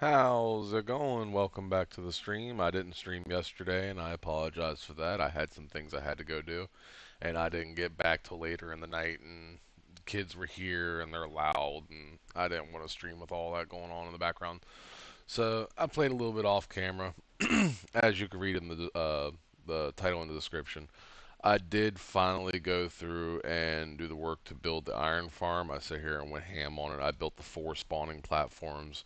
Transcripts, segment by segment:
How's it going? Welcome back to the stream. I didn't stream yesterday and I apologize for that. I had some things I had to go do and I didn't get back till later in the night and kids were here and they're loud and I didn't want to stream with all that going on in the background. So I played a little bit off camera, as you can read in the title and the description. I did finally go through and do the work to build the iron farm. I sat here and went ham on it. I built the 4 spawning platforms,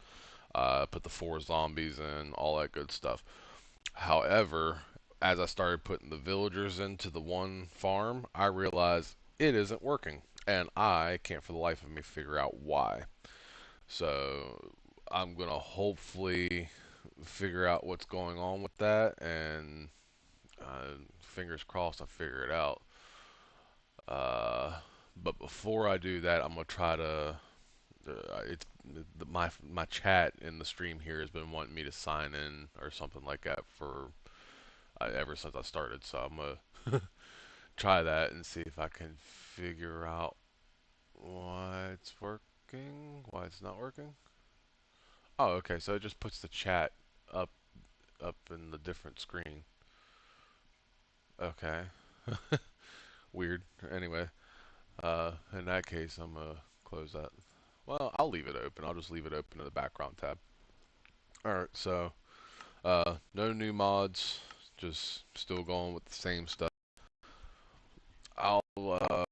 put the 4 zombies in, all that good stuff. However, as I started putting the villagers into the one farm, I realized it isn't working, and I can't for the life of me figure out why. So I'm gonna hopefully figure out what's going on with that, and fingers crossed I figure it out. Uh, but before I do that, I'm gonna try to. It's my chat in the stream here has been wanting me to sign in or something like that for ever since I started. So I'm gonna try that and see if I can figure out why it's working, why it's not working. Oh, okay. So it just puts the chat up up in the different screen. Okay. Weird. Anyway, in that case, I'm gonna close that. Well, I'll leave it open. I'll just leave it open in the background tab. All right. So no new mods, just still going with the same stuff. I'll uh,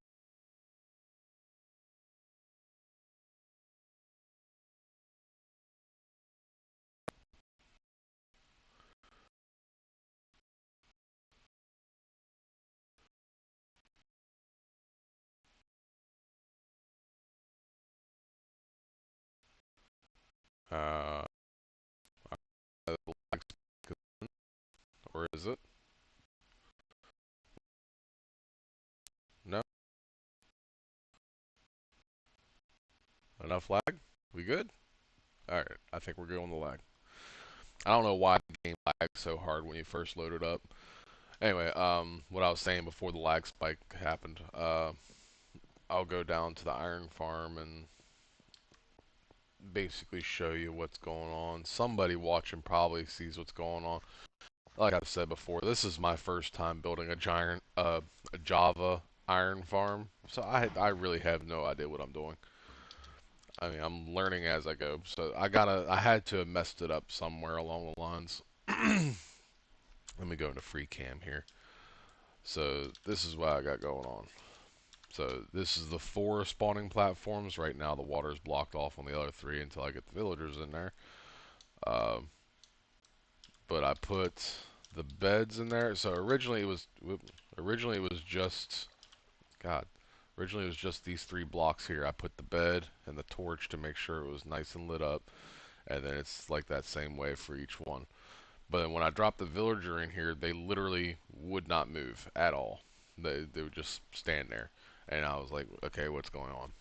or is it? No, enough lag. We good? All right, I think we're good on the lag. I don't know why the game lags so hard when you first load it up. Anyway, what I was saying before the lag spike happened, I'll go down to the iron farm and basically show you what's going on. Somebody watching probably sees what's going on. Like I've said before, this is my first time building a Java iron farm, so I really have no idea what I'm doing. I mean, I'm learning as I go, so I had to have messed it up somewhere along the lines. Let me go into free cam here. So this is what I got going on. So this is the 4 spawning platforms. Right now the water's blocked off on the other 3 until I get the villagers in there. Uh, but I put the beds in there. So originally it was just God. Originally it was just these 3 blocks here. I put the bed and the torch to make sure it was nice and lit up, and then it's like that same way for each one. But then when I dropped the villager in here, they literally would not move at all. They would just stand there, and I was like, okay, what's going on?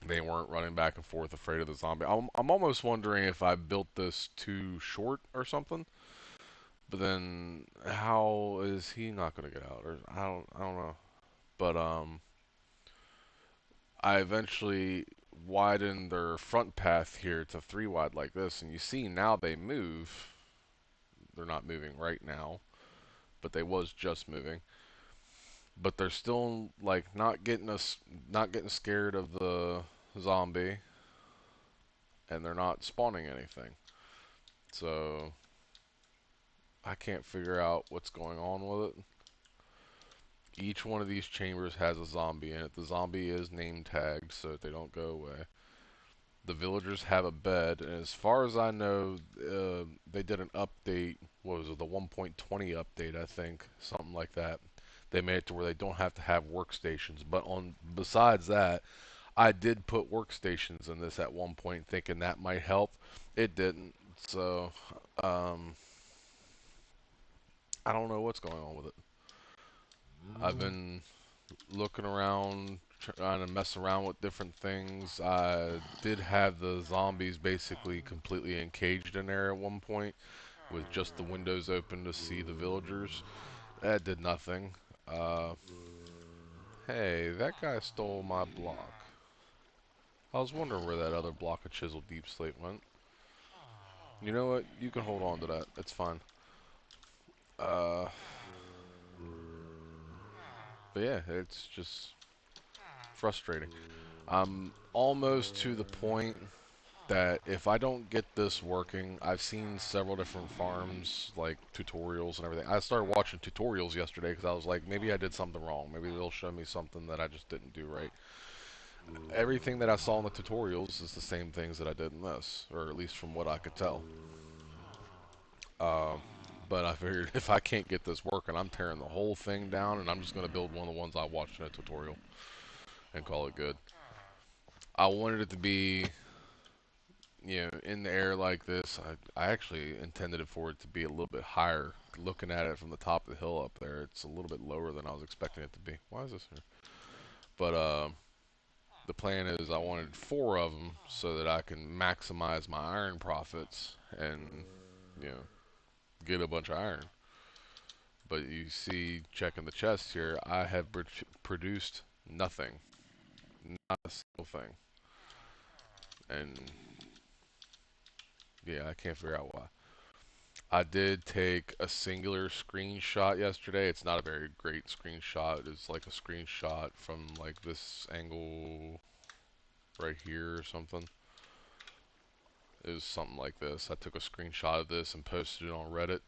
They weren't running back and forth afraid of the zombie. I'm almost wondering if I built this too short or something. But then how is he not going to get out? Or I don't know. But I eventually widened their front path here to 3 wide like this, and you see now they move. They're not moving right now, but they was just moving. But they're still like not getting scared of the zombie, and they're not spawning anything. So I can't figure out what's going on with it. Each one of these chambers has a zombie in it. The zombie is name tagged so that they don't go away. The villagers have a bed, and as far as I know, they did an update. What was it? The 1.20 update, I think, something like that. They made it to where they don't have to have workstations. But on besides that, I did put workstations in this at one point, thinking that might help. It didn't. So I don't know what's going on with it. I've been looking around, trying to mess around with different things. I did have the zombies basically completely encaged in there at one point, with just the windows open to see the villagers. That did nothing. Uh, hey, that guy stole my block. I was wondering where that other block of chiseled deep slate went. You know what? You can hold on to that. It's fine. Uh, but yeah, it's just frustrating. I'm almost to the point that if I don't get this working, I've seen several different farms, like tutorials and everything. I started watching tutorials yesterday because I was like, maybe I did something wrong. Maybe they'll show me something that I just didn't do right. Everything that I saw in the tutorials is the same things that I did in this, or at least from what I could tell. Um, but I figured if I can't get this working, I'm tearing the whole thing down, and I'm just going to build one of the ones I watched in a tutorial and call it good. I wanted it to be, in the air like this. I actually intended it for it to be a little bit higher. Looking at it from the top of the hill up there, it's a little bit lower than I was expecting it to be. Why is this here? But the plan is I wanted four of them so that I can maximize my iron profits and you know get a bunch of iron. But you see, checking the chest here, I have produced nothing, not a single thing, and yeah, I can't figure out why. I did take a singular screenshot yesterday. It's not a very great screenshot. It's like a screenshot from like this angle right here or something. It was something like this. I took a screenshot of this and posted it on Reddit.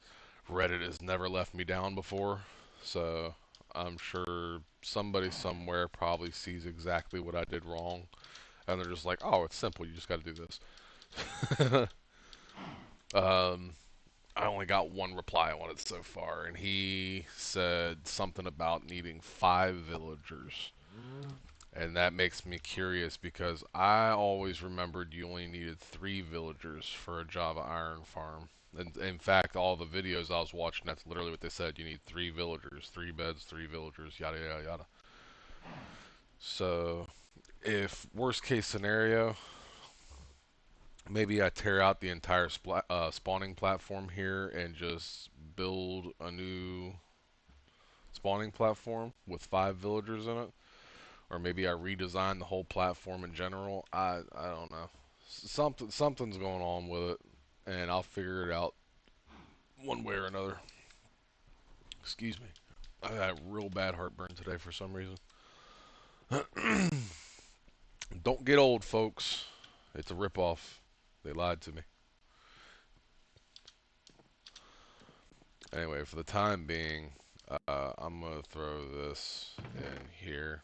Reddit has never left me down before, so I'm sure somebody somewhere probably sees exactly what I did wrong, and they're just like, "Oh, it's simple. You just got to do this." um, I only got one reply on it so far, and he said something about needing 5 villagers. And that makes me curious because I always remembered you only needed 3 villagers for a Java iron farm. And in fact, all the videos I was watching, that's literally what they said. You need 3 villagers, 3 beds, 3 villagers, yada, yada, yada. So, if worst case scenario, maybe I tear out the entire spawning platform here and just build a new spawning platform with 5 villagers in it, or maybe I redesign the whole platform in general. I don't know. Something's going on with it, and I'll figure it out one way or another. Excuse me. I got real bad heartburn today for some reason. Don't get old, folks. It's a ripoff. They lied to me. Anyway, for the time being, I'm gonna throw this in here,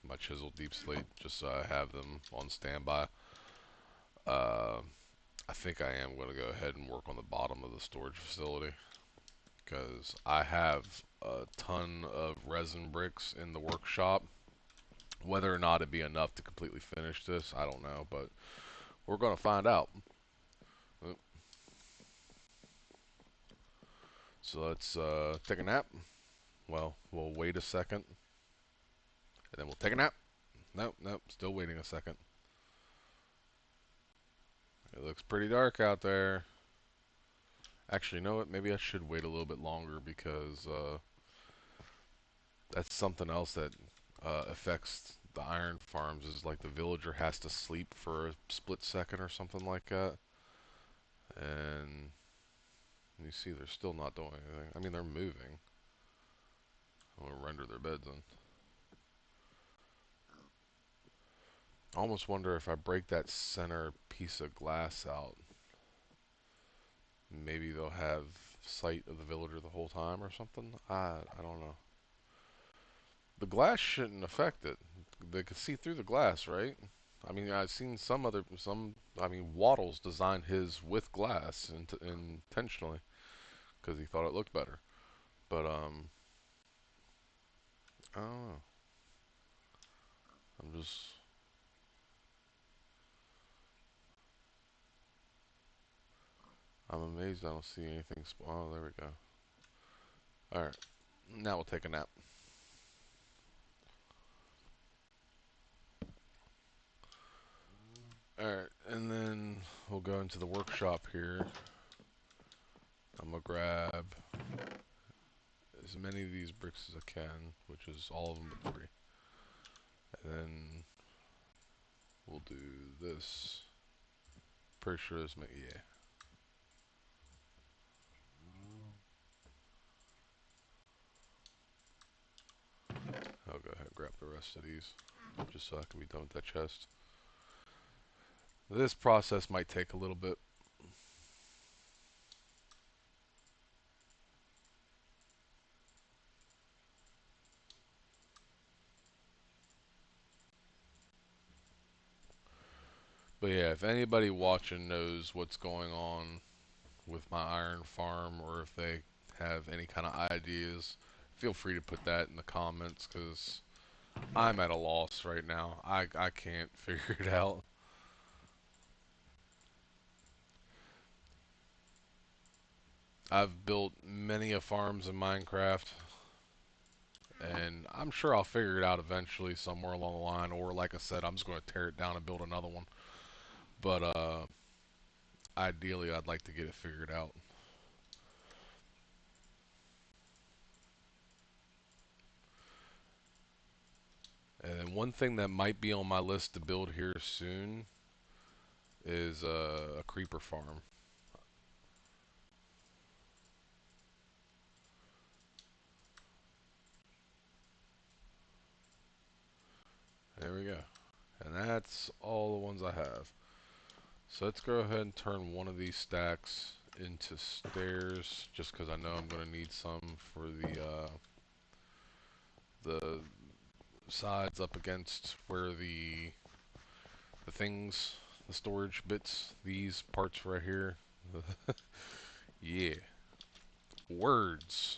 my chiseled deep slate, just so I have them on standby. Uh, I think I am going to go ahead and work on the bottom of the storage facility because I have a ton of resin bricks in the workshop. Whether or not it'd be enough to completely finish this, I don't know, but we're going to find out. So let's take a nap. Well, we'll wait a second, and then we'll take a nap. Nope, nope, still waiting a second. It looks pretty dark out there. Actually, you know what? Maybe I should wait a little bit longer because that's something else that affects the iron farms is like the villager has to sleep for a split second or something like that. And you see they're still not doing anything. I mean, they're moving. I'm going to render their beds in. I almost wonder if I break that center piece of glass out, maybe they'll have sight of the villager the whole time or something. I don't know. The glass shouldn't affect it. They could see through the glass, right? I mean, I've seen I mean, Waddles designed his with glass intentionally because he thought it looked better. But, I don't know. I'm just, I'm amazed I don't see anything. Oh, there we go. Alright, now we'll take a nap. Alright, and then we'll go into the workshop here. I'm gonna grab as many of these bricks as I can, which is all of them but 3. And then we'll do this. Pretty sure this may, yeah. grab the rest of these, just so I can be done with that chest. This process might take a little bit. But yeah, if anybody watching knows what's going on with my iron farm, or if they have any kind of ideas, feel free to put that in the comments, because I'm at a loss right now. I can't figure it out. I've built many a farms in Minecraft, and I'm sure I'll figure it out eventually somewhere along the line, or like I said, I'm just going to tear it down and build another one. But ideally, I'd like to get it figured out. And then one thing that might be on my list to build here soon is a creeper farm. There we go. And that's all the ones I have. So let's go ahead and turn one of these stacks into stairs, just because I know I'm going to need some for the sides up against where the things, the storage bits, these parts right here. Yeah. Words.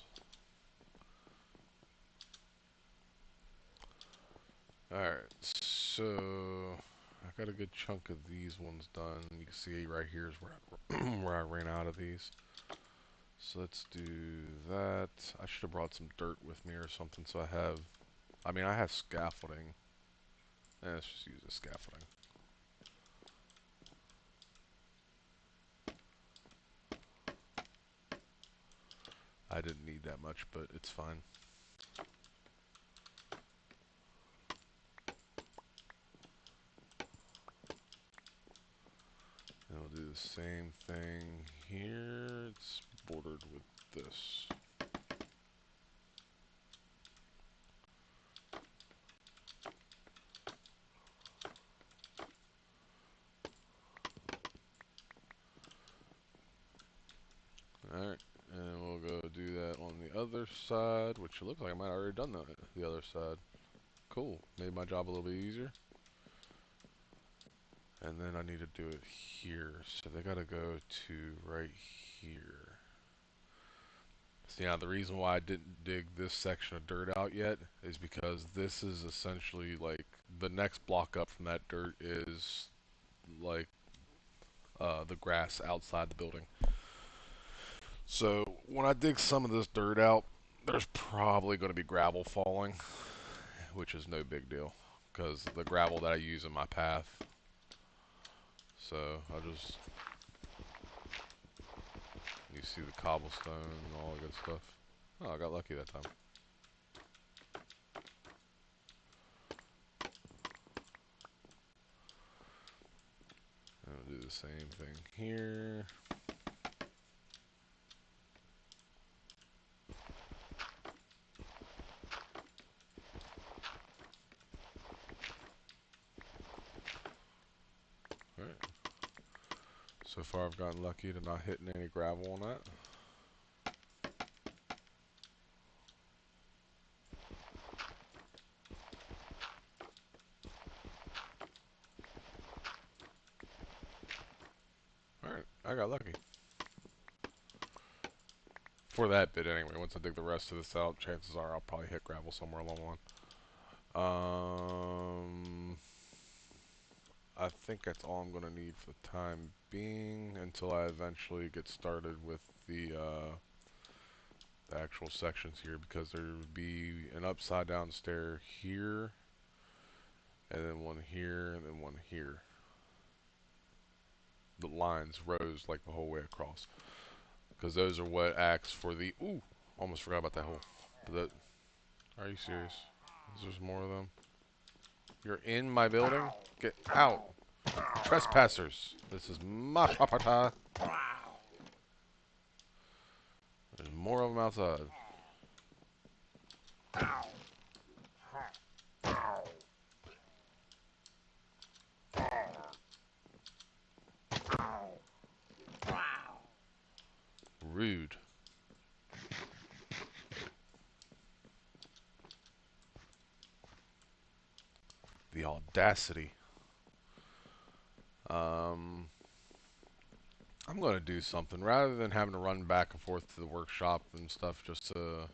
Alright, so I got a good chunk of these ones done. You can see right here is where where I ran out of these. So let's do that. I should have brought some dirt with me or something, so I have scaffolding. Let's just use the scaffolding. I didn't need that much, but it's fine. And we'll do the same thing here. It's bordered with this. Alright, and we'll go do that on the other side, which looks like I might have already done that the other side. Cool, made my job a little bit easier. And then I need to do it here, so they gotta go to right here. So yeah, the reason why I didn't dig this section of dirt out yet is because this is essentially like the next block up from that dirt is like the grass outside the building. So when I dig some of this dirt out, there's probably going to be gravel falling, which is no big deal because the gravel that I use in my path. So I'll just, you see the cobblestone and all the good stuff. Oh, I got lucky that time. And I'll do the same thing here. Alright. So far I've gotten lucky to not hitting any gravel on that. Alright, I got lucky. For that bit anyway. Once I dig the rest of this out, chances are I'll probably hit gravel somewhere along the line. I think that's all I'm going to need for the time being until I eventually get started with the actual sections here, because there would be an upside down stair here, and then one here, and then one here. The lines, rows, like the whole way across. Because those are what acts for the... Ooh! Almost forgot about that hole. But are you serious? There's more of them? You're in my building? Get out! Trespassers! This is my property! There's more of them outside. Rude. The audacity. Um, I'm going to do something. Rather than having to run back and forth to the workshop and stuff just to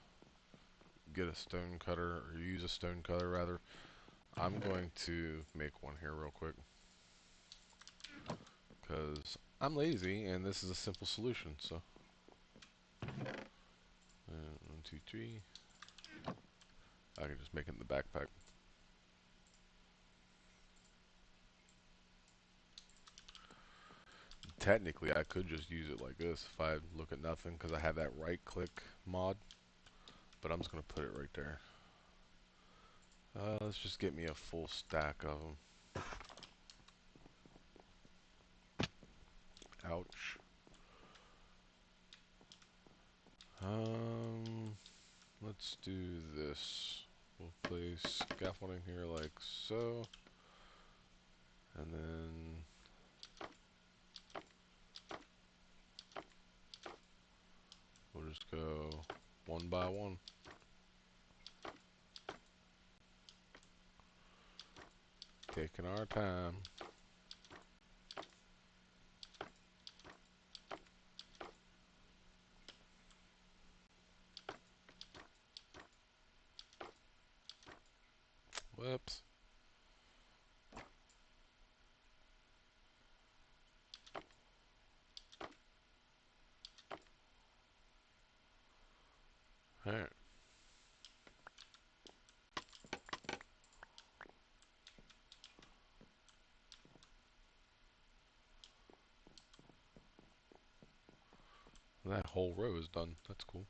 get a stone cutter, or use a stone cutter rather, I'm going to make one here real quick. Because I'm lazy and this is a simple solution, so. And 1, 2, 3. I can just make it in the backpack. Technically, I could just use it like this if I look at nothing, because I have that right-click mod. But I'm just going to put it right there. Let's just get me a full stack of them. Ouch. Let's do this. We'll place scaffolding here like so. And then we'll just go one by one. Taking our time. Whoops. Alright. That whole row is done. That's cool.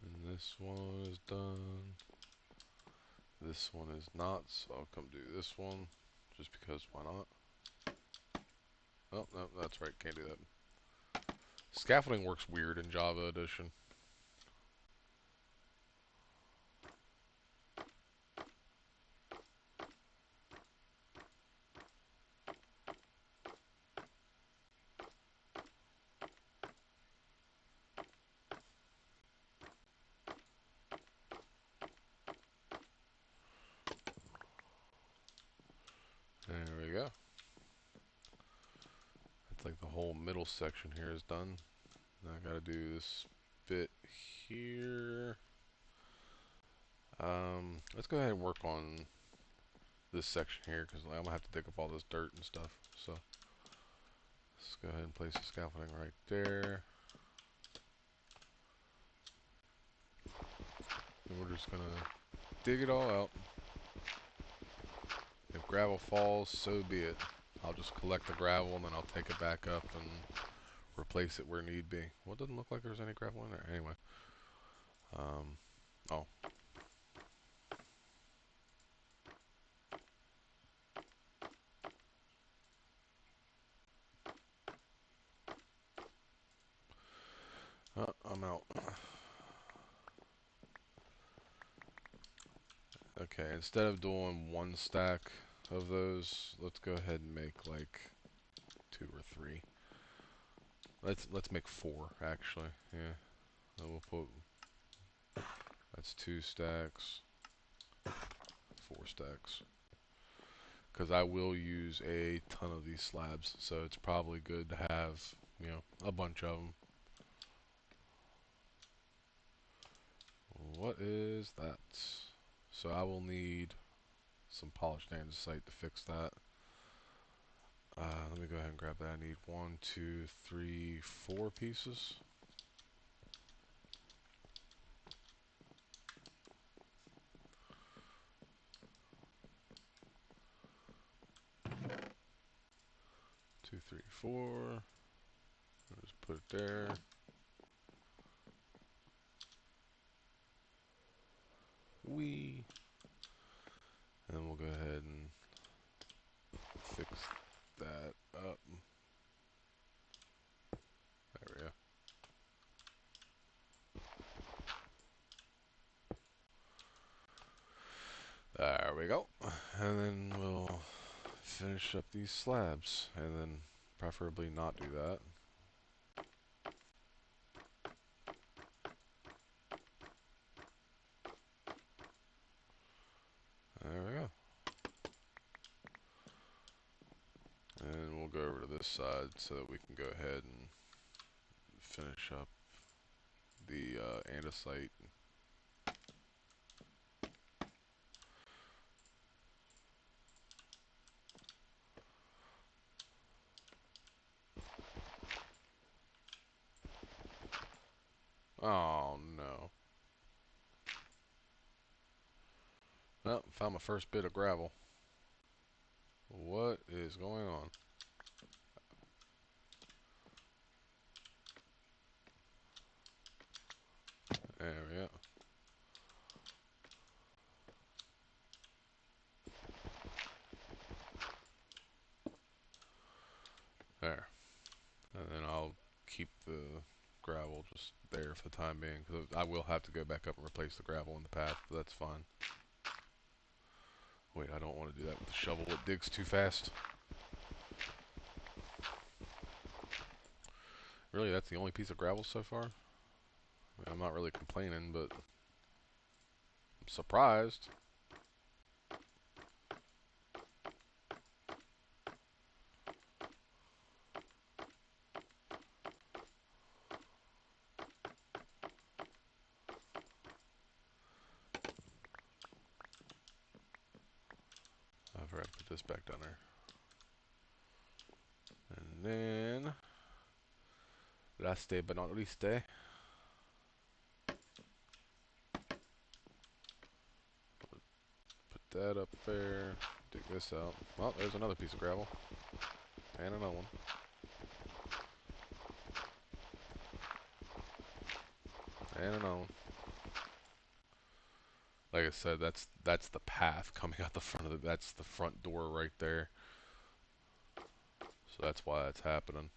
And this one is done. This one is not, so I'll come do this one. Just because, why not? Oh, no, that's right. Can't do that. Scaffolding works weird in Java Edition. There we go. It's like the whole middle section here is done. Now I gotta do this bit here. Let's go ahead and work on this section here, because I'm gonna have to dig up all this dirt and stuff. So let's go ahead and place the scaffolding right there. And we're just gonna dig it all out. If gravel falls, so be it. I'll just collect the gravel and then I'll take it back up and replace it where need be. Well, it doesn't look like there's any gravel in there. Anyway. Oh. I'm out. Okay, instead of doing one stack of those, let's go ahead and make like 2 or 3. Let's make 4 actually. Yeah. Then we'll put, that's 2 stacks, 4 stacks. Because I will use a ton of these slabs, so it's probably good to have, you know, a bunch of them. What is that? So I will need some polished andesite to fix that. Let me go ahead and grab that. I need 1, 2, 3, 4 pieces. Two, three, four. I'll just put it there. And then we'll go ahead and fix that up. There we go. There we go. And then we'll finish up these slabs, and then preferably not do that. go over to this side so that we can go ahead and finish up the andesite. Oh no. Well, found my first bit of gravel. What is going on? There we go. There. And then I'll keep the gravel just there for the time being, because I will have to go back up and replace the gravel in the path, but that's fine. Wait, I don't want to do that with the shovel. It digs too fast. Really, that's the only piece of gravel so far? I mean, I'm not really complaining, but I'm surprised. I forgot to put this back down there. And then, last but not least, put that up there. Dig this out. Well, there's another piece of gravel. And another one. And another one. Like I said, that's the path coming out the front of it. That's the front door right there. So that's why it's happening.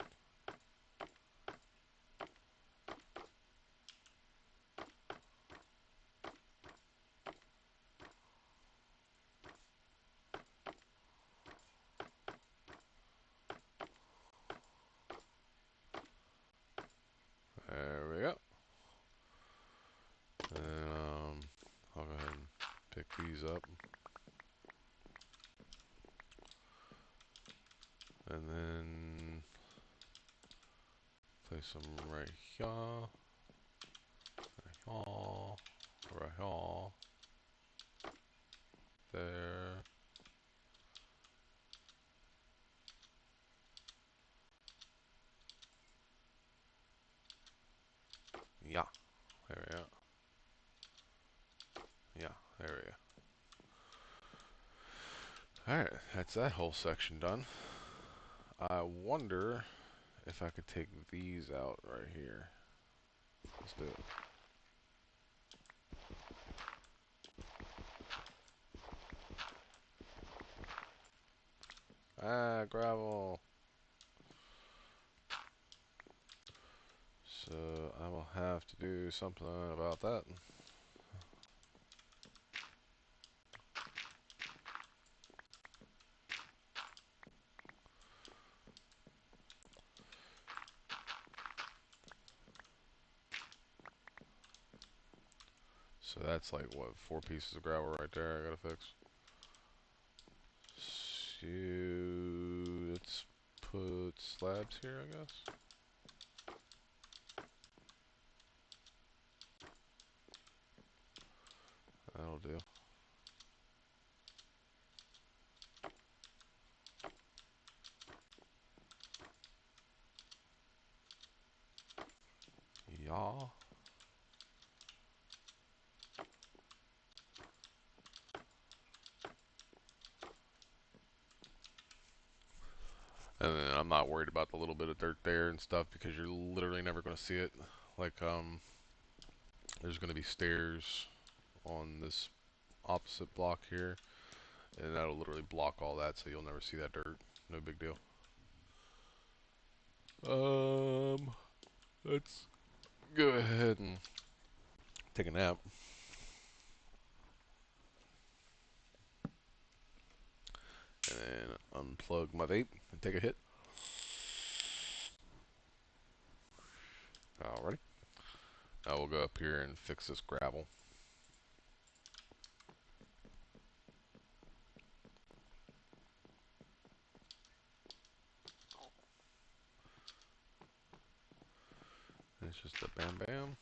There we go. And I'll go ahead and pick these up. And then place them right here. Right here. There. Yeah. There we go. Yeah. There we go. Alright, that's that whole section done. I wonder if I could take these out right here. Let's do it. Ah, gravel. So I will have to do something about that. So that's like, what, 4 pieces of gravel right there I gotta fix. So let's put slabs here, I guess. That'll do. Yeah. And then I'm not worried about the little bit of dirt there and stuff because you're literally never going to see it. Like, there's going to be stairs on this opposite block here, and that'll literally block all that, so you'll never see that dirt. No big deal. Let's go ahead and take a nap. And then unplug my vape and take a hit. Alrighty. Now we'll go up here and fix this gravel. it's just a bam, bam,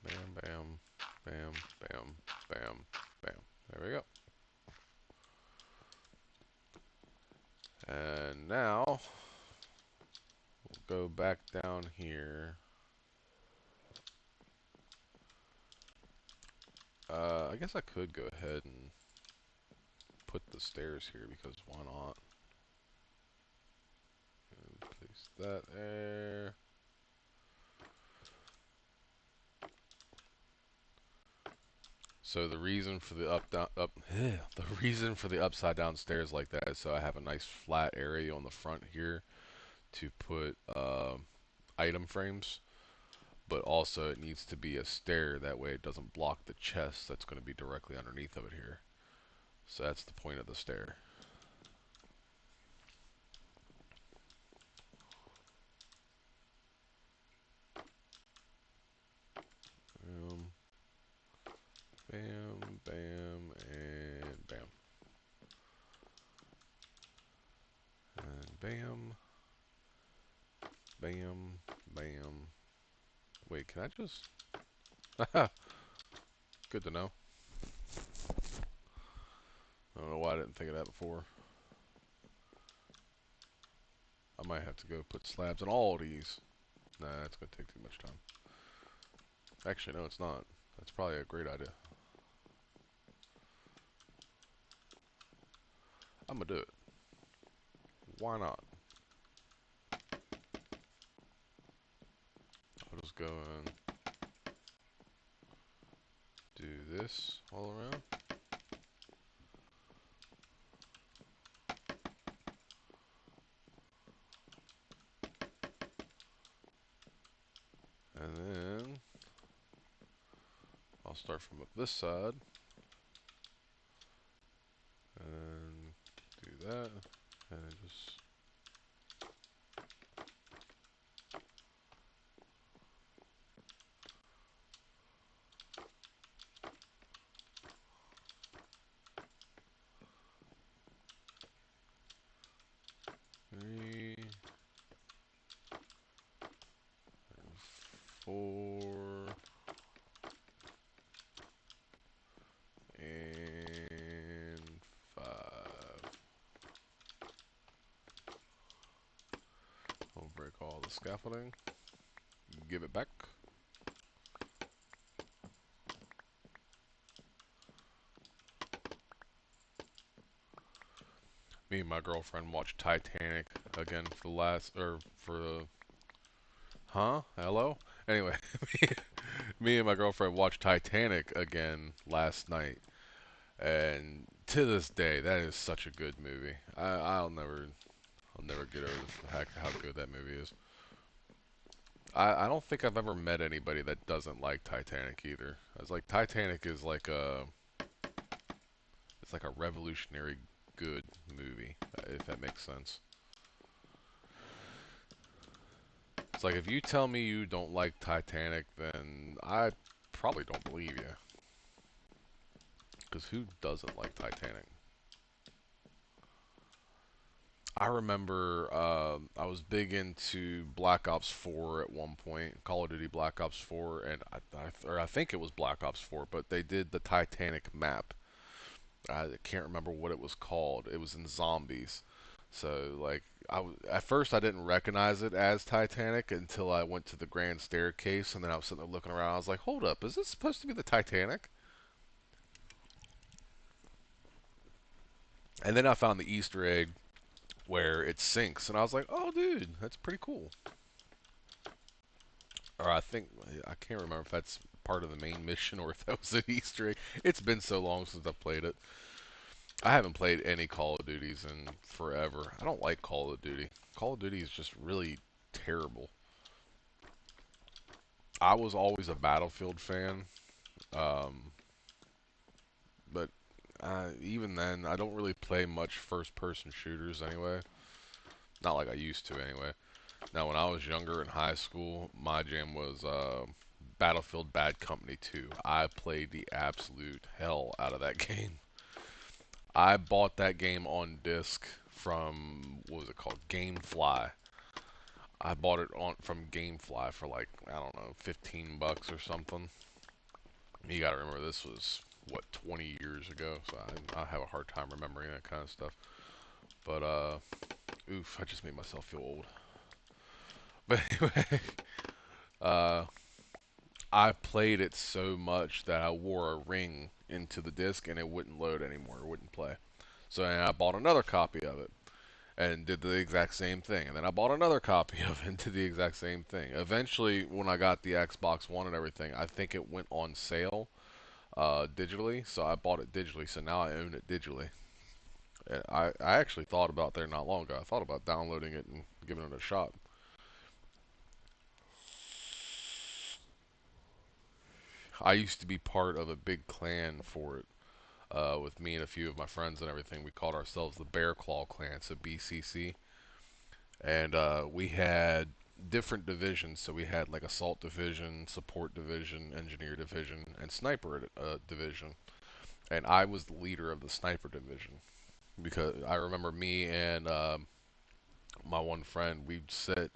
bam, bam, bam, bam, bam, bam. There we go. And now we'll go back down here. I guess I could go ahead and put the stairs here because why not? And place that there. So the reason for the the reason for the upside down stairs like that is so I have a nice flat area on the front here to put item frames, but also it needs to be a stair, that way it doesn't block the chest that's going to be directly underneath of it here. So that's the point of the stair. Bam, bam, and bam. And bam, bam, bam. Wait, can I just... Good to know. I don't know why I didn't think of that before. I might have to go put slabs on all these. Nah, that's going to take too much time. Actually, no, it's not. That's probably a great idea. I'm going to do it. Why not? I'll just go and do this all around. And then I'll start from up this side. And do that. And just... Three, four, and five. I'll break all the scaffolding. Give it back. Me and my girlfriend watched Titanic again for the last, or for the... Huh? Hello? Anyway, me and my girlfriend watched Titanic again last night. And to this day, that is such a good movie. I'll never get over the heck how good that movie is. I don't think I've ever met anybody that doesn't like Titanic either. I was like, Titanic is like it's like a revolutionary good movie, if that makes sense. It's like if you tell me you don't like Titanic, then I probably don't believe you. Because who doesn't like Titanic? I remember I was big into Black Ops 4 at one point, Call of Duty Black Ops 4, and I think it was Black Ops 4, but they did the Titanic map. I can't remember what it was called. It was in zombies. So like at first I didn't recognize it as Titanic until I went to the grand staircase, and then I was sitting there looking around. I was like, "Hold up, is this supposed to be the Titanic?" And then I found the Easter egg where it sinks, and I was like, "Oh, dude, that's pretty cool." Or I can't remember if that's part of the main mission or if that was an Easter egg. It's been so long since I've played it. I haven't played any Call of Duties in forever. I don't like Call of Duty. Call of Duty is just really terrible. I was always a Battlefield fan, um, but even then, I don't really play much first-person shooters anyway. Not like I used to anyway. Now, when I was younger in high school, my jam was Battlefield Bad Company 2. I played the absolute hell out of that game. I bought that game on disc from, what was it called? GameFly. I bought it on from GameFly for like, I don't know, 15 bucks or something. You gotta remember this was what, 20 years ago, so I have a hard time remembering that kind of stuff. But oof, I just made myself feel old. But anyway, uh, I played it so much that I wore a ring into the disc and it wouldn't load anymore, it wouldn't play. So then I bought another copy of it and did the exact same thing. And then I bought another copy of it and did the exact same thing. Eventually, when I got the Xbox One and everything, I think it went on sale digitally, so I bought it digitally. So now I own it digitally. And I actually thought about there not long ago. I thought about downloading it and giving it a shot. I used to be part of a big clan for it. With me and a few of my friends and everything, we called ourselves the Bear Claw Clan, so BCC. And we had different divisions. So we had like assault division, support division, engineer division, and sniper division. And I was the leader of the sniper division because I remember me and my one friend, we'd sit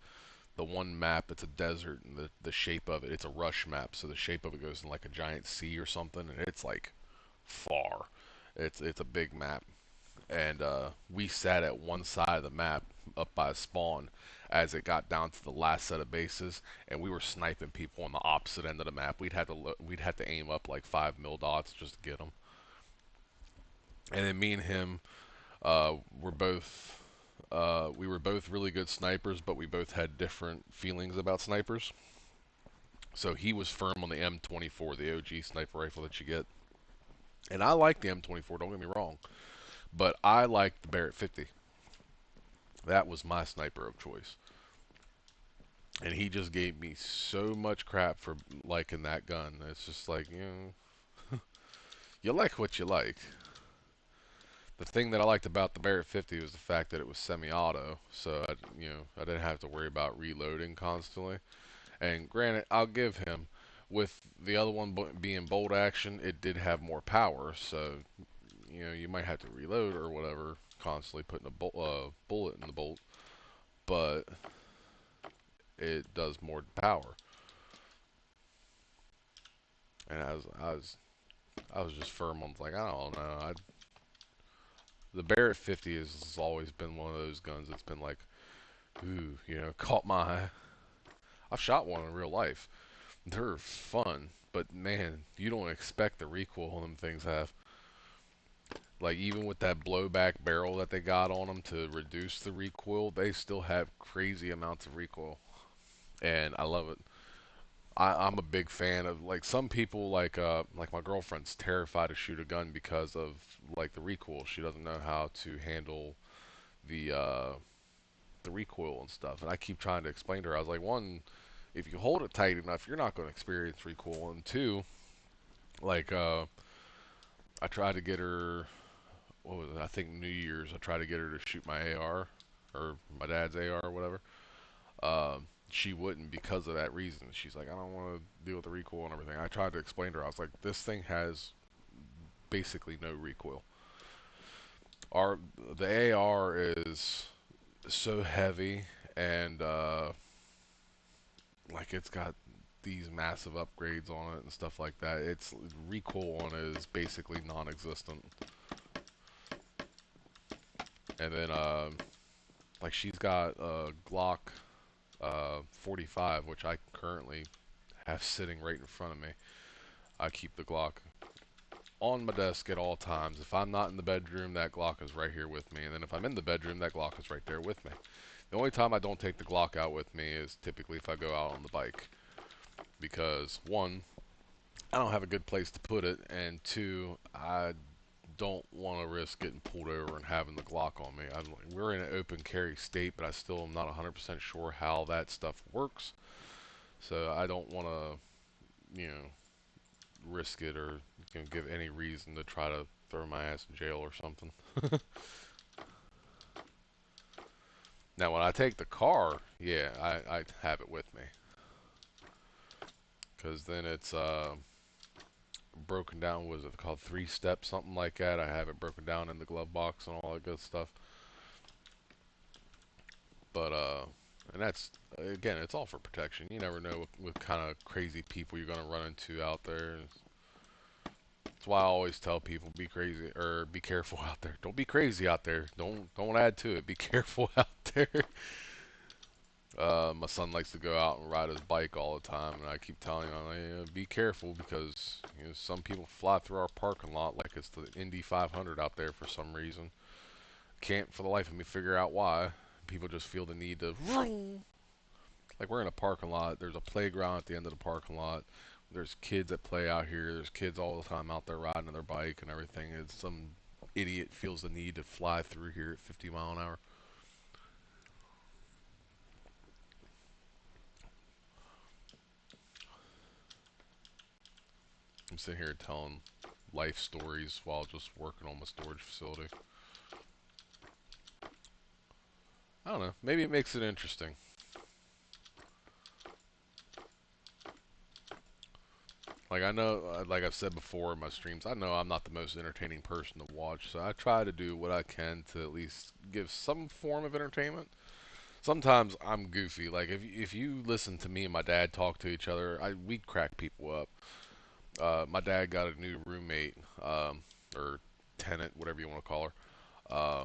the one map. It's a desert, and the shape of it, it's a rush map. So the shape of it goes in like a giant C or something, and it's like far. It's a big map, and we sat at one side of the map up by a spawn as it got down to the last set of bases, and we were sniping people on the opposite end of the map. We'd had to aim up like 5 mil dots just to get them. And then me and him were both we were both really good snipers, but we both had different feelings about snipers. So he was firm on the M24, the OG sniper rifle that you get, and I like the M24. Don't get me wrong, but I liked the Barrett 50. That was my sniper of choice. And he just gave me so much crap for liking that gun. It's just like, you like what you like. The thing that I liked about the Barrett 50 was the fact that it was semi-auto, so I didn't have to worry about reloading constantly. And granted, I'll give him, with the other one being bolt action, it did have more power, so you might have to reload or whatever, constantly putting a bullet in the bolt, but it does more power. And I was just firm on like, I don't know. The Barrett 50 has always been one of those guns that's been like, ooh, caught my eye. I've shot one in real life. They're fun, but man, you don't expect the recoil them things have. Like even with that blowback barrel that they got on them to reduce the recoil, they still have crazy amounts of recoil, and I love it. I'm a big fan of like some people like my girlfriend's terrified to shoot a gun because of like the recoil. She doesn't know how to handle the uh, the recoil and stuff. And I keep trying to explain to her. I was like, one, if you hold it tight enough, you're not going to experience recoil. And two, like I tried to get her. What was it? I think New Year's. I tried to get her to shoot my AR or my dad's AR or whatever. She wouldn't because of that reason. She's like, I don't want to deal with the recoil and everything. I tried to explain to her. I was like, this thing has basically no recoil. Our the AR is so heavy and like it's got these massive upgrades on it and stuff like that. Its recoil on it is basically non-existent. And then like she's got a Glock 45, which I currently have sitting right in front of me. I keep the Glock on my desk at all times. If I'm not in the bedroom, that Glock is right here with me. And then if I'm in the bedroom, that Glock is right there with me. The only time I don't take the Glock out with me is typically if I go out on the bike. Because, one, I don't have a good place to put it. And two, I don't want to risk getting pulled over and having the Glock on me. We're in an open carry state, but I still am not 100% sure how that stuff works. So I don't want to, risk it or give any reason to try to throw my ass in jail or something. Now, when I take the car, yeah, I have it with me. Because then it's broken down, was it called 3-step, something like that? I have it broken down in the glove box and all that good stuff. But, And that's, again, it's all for protection. You never know what kind of crazy people you're going to run into out there. That's why I always tell people, be crazy or be careful out there. Don't be crazy out there. Don't add to it. Be careful out there. My son likes to go out and ride his bike all the time, and I keep telling him, be careful because some people fly through our parking lot like it's the Indy 500 out there for some reason. Can't for the life of me figure out why. People just feel the need to, like, we're in a parking lot. There's a playground at the end of the parking lot. There's kids that play out here. There's kids all the time out there riding their bike and everything. And some idiot feels the need to fly through here at 50 mile an hour. I'm sitting here telling life stories while just working on my storage facility. I don't know. Maybe it makes it interesting. Like, I know, like I've said before in my streams, I know I'm not the most entertaining person to watch, so I try to do what I can to at least give some form of entertainment. Sometimes I'm goofy. Like, if you listen to me and my dad talk to each other, we crack people up. My dad got a new roommate, or tenant, whatever you want to call her,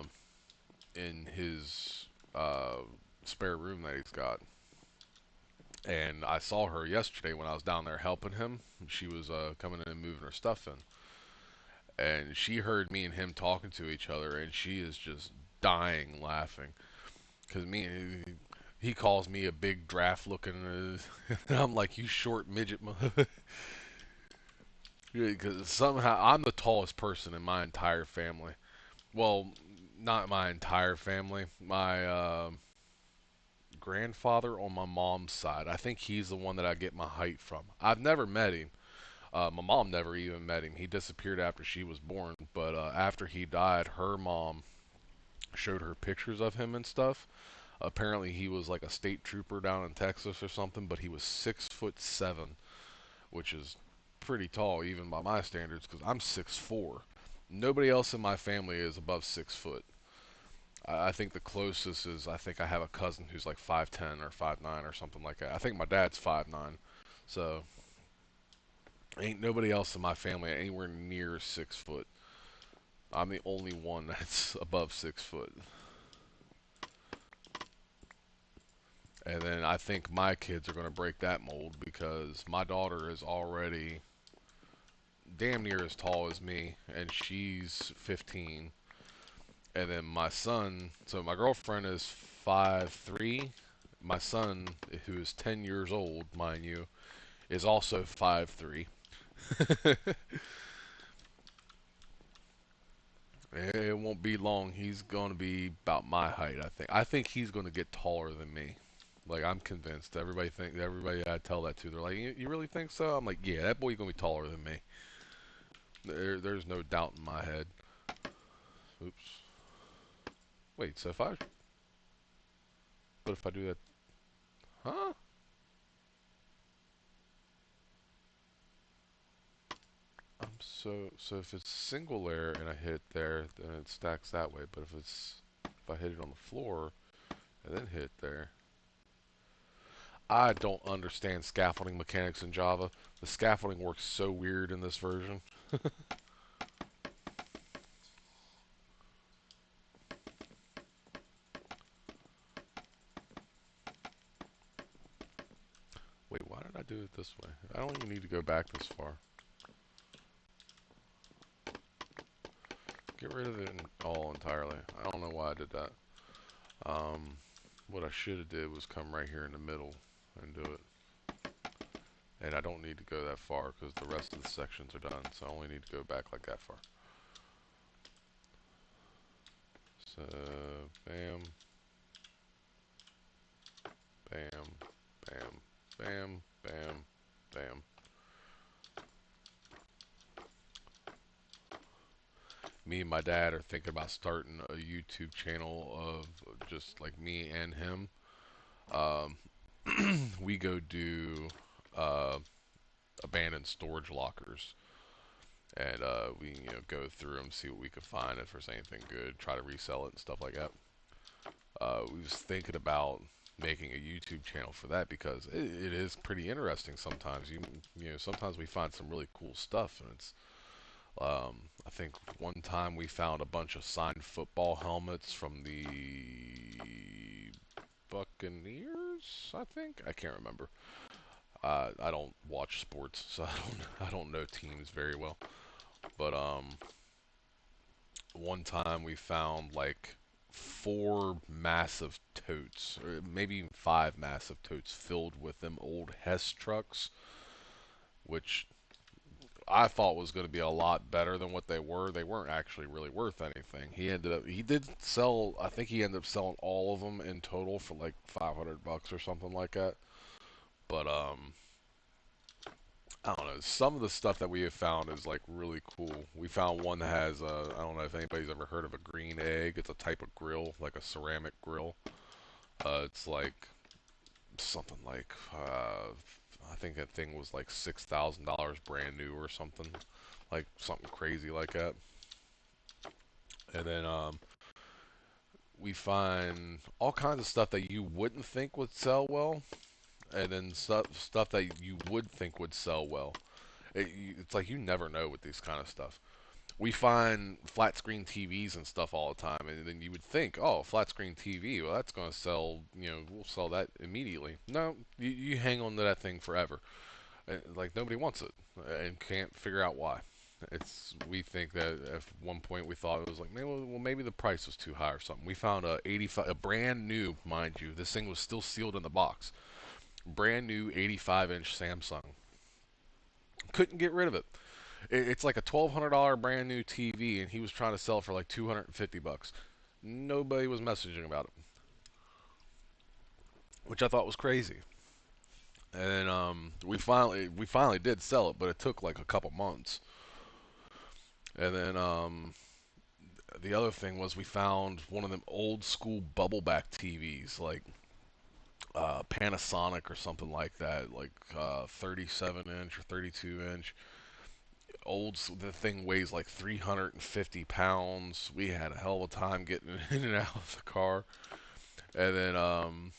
in his spare room that he's got. And I saw her yesterday when I was down there helping him. She was coming in and moving her stuff in. And she heard me and him talking to each other, and she is just dying laughing. Because he calls me a big draft looking, and I'm like, you short midget. Because somehow I'm the tallest person in my entire family. Well, not my entire family. My grandfather on my mom's side. I think he's the one that I get my height from. I've never met him. My mom never even met him. He disappeared after she was born. But after he died, her mom showed her pictures of him and stuff. Apparently, he was like a state trooper down in Texas or something. But he was 6'7", which is pretty tall even by my standards because I'm 6'4". Nobody else in my family is above 6 foot. I think the closest is I think I have a cousin who's like 5'10" or 5'9" or something like that. I think my dad's 5'9", so ain't nobody else in my family anywhere near 6 foot. I'm the only one that's above 6 foot. And then I think my kids are going to break that mold because my daughter is already damn near as tall as me, and she's 15. And then my son, so my girlfriend is 5'3". My son, who is 10 years old, mind you, is also 5'3". It won't be long. He's going to be about my height, I think. I think he's going to get taller than me. Like, I'm convinced. Everybody I tell that to, they're like, you really think so? I'm like, yeah, that boy's going to be taller than me. There's no doubt in my head. Oops. Wait, so but if I do that, huh? So if it's single layer and I hit there, then it stacks that way. But if I hit it on the floor and then hit there, I don't understand scaffolding mechanics in Java. The scaffolding works so weird in this version. Wait, why did I do it this way? I don't even need to go back this far. Get rid of it all entirely. I don't know why I did that. What I should have did was come right here in the middle and do it. And I don't need to go that far because the rest of the sections are done. So I only need to go back like that far. So, bam, bam, bam, bam, bam, bam. Me and my dad are thinking about starting a YouTube channel of just like me and him. Um, we go do abandoned storage lockers, and we go through them, see what we can find, if there's anything good, try to resell it and stuff like that. We was thinking about making a YouTube channel for that because it is pretty interesting sometimes. Sometimes we find some really cool stuff, and it's I think one time we found a bunch of signed football helmets from the Buccaneers. I think I can't remember. I don't watch sports, so I don't know teams very well. But one time we found like four massive totes, or maybe even five massive totes filled with them old Hess trucks, which I thought was going to be a lot better than what they were. They weren't actually really worth anything. He did sell, I think he ended up selling all of them in total for like $500 or something like that. But I don't know. Some of the stuff that we have found is like really cool. We found one that has I don't know if anybody's ever heard of a green egg. It's a type of grill, like a ceramic grill. It's like something like I think that thing was like $6,000 brand new or something, like something crazy like that. And then we find all kinds of stuff that you wouldn't think would sell well, and then stuff that you would think would sell well. It's like you never know with these kind of stuff. We find flat screen TVs and stuff all the time, and then you would think, oh, flat screen TV, well, that's going to sell, we'll sell that immediately. No, you hang on to that thing forever. Like nobody wants it, and can't figure out why. We think that at one point we thought it was like, maybe the price was too high or something. We found a brand new, mind you, this thing was still sealed in the box, brand new 85-inch Samsung. Couldn't get rid of it. It's like a $1,200 brand new TV, and he was trying to sell it for like $250. Nobody was messaging about it, which I thought was crazy. And then we finally did sell it, but it took like a couple months. And then the other thing was we found one of them old school bubble back TVs, like Panasonic or something like that, like 37 inch or 32 inch. The thing weighs like 350 pounds. We had a hell of a time getting in and out of the car. And then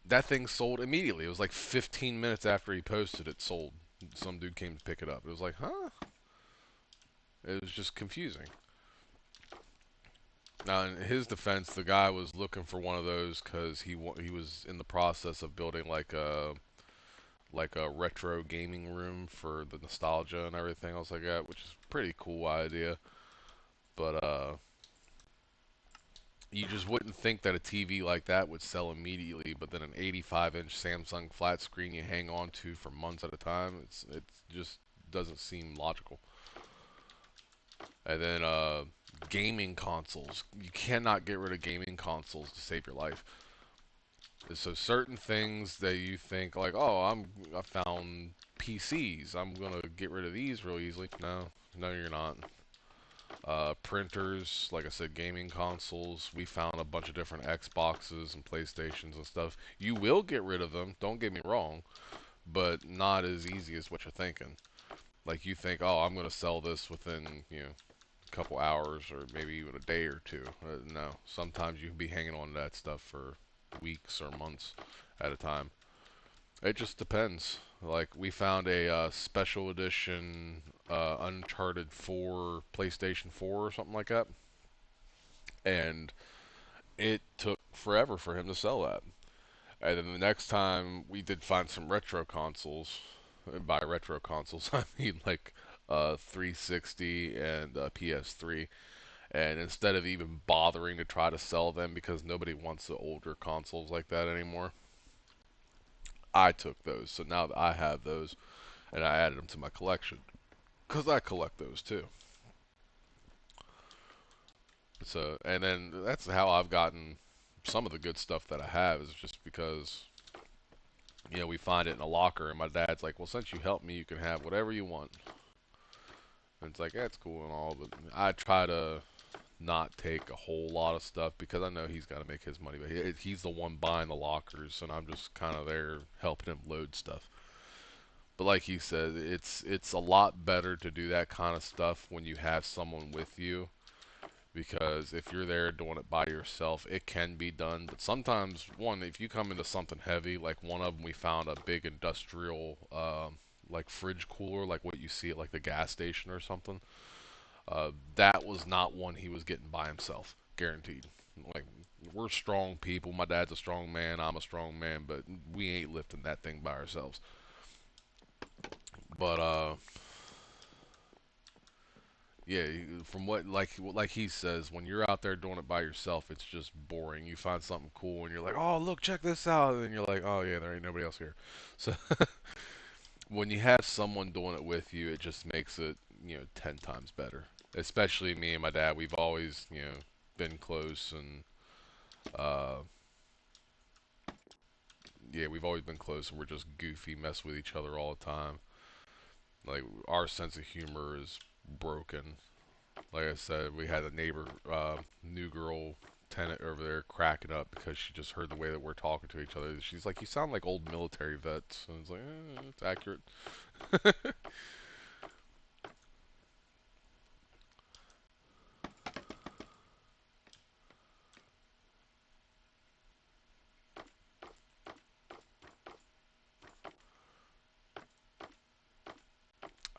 that thing sold immediately. It was like 15 minutes after he posted it, sold. Some dude came to pick it up. It was like, huh? It was just confusing. Now, in his defense, the guy was looking for one of those because he was in the process of building like a retro gaming room for the nostalgia and everything else like that, which is a pretty cool idea. But you just wouldn't think that a TV like that would sell immediately, but then an 85-inch Samsung flat screen you hang on to for months at a time, it just doesn't seem logical. And then gaming consoles. You cannot get rid of gaming consoles to save your life. So certain things that you think like, oh, I found PCs. I'm gonna get rid of these real easily. No, no, you're not. Printers, like I said, gaming consoles. We found a bunch of different Xboxes and PlayStations and stuff. You will get rid of them. Don't get me wrong, but not as easy as what you're thinking. Like you think, oh, I'm gonna sell this within a couple hours or maybe even a day or two. No, sometimes you can be hanging on to that stuff for weeks or months at a time. It just depends. Like we found a special edition Uncharted 4 PlayStation 4 or something like that, and it took forever for him to sell that. And then the next time we did find some retro consoles. And by retro consoles, I mean like 360 and PS3. And instead of even bothering to try to sell them because nobody wants the older consoles like that anymore, I took those. So now that I have those, and I added them to my collection because I collect those too. So, and then that's how I've gotten some of the good stuff that I have is just because we find it in a locker, and my dad's like, "Well, since you helped me, you can have whatever you want." And it's like, that's cool and all, but I try to not take a whole lot of stuff because I know he's got to make his money, but he's the one buying the lockers, and I'm just kind of there helping him load stuff. But like he said, it's a lot better to do that kind of stuff when you have someone with you because if you're there doing it by yourself, it can be done. But sometimes, one, if you come into something heavy, like one of them, we found a big industrial, like fridge cooler, like what you see at like the gas station or something. That was not one he was getting by himself, guaranteed. Like we're strong people. My dad's a strong man. I'm a strong man, but we ain't lifting that thing by ourselves. But yeah, from what like he says, when you're out there doing it by yourself, it's just boring. You find something cool and you're like, "Oh, look, check this out," and you're like, "Oh yeah, there ain't nobody else here." So when you have someone doing it with you, it just makes it 10 times better. Especially me and my dad, we've always been close and uh, yeah, we've always been close and we're just goofy, mess with each other all the time. Like our sense of humor is broken. Like I said, we had a neighbor, new girl tenant over there cracking up because she just heard the way that we're talking to each other. She's like, "You sound like old military vets." And it's like, it's accurate.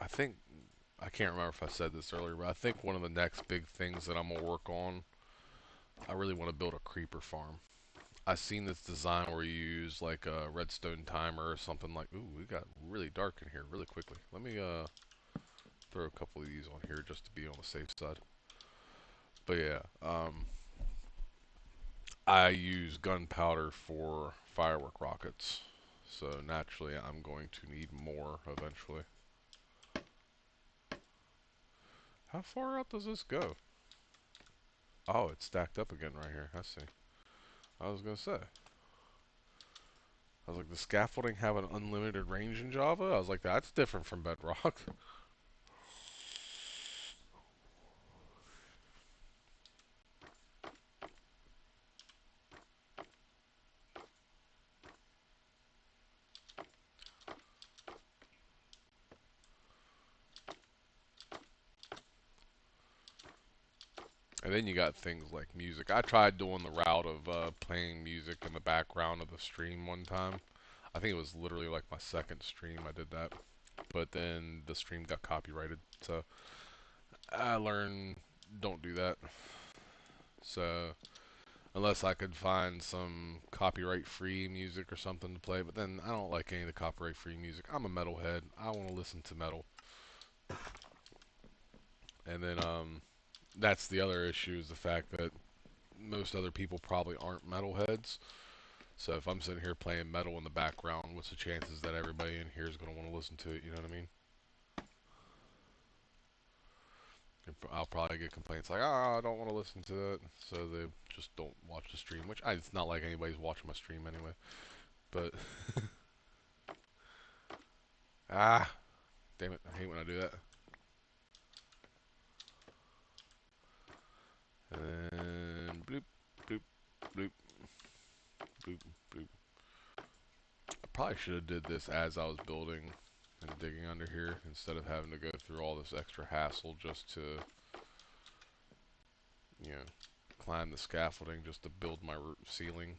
I think, I can't remember if I said this earlier, but I think one of the next big things that I'm going to work on, I really want to build a creeper farm. I seen this design where you use like a redstone timer or something like, ooh, we got really dark in here really quickly. Let me throw a couple of these on here just to be on the safe side. But yeah, I use gunpowder for firework rockets. So naturally, I'm going to need more eventually. How far out does this go? Oh, it's stacked up again right here. I see. I was going to say. I was like, the scaffolding have an unlimited range in Java? I was like, that's different from Bedrock. And then you got things like music. I tried doing the route of playing music in the background of the stream one time. I think it was literally like my second stream I did that. But then the stream got copyrighted. So I learned don't do that. So unless I could find some copyright free music or something to play. But then I don't like any of the copyright free music. I'm a metalhead. I want to listen to metal. And then that's the other issue is the fact that most other people probably aren't metalheads. So if I'm sitting here playing metal in the background, what's the chances that everybody in here is going to want to listen to it? You know what I mean? I'll probably get complaints like, "Ah, I don't want to listen to it," so they just don't watch the stream. It's not like anybody's watching my stream anyway. But ah, damn it, I hate when I do that. And bloop, bloop, bloop, bloop, bloop. I probably should have did this as I was building and digging under here instead of having to go through all this extra hassle just to, you know, climb the scaffolding just to build my ceiling.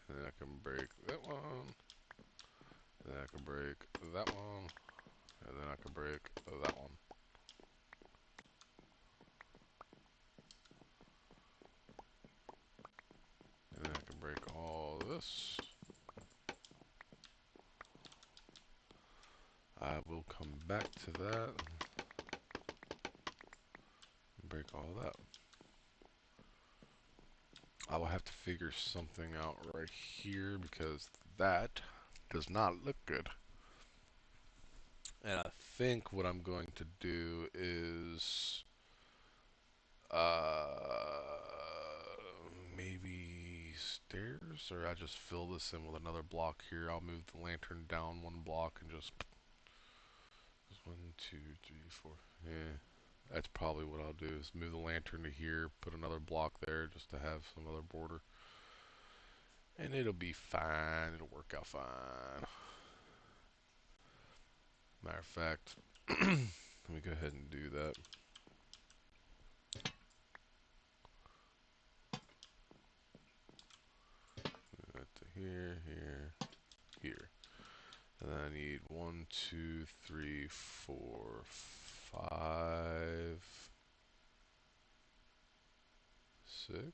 And then I can break that one. And then I can break that one. And then I can break that one. And then I can break all this. I will come back to that. And break all that. I will have to figure something out right here because that does not look good. And I think what I'm going to do is maybe stairs, or I just fill this in with another block here. I'll move the lantern down one block and just 1, 2, 3, 4. Yeah, that's probably what I'll do is move the lantern to here, put another block there just to have some other border. And it'll be fine. It'll work out fine. Matter of fact, let me go ahead and do that. That to here, here, here. And then I need 1, 2, 3, 4, 5, 6.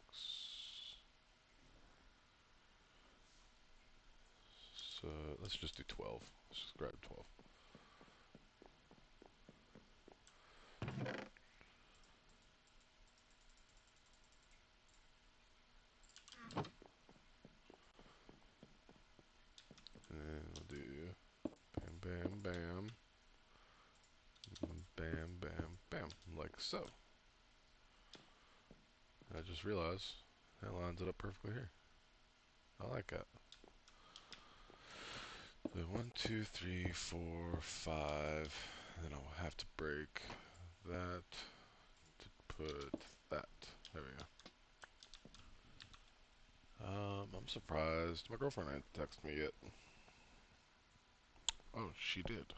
So let's just do 12. Let's just grab 12. And we'll do bam, bam, bam, bam, bam, bam, like so. I just realized that lines it up perfectly here. I like that. So 1, 2, 3, 4, 5. And then I'll have to break that to put that. There we go. I'm surprised. My girlfriend ain't texted me yet. Oh, she did.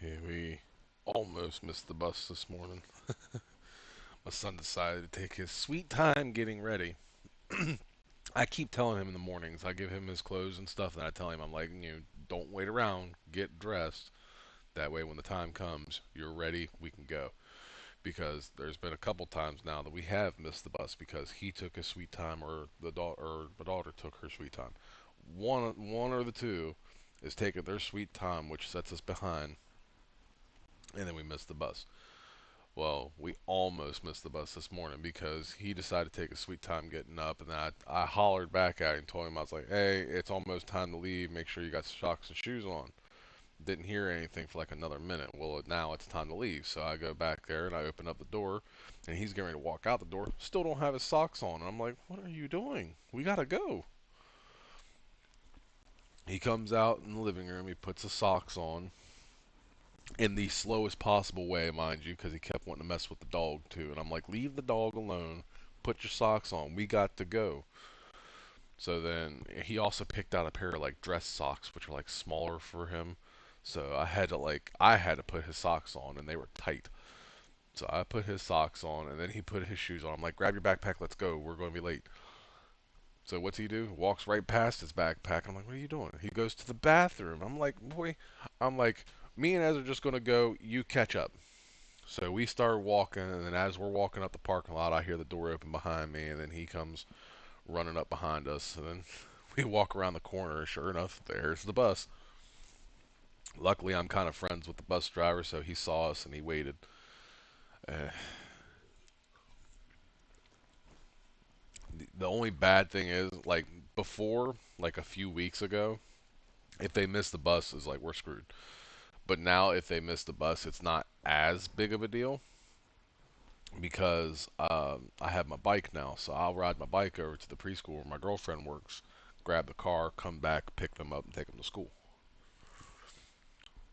Yeah, we almost missed the bus this morning. My son decided to take his sweet time getting ready. I keep telling him in the mornings, I give him his clothes and stuff, and I tell him, I'm like, don't wait around, get dressed. That way, when the time comes, you're ready, we can go. Because there's been a couple times now that we have missed the bus because he took his sweet time or the daughter took her sweet time. One or the two is taking their sweet time, which sets us behind, and then we miss the bus. Well, we almost missed the bus this morning because he decided to take a sweet time getting up, and then I hollered back at him and told him, I was like, hey, it's almost time to leave. Make sure you got socks and shoes on. Didn't hear anything for like another minute. Well, now it's time to leave. So I go back there and I open up the door, and he's getting ready to walk out the door. Still don't have his socks on. And I'm like, what are you doing? We got to go. He comes out in the living room. He puts his socks on in the slowest possible way, mind you, because he kept wanting to mess with the dog too. And I'm like, leave the dog alone. Put your socks on. We got to go. So then he also picked out a pair of like dress socks, which are like smaller for him. So I had to put his socks on, and they were tight. So I put his socks on, and then he put his shoes on. I'm like, grab your backpack, let's go. We're going to be late. So what's he do? Walks right past his backpack. I'm like, what are you doing? He goes to the bathroom. I'm like, boy, I'm like, me and Ez are just going to go. You catch up. So we start walking, and then as we're walking up the parking lot, I hear the door open behind me, and then he comes running up behind us. And then we walk around the corner, and sure enough, there's the bus. Luckily, I'm kind of friends with the bus driver, so he saw us and he waited. Uh, the only bad thing is, like, before, like a few weeks ago, if they miss the bus, it's like we're screwed. But now, if they miss the bus, it's not as big of a deal because I have my bike now. So I'll ride my bike over to the preschool where my girlfriend works, grab the car, come back, pick them up, and take them to school.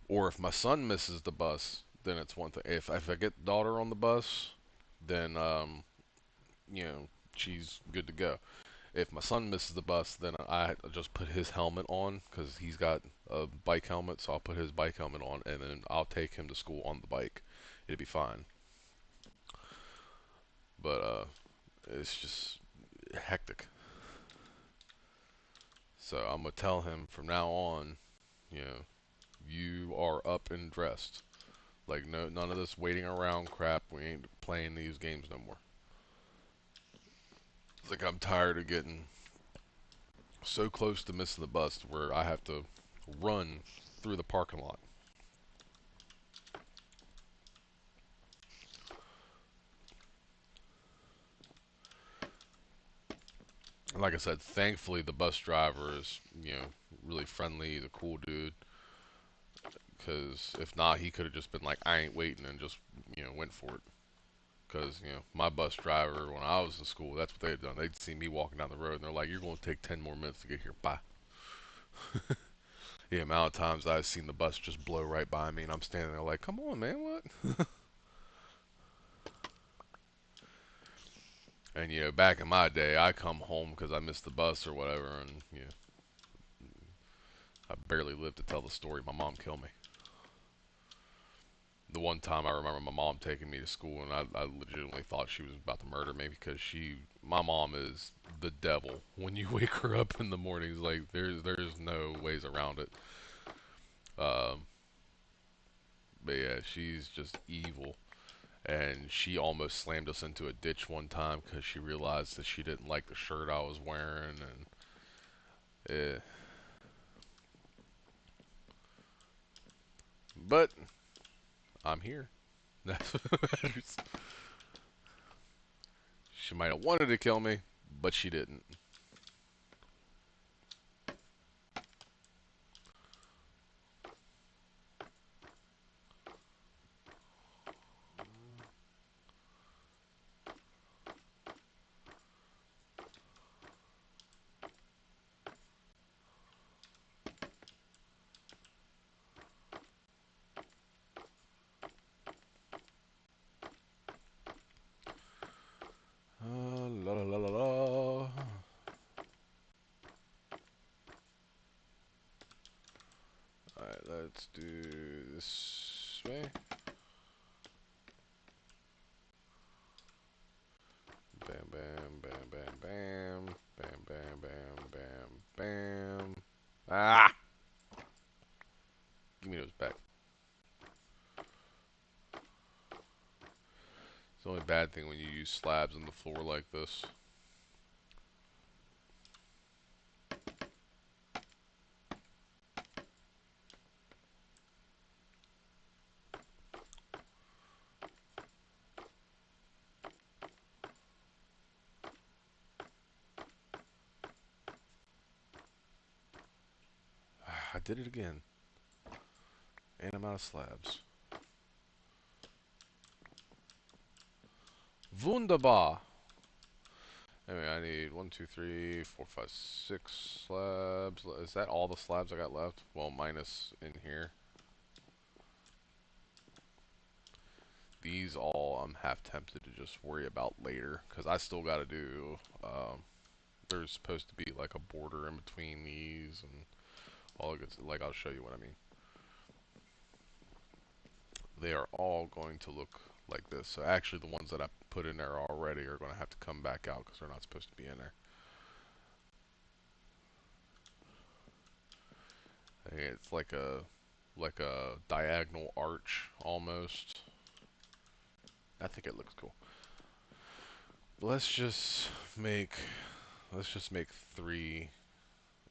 Or if my son misses the bus, then it's one thing. If I get daughter on the bus, then you know she's good to go. If my son misses the bus, then I just put his helmet on because he's got a bike helmet, so I'll put his bike helmet on, and then I'll take him to school on the bike. It'll be fine. But it's just hectic. So I'm gonna tell him from now on, you know, you are up and dressed. Like no, none of this waiting around crap. We ain't playing these games no more. It's like I'm tired of getting so close to missing the bus where I have to run through the parking lot. And like I said, thankfully the bus driver is, you know, really friendly. He's a cool dude. Because if not, he could have just been like, I ain't waiting, and just, you know, went for it. Because, you know, my bus driver, when I was in school, that's what they had done. They'd see me walking down the road, and they're like, you're going to take 10 more minutes to get here. Bye. The amount of times I've seen the bus just blow right by me, and I'm standing there like, come on, man, what? And, you know, back in my day, I come home because I missed the bus or whatever, and, you know, I barely lived to tell the story. My mom killed me. The one time I remember my mom taking me to school, and I legitimately thought she was about to murder me because my mom is the devil. When you wake her up in the mornings, like there's no ways around it. Um, but yeah, she's just evil, and she almost slammed us into a ditch one time because she realized that she didn't like the shirt I was wearing, and but I'm here. That's what matters. She might have wanted to kill me, but she didn't. La la la la la. Alright, let's do this way. Bam, bam, bam, bam, bam. Bam, bam, bam, bam, bam. Ah! Give me those back. It's the only bad thing when you use slabs on the floor like this. I did it again. And I'm out of slabs. Wunderbar! Anyway, I need 1, 2, 3, 4, 5, 6 slabs. Is that all the slabs I got left? Well, minus in here. These all I'm half tempted to just worry about later, because I still got to do, there's supposed to be like a border in between these, and all good, like I'll show you what I mean. They are all going to look like this. So actually the ones that I put in there already are going to have to come back out because they're not supposed to be in there. It's like a diagonal arch almost. I think it looks cool. Let's just make let's just make 3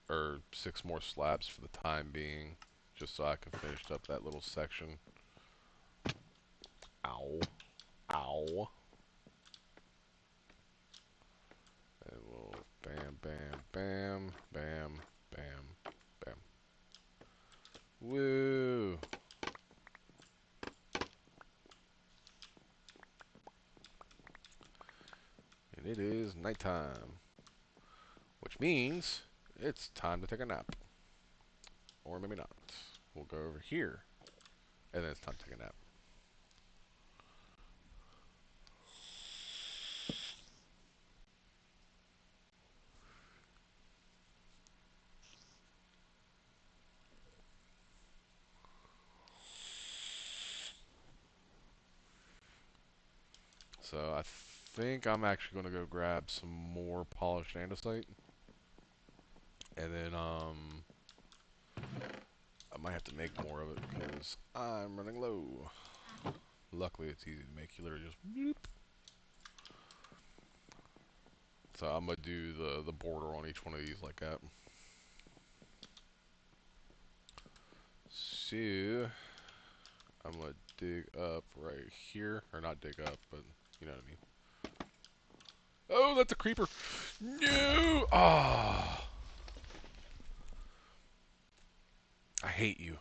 or 6 more slabs for the time being, just so I can finish up that little section. Ow. Ow. And we'll bam, bam, bam, bam, bam, bam. Woo! And it is nighttime, which means it's time to take a nap. Or maybe not. We'll go over here, and then it's time to take a nap. So I think I'm actually going to go grab some more polished andesite. And then, I might have to make more of it because I'm running low. Luckily, it's easy to make. You literally just bloop. So I'm going to do the border on each one of these like that. So I'm going to dig up right here. Or not dig up, but you know what I mean. Oh, that's a creeper. No! Ah, I hate you.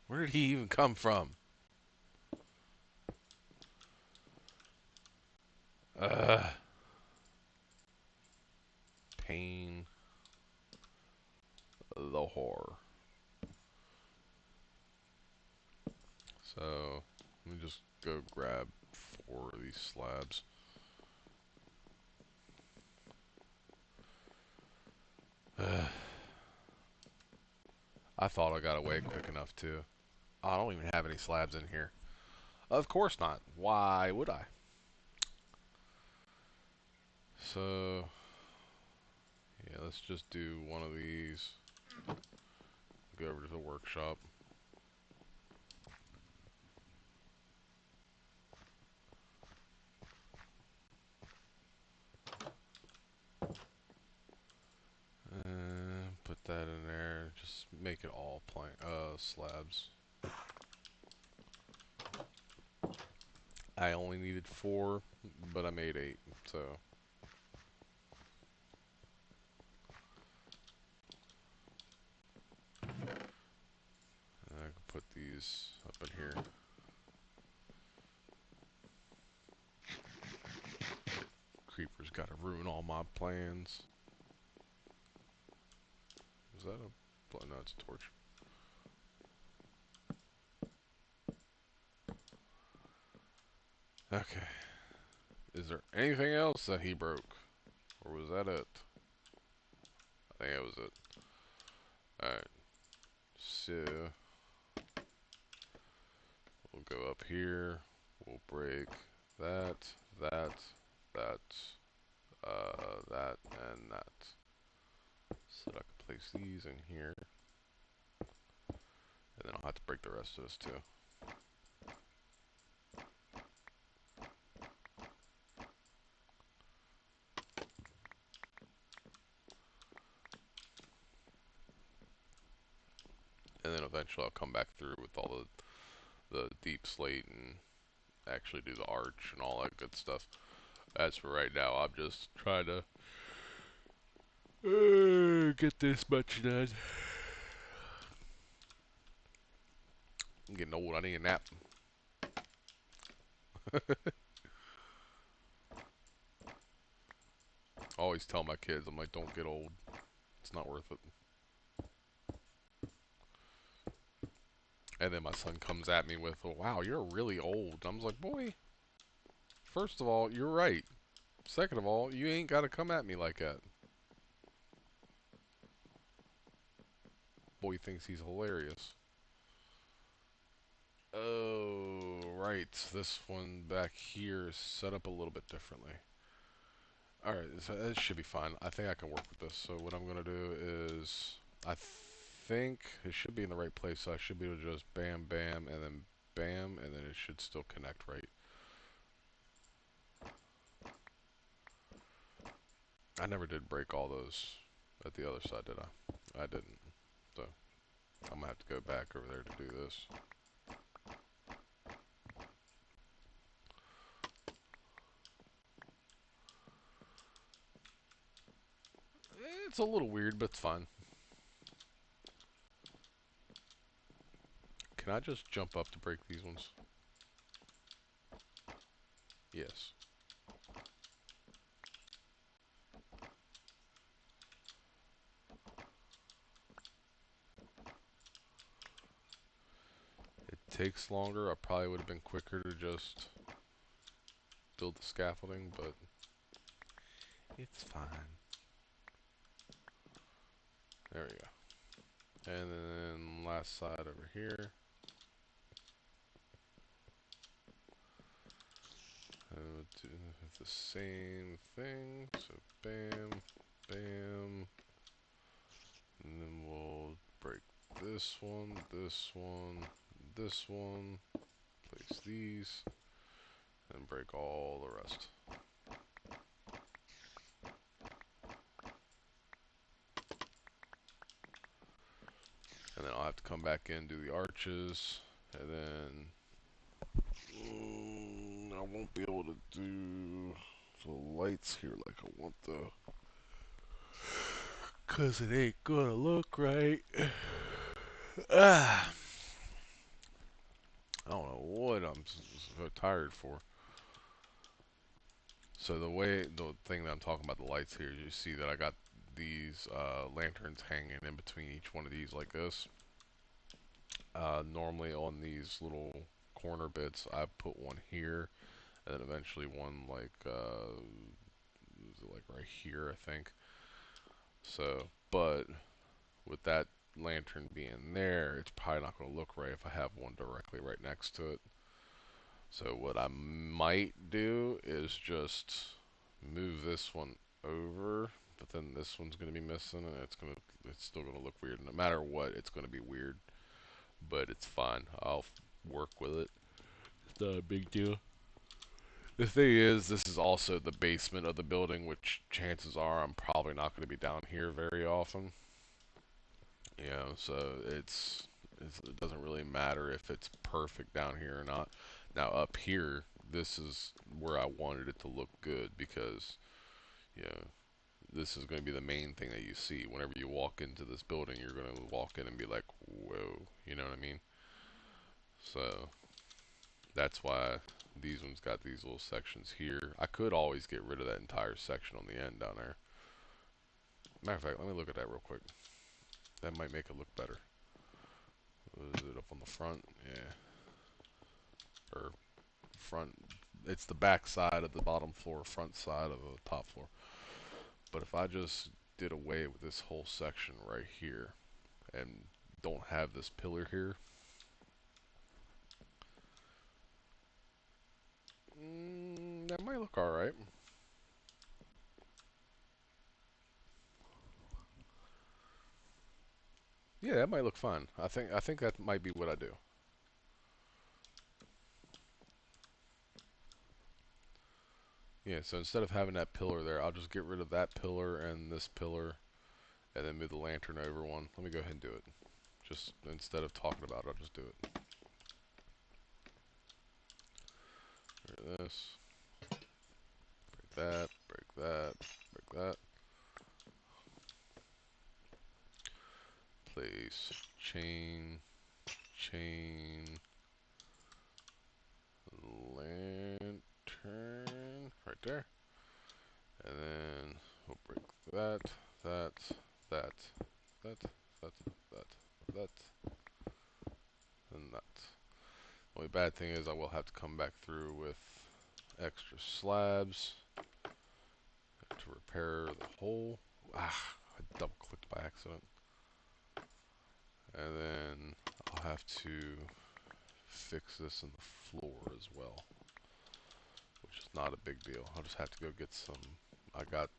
Where did he even come from? Uh, pain the horror. So, let me just go grab 4 of these slabs. I thought I got away quick enough too. I don't even have any slabs in here. Of course not. Why would I? So, yeah, let's just do one of these. Go over to the workshop. And put that in there. Just make it all slabs. I only needed 4, but I made 8, so. I can put these up in here. Creeper's gotta ruin all my plans. Is that a... no, it's a torch. Okay. Is there anything else that he broke? Or was that it? I think that was it. Alright. So, we'll go up here. We'll break that, that, that, that, and that. So that I can place these in here. And then I'll have to break the rest of this too. And then eventually I'll come back through with all the deep slate and actually do the arch and all that good stuff. As for right now, I'm just trying to get this much done. I'm getting old, I need a nap. I always tell my kids, I'm like, don't get old. It's not worth it. And then my son comes at me with, oh, wow, you're really old. I was like, boy, first of all, you're right. Second of all, you ain't got to come at me like that. Boy thinks he's hilarious. Oh, right. This one back here is set up a little bit differently. Alright, so it should be fine. I think I can work with this. So what I'm going to do is, I think it should be in the right place. So I should be able to just bam, bam, and then bam, and then it should still connect right. I never did break all those at the other side, did I? I didn't. So I'm going to have to go back over there to do this. It's a little weird, but it's fine. Can I just jump up to break these ones? Yes. It takes longer. I probably would have been quicker to just build the scaffolding, but it's fine. There we go. And then last side over here. Do the same thing. So bam, bam. And then we'll break this one, this one, this one. Place these. And break all the rest. And then I'll have to come back in, do the arches, And then I won't be able to do the lights here like I want the, cause it ain't gonna look right. Ah, I don't know what I'm so tired for. So the thing that I'm talking about, the lights here, you see that I got these lanterns hanging in between each one of these like this. Normally on these little corner bits, I put one here, and then eventually one like, like right here, I think. So, but with that lantern being there, it's probably not going to look right if I have one directly right next to it. So what I might do is just move this one over, but then this one's going to be missing, and it's still going to look weird. No matter what, it's going to be weird, but it's fine. I'll work with it. It's not a big deal. The thing is, this is also the basement of the building, which chances are I'm probably not going to be down here very often. You know, so it doesn't really matter if it's perfect down here or not. Now up here, this is where I wanted it to look good because, you know, this is going to be the main thing that you see. Whenever you walk into this building, you're going to walk in and be like, whoa, you know what I mean? So that's why these ones got these little sections here. I could always get rid of that entire section on the end down there. Matter of fact, let me look at that real quick. That might make it look better. Is it up on the front? Yeah. Or front. It's the back side of the bottom floor, front side of the top floor. But if I just did away with this whole section right here and don't have this pillar here, that might look alright. Yeah, that might look fine. I think that might be what I do. Yeah, so instead of having that pillar there, I'll just get rid of that pillar and this pillar, and then move the lantern over one. Let me go ahead and do it. Just instead of talking about it, I'll just do it. Break this, break that, break that, break that. Place chain, chain, lantern, right there. And then we'll break that, that, that, that, that, that, that, and that. The only bad thing is I will have to come back through with extra slabs to repair the hole. Ah, I double clicked by accident. And then I'll have to fix this in the floor as well, which is not a big deal. I'll just have to go get some. I got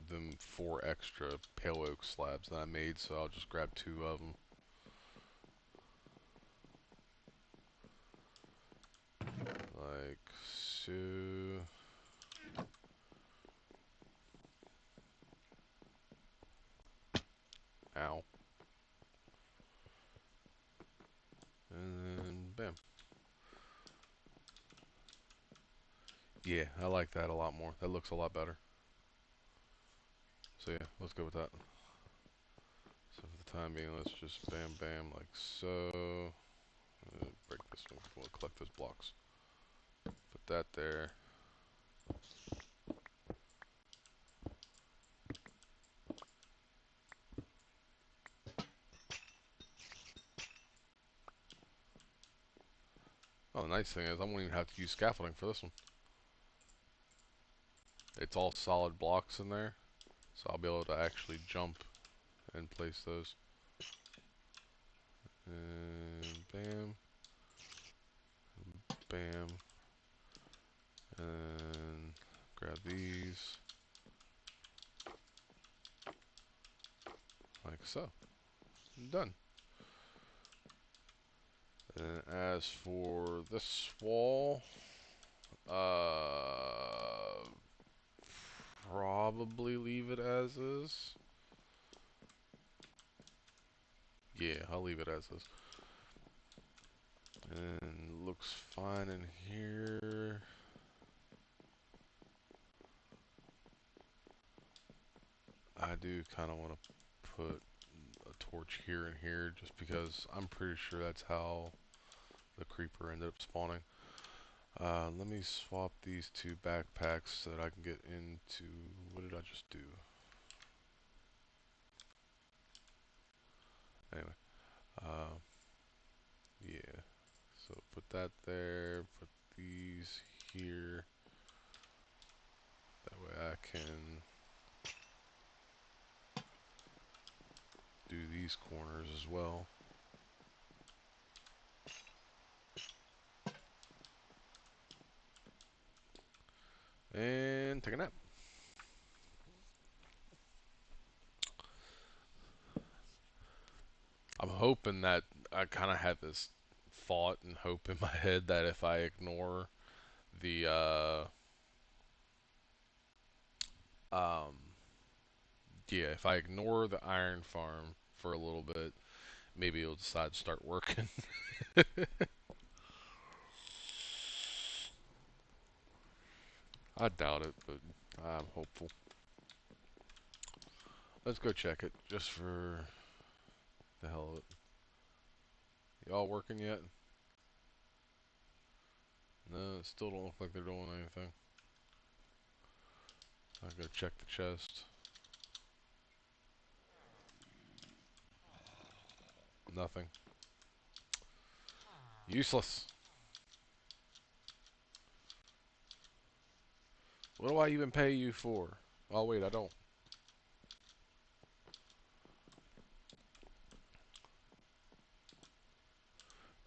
them 4 extra pale oak slabs that I made, so I'll just grab 2 of them. Like so. Ow. And then bam. Yeah, I like that a lot more. That looks a lot better. So yeah, let's go with that. So for the time being, let's just bam bam like so. Break this one. We'll collect those blocks. Put that there. Oh, the nice thing is I won't even have to use scaffolding for this one. It's all solid blocks in there, so I'll be able to actually jump and place those. And bam, bam, and grab these like so. Done. And as for this wall, probably leave it as is. Yeah, I'll leave it as is. And looks fine in here. I do kind of want to put a torch here and here just because I'm pretty sure that's how the creeper ended up spawning. Let me swap these two backpacks so that I can get into... What did I just do? Anyway, uh, yeah. So put that there, put these here. That way I can do these corners as well. And take a nap. I'm hoping that I kind of have this thought and hope in my head that if I ignore the um yeah, if I ignore the iron farm for a little bit, maybe it'll decide to start working. I doubt it, but I'm hopeful. Let's go check it just for the hell of it. Y'all working yet? No, it still don't look like they're doing anything. I gotta check the chest. Nothing. Useless. What do I even pay you for? Oh wait, I don't.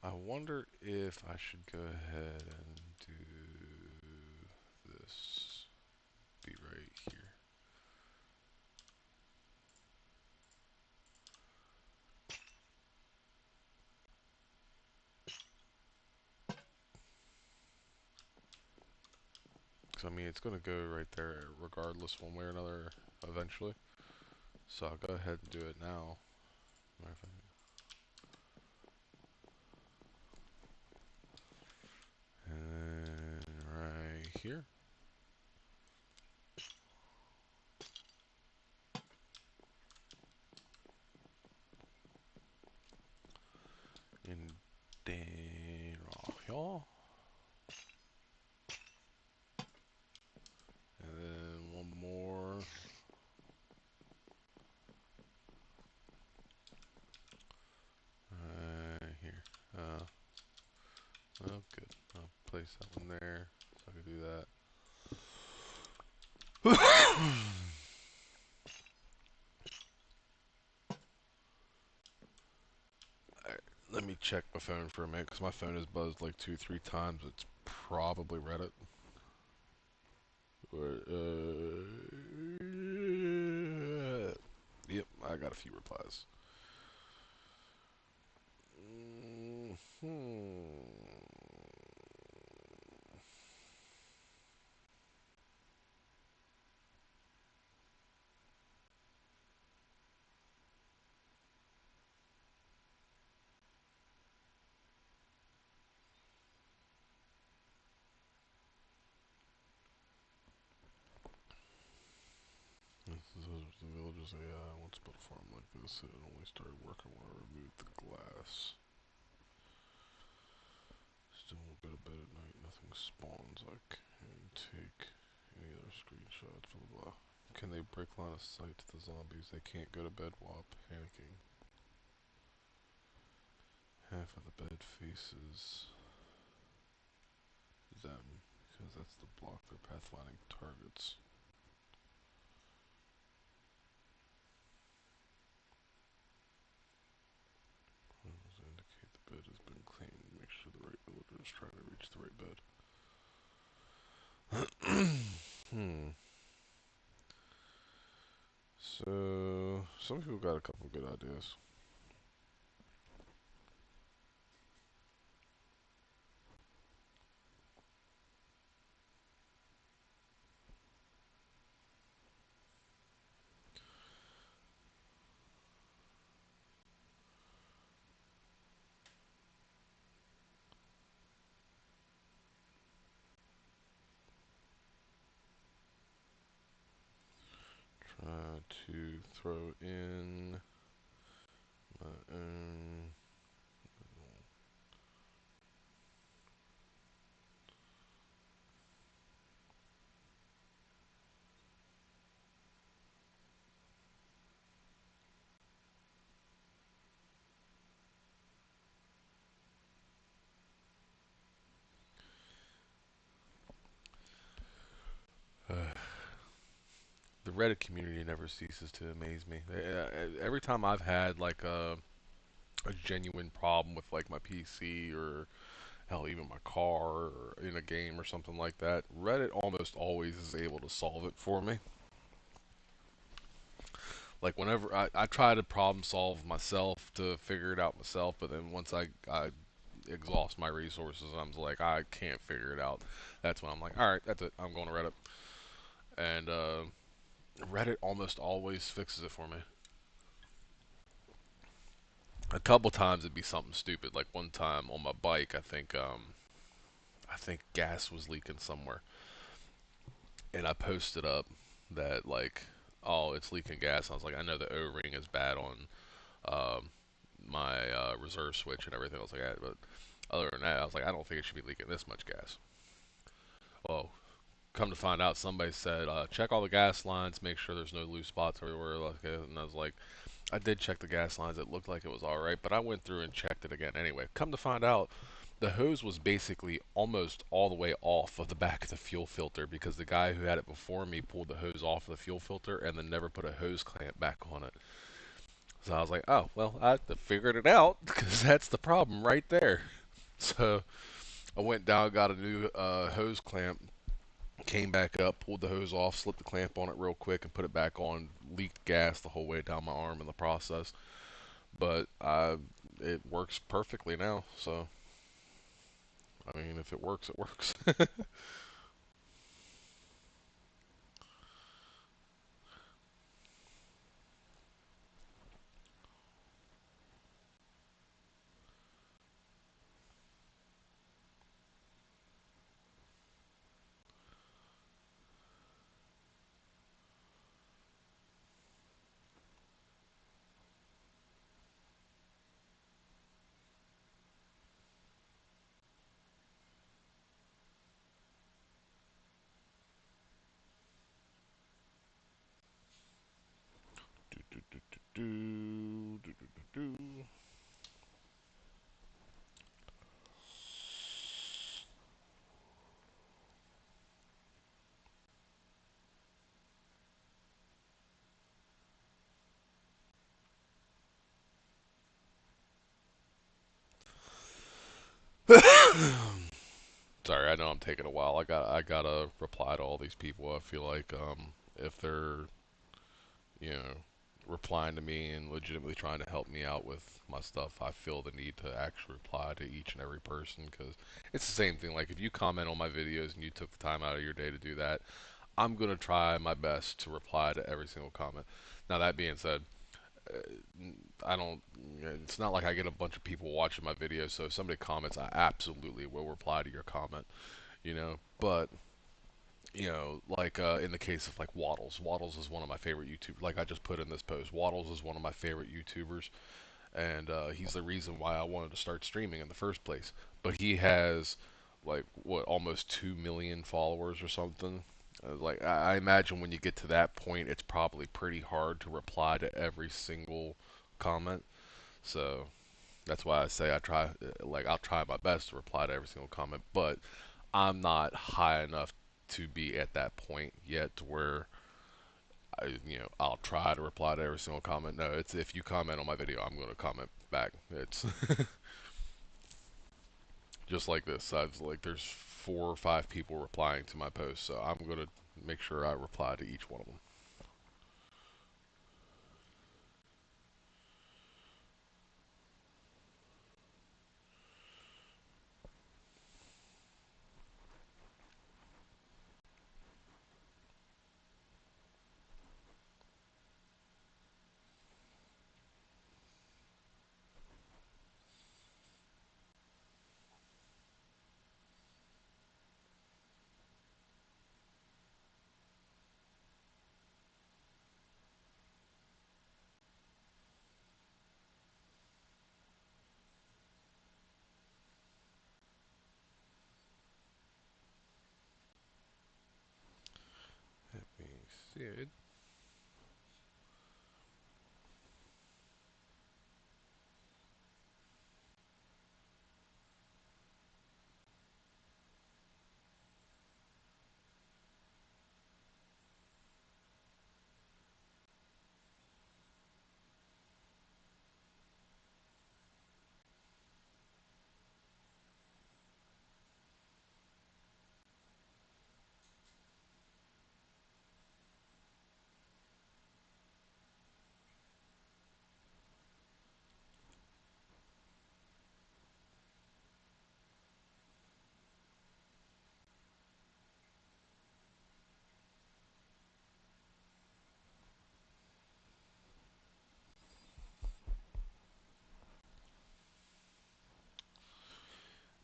I wonder if I should go ahead and do this. Be right here. Because I mean, it's going to go right there regardless one way or another eventually. So I'll go ahead and do it now. And right here. And then right here. And then one more. Right here. Oh, good. I'll place that one there so I can do that. Alright, let me check my phone for a minute because my phone has buzzed like 2-3 times. It's probably Reddit. Yep, I got a few replies. The villagers say, I once built a farm like this. It only started working when I removed the glass. Still won't go to bed at night. Nothing spawns. I can't take any other screenshots. Blah, blah, blah. Can they break line of sight to the zombies? They can't go to bed while panicking. Half of the bed faces them because that's the block their pathfinding targets. Indicate the bed has been cleaned. Make sure the right villager is trying to reach the right bed. So, some people got a couple good ideas. to throw in my own. The Reddit community never ceases to amaze me. Every time I've had like a genuine problem with like my PC or hell even my car or in a game or something like that, Reddit almost always is able to solve it for me. Like whenever I try to problem solve myself to figure it out myself, but then once I exhaust my resources, I'm like I can't figure it out. That's when I'm like, all right, that's it. I'm going to Reddit, and Reddit almost always fixes it for me. A couple times it'd be something stupid. Like one time on my bike, I think gas was leaking somewhere, and I posted up that like, oh, it's leaking gas. I was like, I know the O-ring is bad on um, my reserve switch and everything. I was like, but other than that, I was like, I don't think it should be leaking this much gas. Well, come to find out, somebody said, check all the gas lines, make sure there's no loose spots everywhere. Like, and I was like, I did check the gas lines. It looked like it was all right, but I went through and checked it again anyway. Come to find out, the hose was basically almost all the way off of the back of the fuel filter because the guy who had it before me pulled the hose off of the fuel filter and then never put a hose clamp back on it. So I was like, oh, well, I figured it out because that's the problem right there. So I went down, got a new hose clamp, came back up, pulled the hose off, slipped the clamp on it real quick, and put it back on. Leaked gas the whole way down my arm in the process, but it works perfectly now. So I mean, if it works, it works. do, do, do, do, do, do, do, do. Sorry, I know I'm taking a while. I gotta reply to all these people. I feel like if they're you know replying to me and legitimately trying to help me out with my stuff, I feel the need to actually reply to each and every person because it's the same thing. Like if you comment on my videos and you took the time out of your day to do that, I'm gonna try my best to reply to every single comment. Now that being said, uh, I don't. It's not like I get a bunch of people watching my videos. So if somebody comments, I absolutely will reply to your comment. But like in the case of like Waddles, Waddles is one of my favorite YouTubers. Like I just put in this post, Waddles is one of my favorite YouTubers, and he's the reason why I wanted to start streaming in the first place. But he has like what almost 2 million followers or something. Like I imagine when you get to that point, it's probably pretty hard to reply to every single comment. So that's why I say I'll try my best to reply to every single comment, but I'm not high enough to be at that point yet to where I'll try to reply to every single comment. No, it's if you comment on my video, I'm going to comment back. It's just like this. There's 4 or 5 people replying to my post, so I'm going to make sure I reply to each one of them. Dude.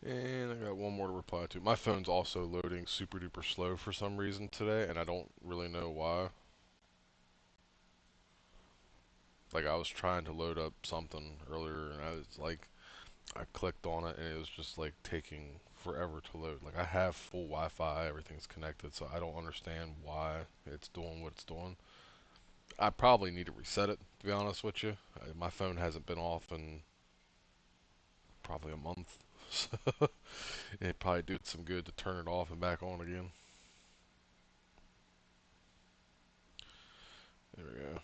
And I got one more to reply to. My phone's also loading super duper slow for some reason today, and I don't really know why. Like, I was trying to load up something earlier, and I was like, I clicked on it, and it was just like taking forever to load. Like, I have full Wi-Fi, everything's connected, so I don't understand why it's doing what it's doing. I probably need to reset it, to be honest with you. My phone hasn't been off in probably a month, so it'd probably do some good to turn it off and back on again. There we go.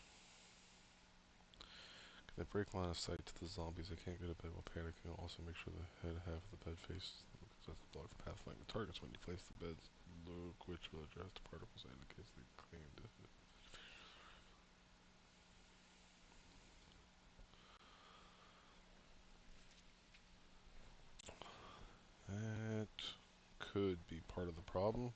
They break line of sight to the zombies. They can't go to bed while panicking. Also, make sure the head half of the bed faces them because that's the dog's pathfinding targets. When you place the bed's low, which will address the particles and indicates they cleaned it. That could be part of the problem.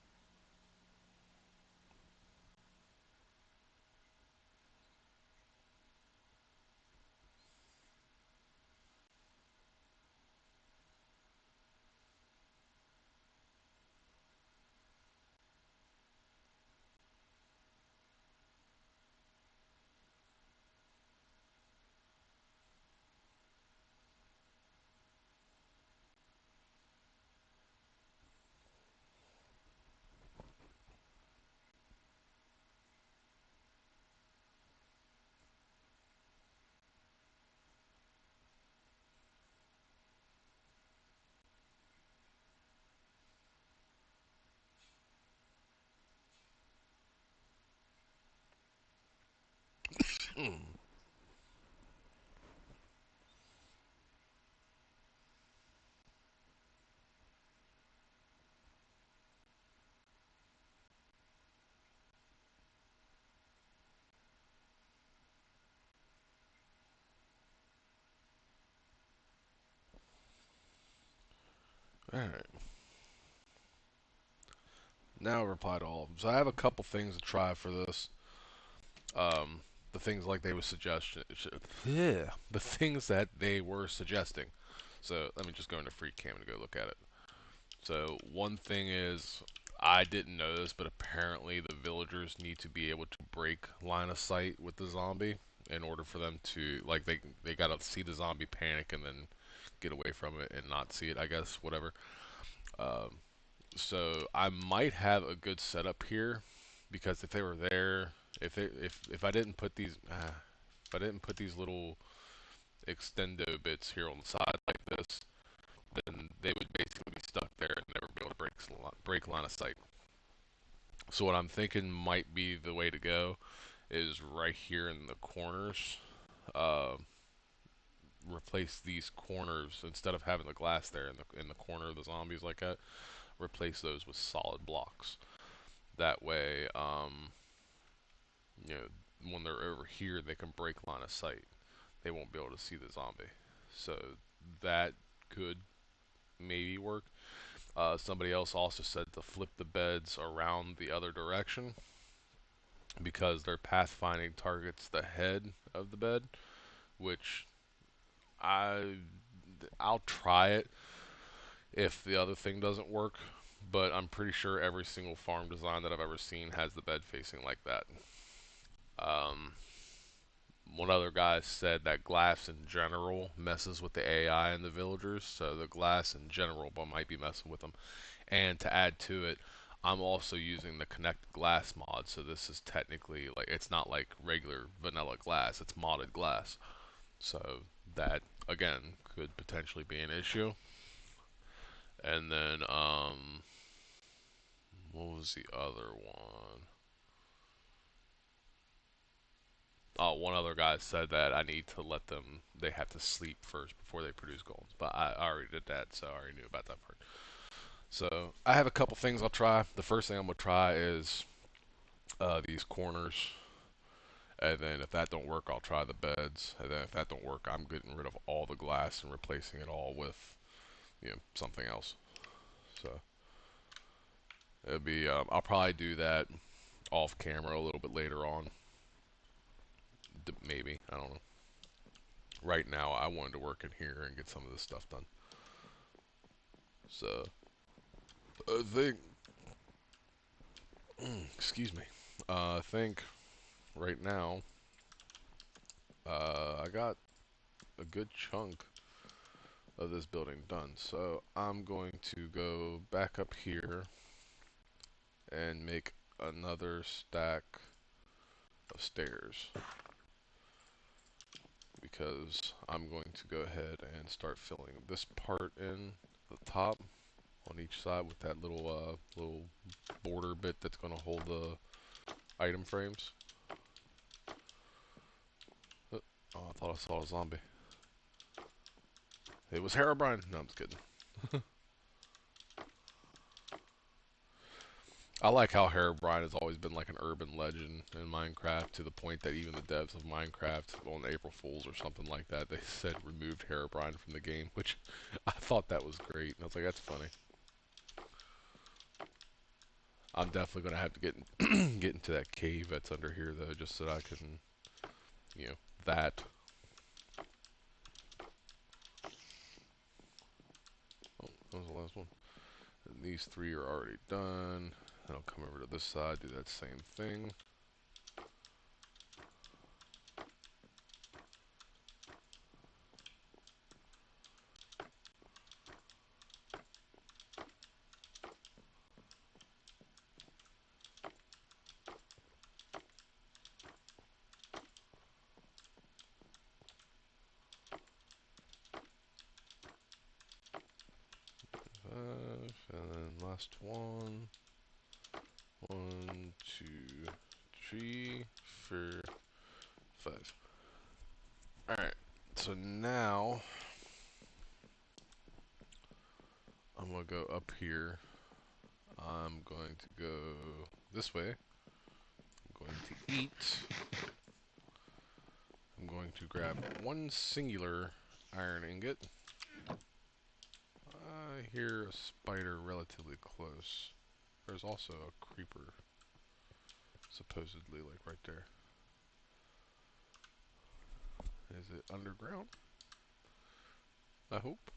Alright, now reply to all of them. So I have a couple things to try for this. Um, the things like they were suggesting, yeah, the things that they were suggesting. So let me just go into free cam and go look at it. So one thing is, I didn't know this, but apparently the villagers need to be able to break line of sight with the zombie in order for them to, like, they gotta see the zombie panic and then get away from it and not see it, I guess, whatever. Um, so I might have a good setup here because if they were there, if I didn't put these if I didn't put these little extendo bits here on the side like this, then they would basically be stuck there and never be able to break line of sight. So what I'm thinking might be the way to go is right here in the corners. Uh, Replace these corners instead of having the glass there in the corner of the zombies like that. Replace those with solid blocks. That way, you know, when they're over here, they can break line of sight. They won't be able to see the zombie. So that could maybe work. Somebody else also said to flip the beds around the other direction because their pathfinding targets the head of the bed, which I I'll try it if the other thing doesn't work, but I'm pretty sure every single farm design that I've ever seen has the bed facing like that. Um, One other guy said that glass in general messes with the AI and the villagers, so the glass in general might be messing with them. And to add to it, I'm also using the Connect Glass mod, so this is technically like it's not like regular vanilla glass, it's modded glass. So that again could potentially be an issue. And then what was the other one? Oh, one other guy said that I need to let them, they have to sleep first before they produce golds. But I already did that, so I already knew about that part. So I have a couple things I'll try. The first thing I'm going to try is these corners. And then if that don't work, I'll try the beds. And then if that don't work, I'm getting rid of all the glass and replacing it all with, something else. So it'll be, I'll probably do that off camera a little bit later on. Maybe, I don't know. Right now, I wanted to work in here and get some of this stuff done. So I think, excuse me. I think right now, I got a good chunk of this building done. So I'm going to go back up here and make another stack of stairs because I'm going to go ahead and start filling this part in the top on each side with that little border bit that's going to hold the item frames. Oh, I thought I saw a zombie. It was Herobrine. No, I'm just kidding. I like how Herobrine has always been like an urban legend in Minecraft, to the point that even the devs of Minecraft on April Fools or something like that, they said removed Herobrine from the game, which I thought that was great. And I was like, that's funny. I'm definitely gonna have to get into that cave that's under here though, just so that I can, that. Oh, that was the last one. And these three are already done. I'll come over to this side, do that same thing. Five, and then last one. 1, 2, 3, 4, 5. Alright, so now I'm going to go up here. I'm going to go this way. I'm going to eat. I'm going to grab one singular iron ingot. I hear a spider relatively close. There's also a creeper, supposedly, like right there. Is it underground? I hope.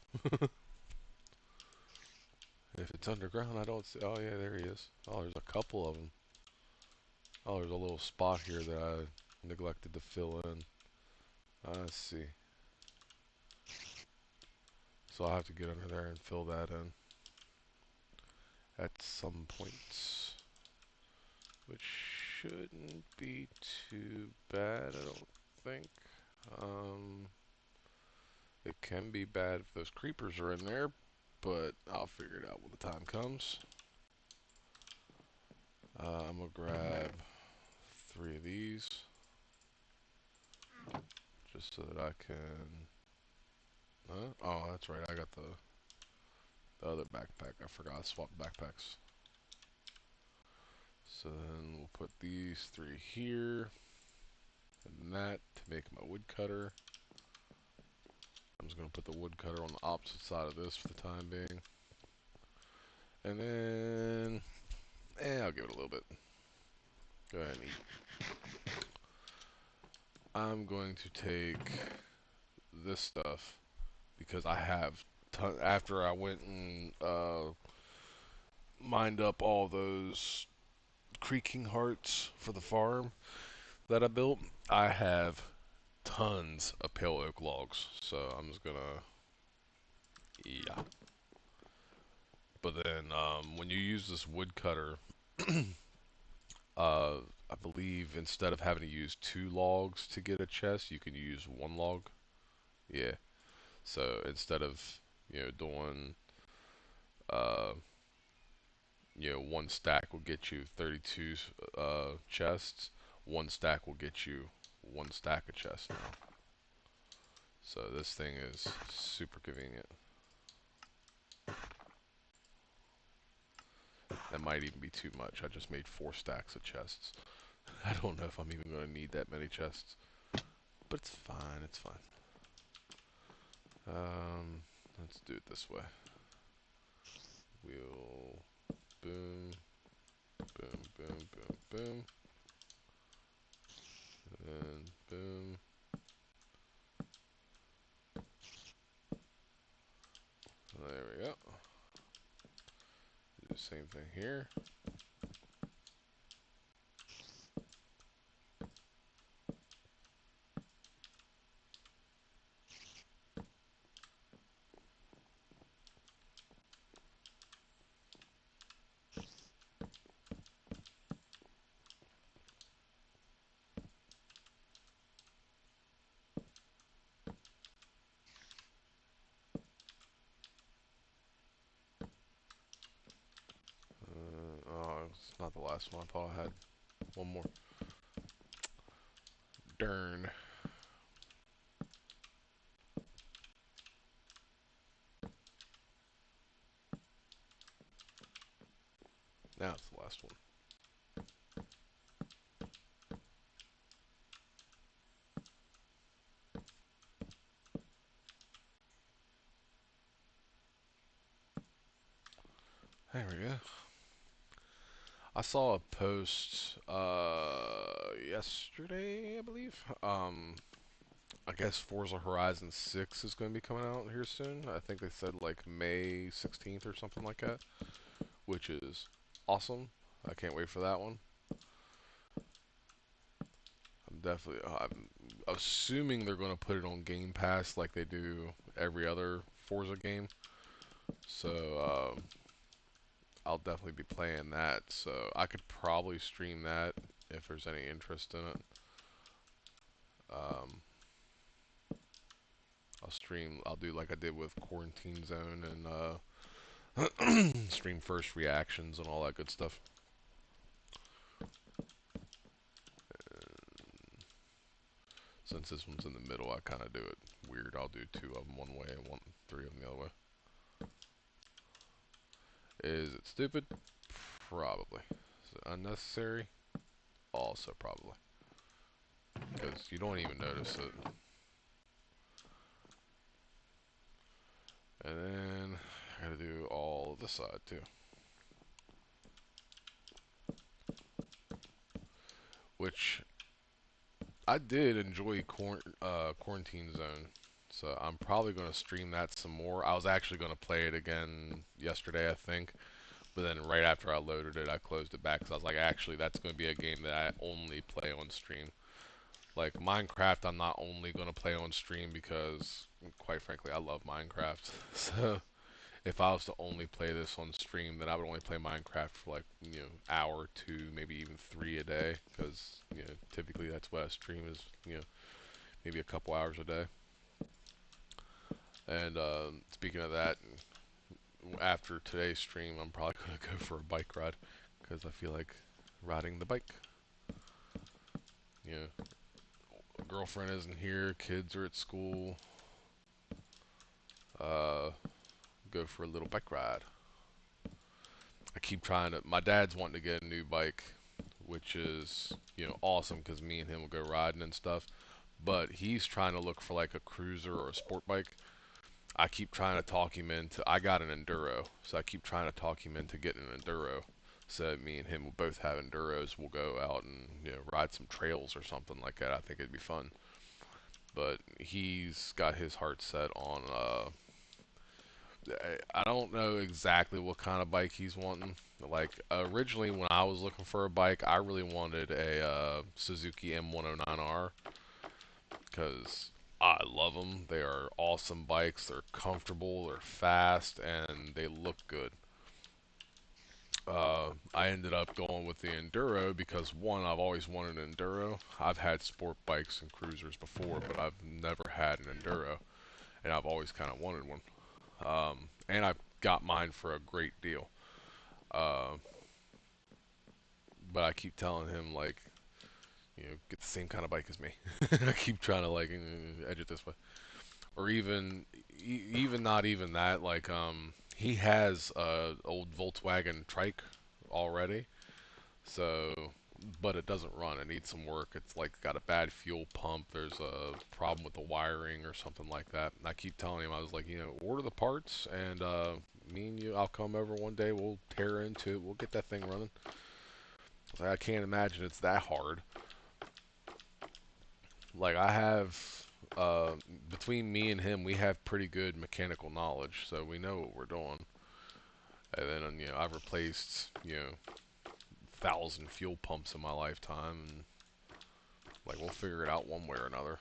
If it's underground, I don't see. Oh, yeah, there he is. Oh, there's a couple of them. Oh, there's a little spot here that I neglected to fill in. I see. So I'll have to get under there and fill that in at some points, which shouldn't be too bad, I don't think. It can be bad if those creepers are in there, but I'll figure it out when the time comes. I'm gonna grab 3 of these, just so that I can... Oh, that's right, I got the other backpack. I forgot I swapped backpacks. So then we'll put these 3 here, and that to make my woodcutter. I'm just going to put the woodcutter on the opposite side of this for the time being. And then, I'll give it a little bit. Go ahead and eat. I'm going to take this stuff because I have, after I went and mined up all those creaking hearts for the farm that I built, I have tons of pale oak logs. So I'm just gonna, yeah. But then when you use this woodcutter, uh, I believe instead of having to use 2 logs to get a chest, you can use 1 log. Yeah. So instead of doing uh, 1 stack will get you 32 chests. 1 stack will get you 1 stack of chests now. So this thing is super convenient. That might even be too much. I just made 4 stacks of chests. I don't know if I'm even going to need that many chests. But it's fine, it's fine. Let's do it this way. We'll boom, boom, boom, boom, boom. And boom. There we go. Do the same thing here. Oh, it's not the last one. I thought I had one more. Darn. Now it's the last one. There we go. I saw a post yesterday, I believe. I guess Forza Horizon 6 is going to be coming out here soon. I think they said like May 16th or something like that, which is awesome. I can't wait for that one. I'm assuming they're going to put it on Game Pass like they do every other Forza game. So I'll definitely be playing that. So I could probably stream that if there's any interest in it. Um, I'll do like I did with Quarantine Zone and stream first reactions and all that good stuff. Since this one's in the middle, I kind of do it weird. I'll do 2 of them one way and 3 of them the other way. Is it stupid? Probably. Is it unnecessary? Also probably. Because you don't even notice it. And then I gotta do all this side too. Which I did enjoy Quarantine Zone. So I'm probably going to stream that some more. I was actually going to play it again yesterday, I think. But then right after I loaded it, I closed it back because I was like, actually, that's going to be a game that I only play on stream. Like Minecraft, I'm not only going to play on stream because, quite frankly, I love Minecraft. So if I was to only play this on stream, then I would only play Minecraft for like, hour, 2, maybe even 3 a day. Because, typically that's what I stream is, maybe a couple hours a day. And speaking of that, after today's stream, I'm probably going to go for a bike ride because I feel like riding the bike. Girlfriend isn't here, kids are at school. Go for a little bike ride. I keep trying to. My dad's wanting to get a new bike, which is awesome because me and him will go riding and stuff. But he's trying to look for like a cruiser or a sport bike. I keep trying to talk him into. I got an enduro, so I keep trying to talk him into getting an enduro. So me and him will both have enduros. We'll go out and ride some trails or something like that. I think it'd be fun. But he's got his heart set on. I don't know exactly what kind of bike he's wanting. Like originally, when I was looking for a bike, I really wanted a Suzuki M109R because I love them. They are awesome bikes. They're comfortable, they're fast, and they look good. I ended up going with the Enduro because one, I've always wanted an Enduro. I've had sport bikes and cruisers before, but I've never had an Enduro, and I've always kind of wanted one. And I got mine for a great deal. Uh, but I keep telling him like, get the same kind of bike as me. I keep trying to like edge it this way, or even not even that. Like, he has a old Volkswagen Trike already, so but it doesn't run. It needs some work. It's like got a bad fuel pump. There's a problem with the wiring or something like that. And I keep telling him, I was like, order the parts and me and you, I'll come over one day. We'll tear into it. We'll get that thing running. I can't imagine it's that hard. Like I have, uh, between me and him, we have pretty good mechanical knowledge, so we know what we're doing. And then I've replaced 1,000 fuel pumps in my lifetime, and like we'll figure it out one way or another.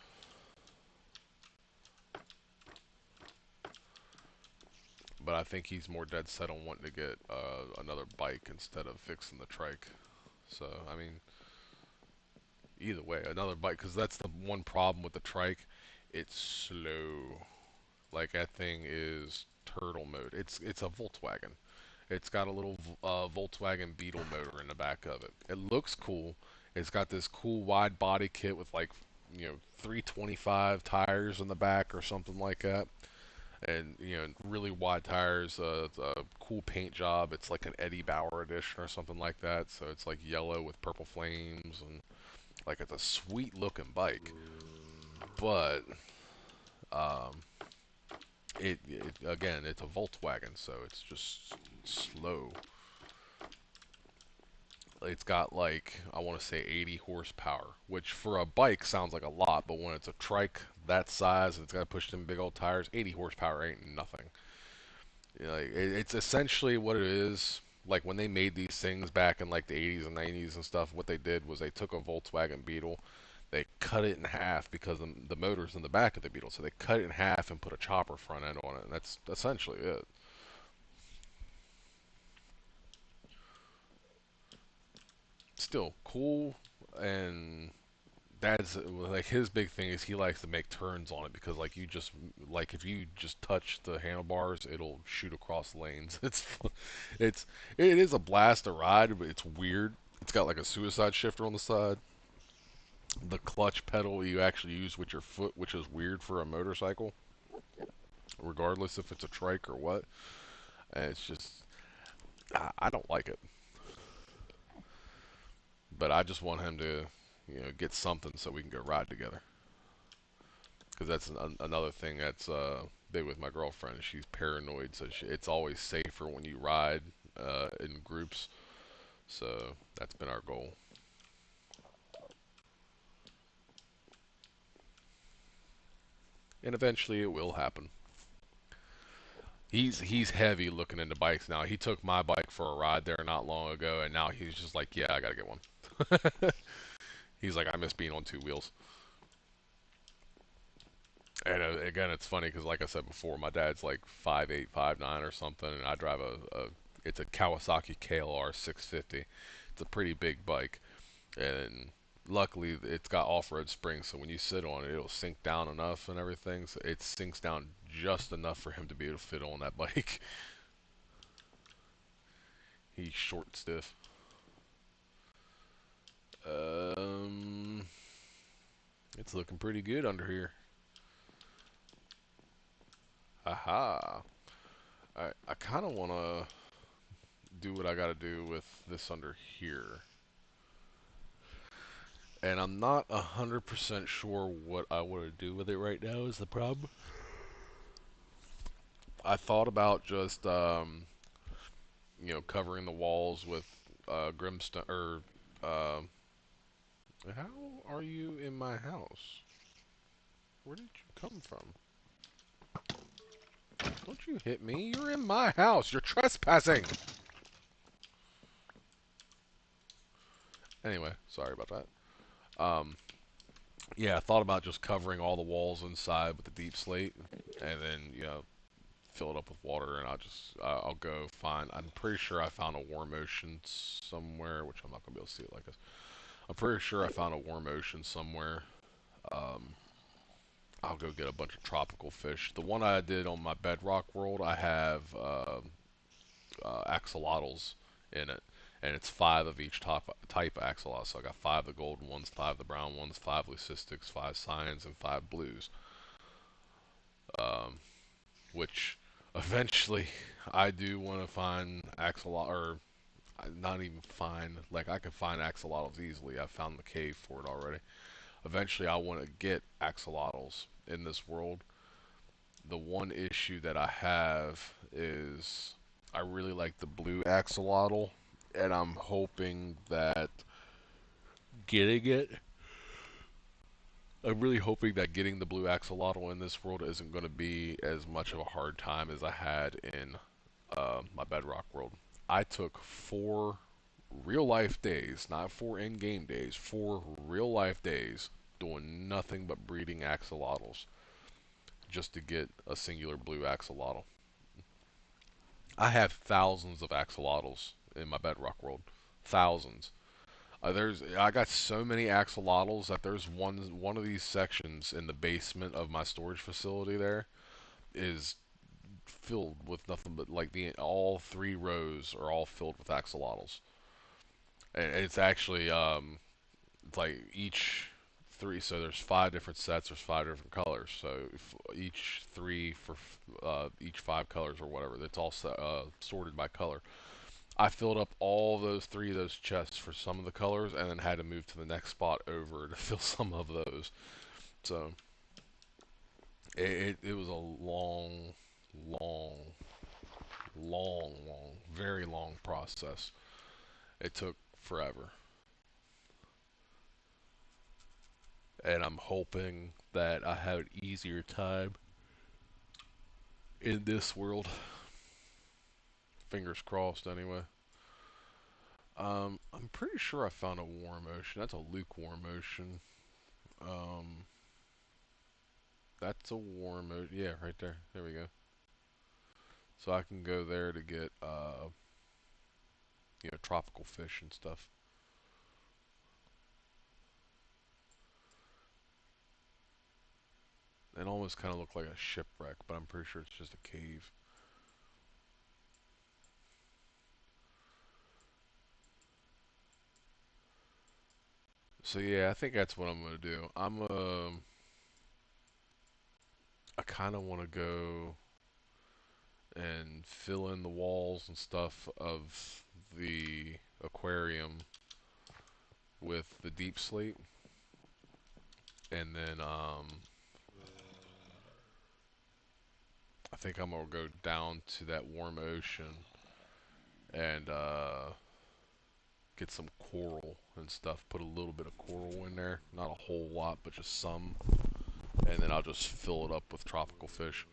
But I think he's more dead set on wanting to get another bike instead of fixing the trike. So I mean, either way, another bike, because that's the one problem with the trike. It's slow. Like that thing is turtle mode. It's a Volkswagen. It's got a little Volkswagen Beetle motor in the back of it. It looks cool. It's got this cool wide body kit with like 325 tires in the back or something like that, and really wide tires. It's a cool paint job. It's like an Eddie Bauer edition or something like that. So it's like yellow with purple flames, and like it's a sweet looking bike. But um, it again, it's a Volkswagen, so it's just slow. It's got like, I want to say 80 horsepower, which for a bike sounds like a lot, but when it's a trike that size and it's got to push them big old tires, 80 horsepower ain't nothing. Like it's essentially what it is. Like when they made these things back in like the 80s and 90s and stuff, what they did was they took a Volkswagen Beetle, they cut it in half because the motor's in the back of the Beetle, so they cut it in half and put a chopper front end on it, and that's essentially it. Still cool, and that's like his big thing is he likes to make turns on it because like you just like if you just touch the handlebars, it'll shoot across lanes. It's it is a blast to ride, but it's weird. It's got like a suicide shifter on the side. The clutch pedal you actually use with your foot, which is weird for a motorcycle, regardless if it's a trike or what. And it's just I don't like it, but I just want him to get something so we can go ride together. Because that's another thing that's big with my girlfriend. She's paranoid, so it's always safer when you ride in groups. So that's been our goal, and eventually it will happen. He's heavy looking into bikes now. He took my bike for a ride there not long ago, and now he's just like, yeah, I gotta get one. He's like, I miss being on two wheels. And again, it's funny because, like I said before, my dad's like 5'8", 5'9", or something, and I drive it's a Kawasaki KLR 650. It's a pretty big bike, and luckily it's got off-road springs, so when you sit on it, it'll sink down enough and everything. So it sinks down just enough for him to be able to fit on that bike. He's short and stiff. Um, it's looking pretty good under here. Aha! I kind of want to do what I got to do with this under here. And I'm not 100% sure what I want to do with it right now is the problem. I thought about just, covering the walls with Grimstone, or, uh, how are you in my house? Where did you come from? Don't you hit me. You're in my house. You're trespassing. Anyway, sorry about that. Yeah, I thought about just covering all the walls inside with the deep slate, and then, fill it up with water, and I'll go find. I'm pretty sure I found a warm ocean somewhere, which I'm not gonna be able to see it like this. I'm pretty sure I found a warm ocean somewhere. Um, I'll go get a bunch of tropical fish. The one I did on my Bedrock World, I have axolotls in it, and it's 5 of each type of axolotl. So I got 5 of the golden ones, 5 of the brown ones, 5 leucistics, 5 cyans, and 5 blues. Um, which eventually I do want to find axolotl, or not even find, like I can find axolotls easily. I found the cave for it already. Eventually I want to get axolotls in this world. The one issue that I have is I really like the blue axolotl, and I'm hoping that getting it. I'm really hoping that getting the blue axolotl in this world isn't going to be as much of a hard time as I had in my Bedrock World. I took 4 real life days, not 4 in-game days, 4 real life days doing nothing but breeding axolotls just to get a singular blue axolotl. I have thousands of axolotls in my Bedrock World, thousands. I got so many axolotls that there's one of these sections in the basement of my storage facility there is filled with nothing but like the all 3 rows are all filled with axolotls, and it's actually it's like each three. So there's 5 different sets. There's 5 different colors. So each 3 for each 5 colors or whatever. It's all sorted by color. I filled up all those 3 of those chests for some of the colors, and then had to move to the next spot over to fill some of those. So it was a long, very long process. It took forever, and I'm hoping that I have an easier time in this world. Fingers crossed, anyway. I'm pretty sure I found a warm ocean. That's a lukewarm ocean. Um, that's a warm ocean. Yeah, right there. There we go. So I can go there to get, tropical fish and stuff. It almost kind of looked like a shipwreck, but I'm pretty sure it's just a cave. So yeah, I think that's what I'm gonna do. I kind of want to go and fill in the walls and stuff of the aquarium with the deep slate, and then I think I'm gonna go down to that warm ocean and get some coral and stuff. Put a little bit of coral in there, not a whole lot, but just some, and then I'll just fill it up with tropical fish.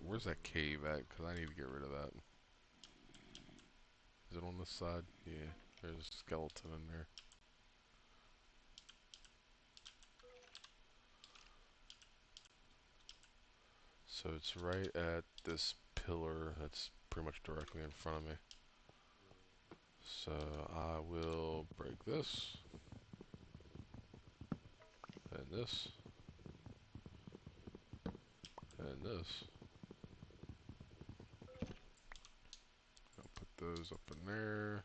Where's that cave at? Because I need to get rid of that. Is it on this side? Yeah, there's a skeleton in there. So it's right at this pillar that's pretty much directly in front of me. So I will break this, and this, and this. I'll put those up in there.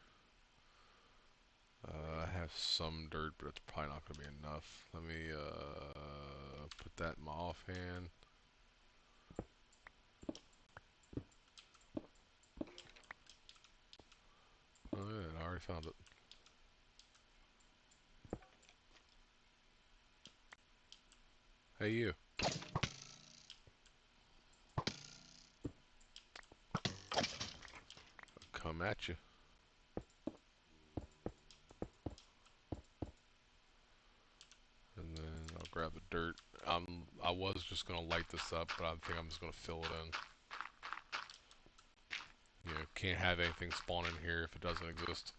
I have some dirt, but it's probably not going to be enough. Let me put that in my offhand. Oh yeah, I already found it. Hey you, come at you. And then I'll grab the dirt. I was just going to light this up, but I think I'm just going to fill it in. You know, can't have anything spawn in here if it doesn't exist.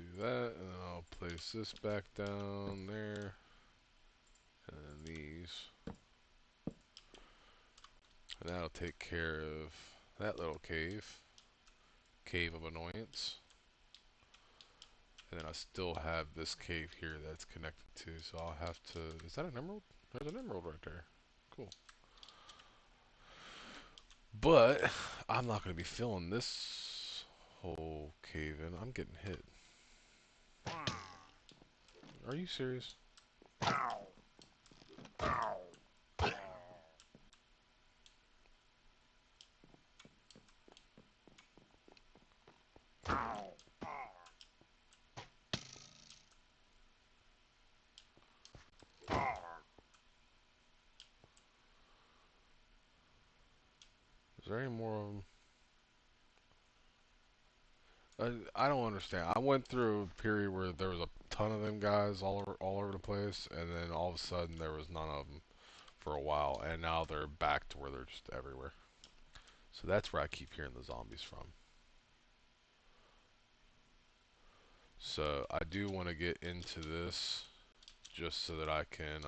do that, and then I'll place this back down there, and then these. And that'll take care of that little cave. Cave of Annoyance. And then I still have this cave here that's connected to, so I'll have to... Is that an emerald? There's an emerald right there. Cool. But I'm not going to be filling this whole cave in. I'm getting hit. Are you serious? Is there any more of them? I don't understand. I went through a period where there was a ton of them guys all over the place, and then all of a sudden there was none of them for a while, and now they're back to where they're just everywhere. So that's where I keep hearing the zombies from. So I do want to get into this just so that I can,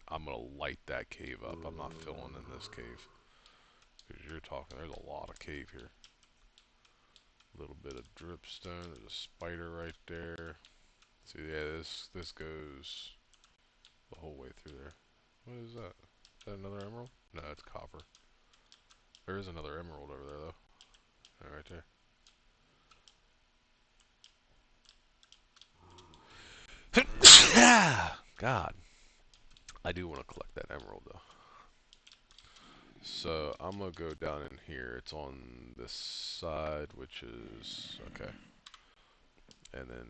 I'm going to light that cave up. I'm not filling in this cave. Because you're talking, there's a lot of cave here. A little bit of dripstone. There's a spider right there. So yeah, this goes the whole way through there. What is that? Is that another emerald? No, it's copper. There is another emerald over there though. Right there. God. I do want to collect that emerald though. So I'm going to go down in here. It's on this side, which is, okay. And then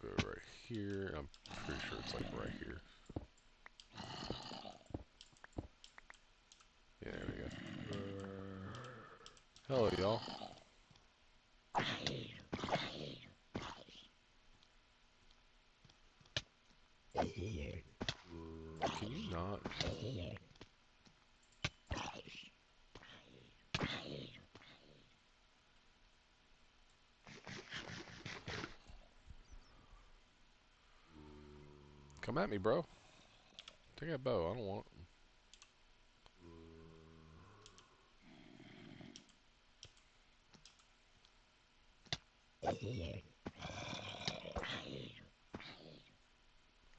go right here. I'm pretty sure it's like right here. Yeah, there we go. Hello, y'all. Can you not? Come at me, bro. Take that bow. I don't want.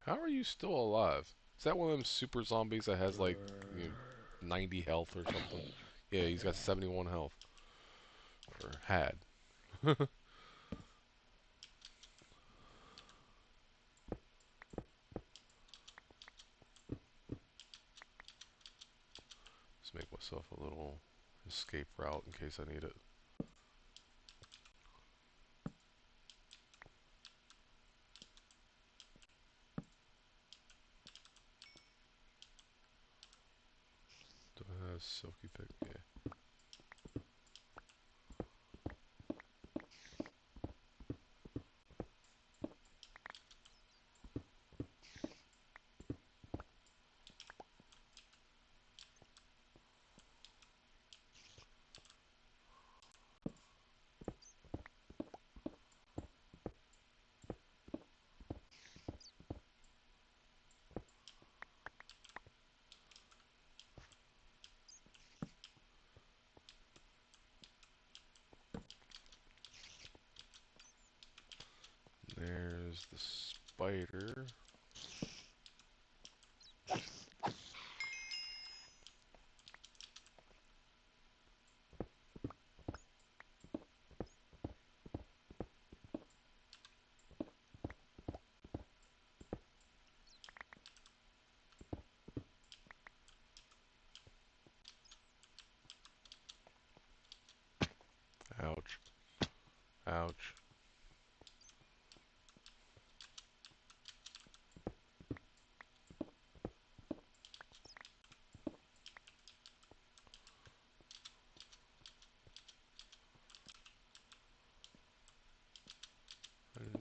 How are you still alive? Is that one of them super zombies that has like 90 health or something? Yeah, he's got 71 health. Or had. Let's make myself a little escape route in case I need it. Do I have silky pick? Yeah. There's the spider. Ouch. Ouch.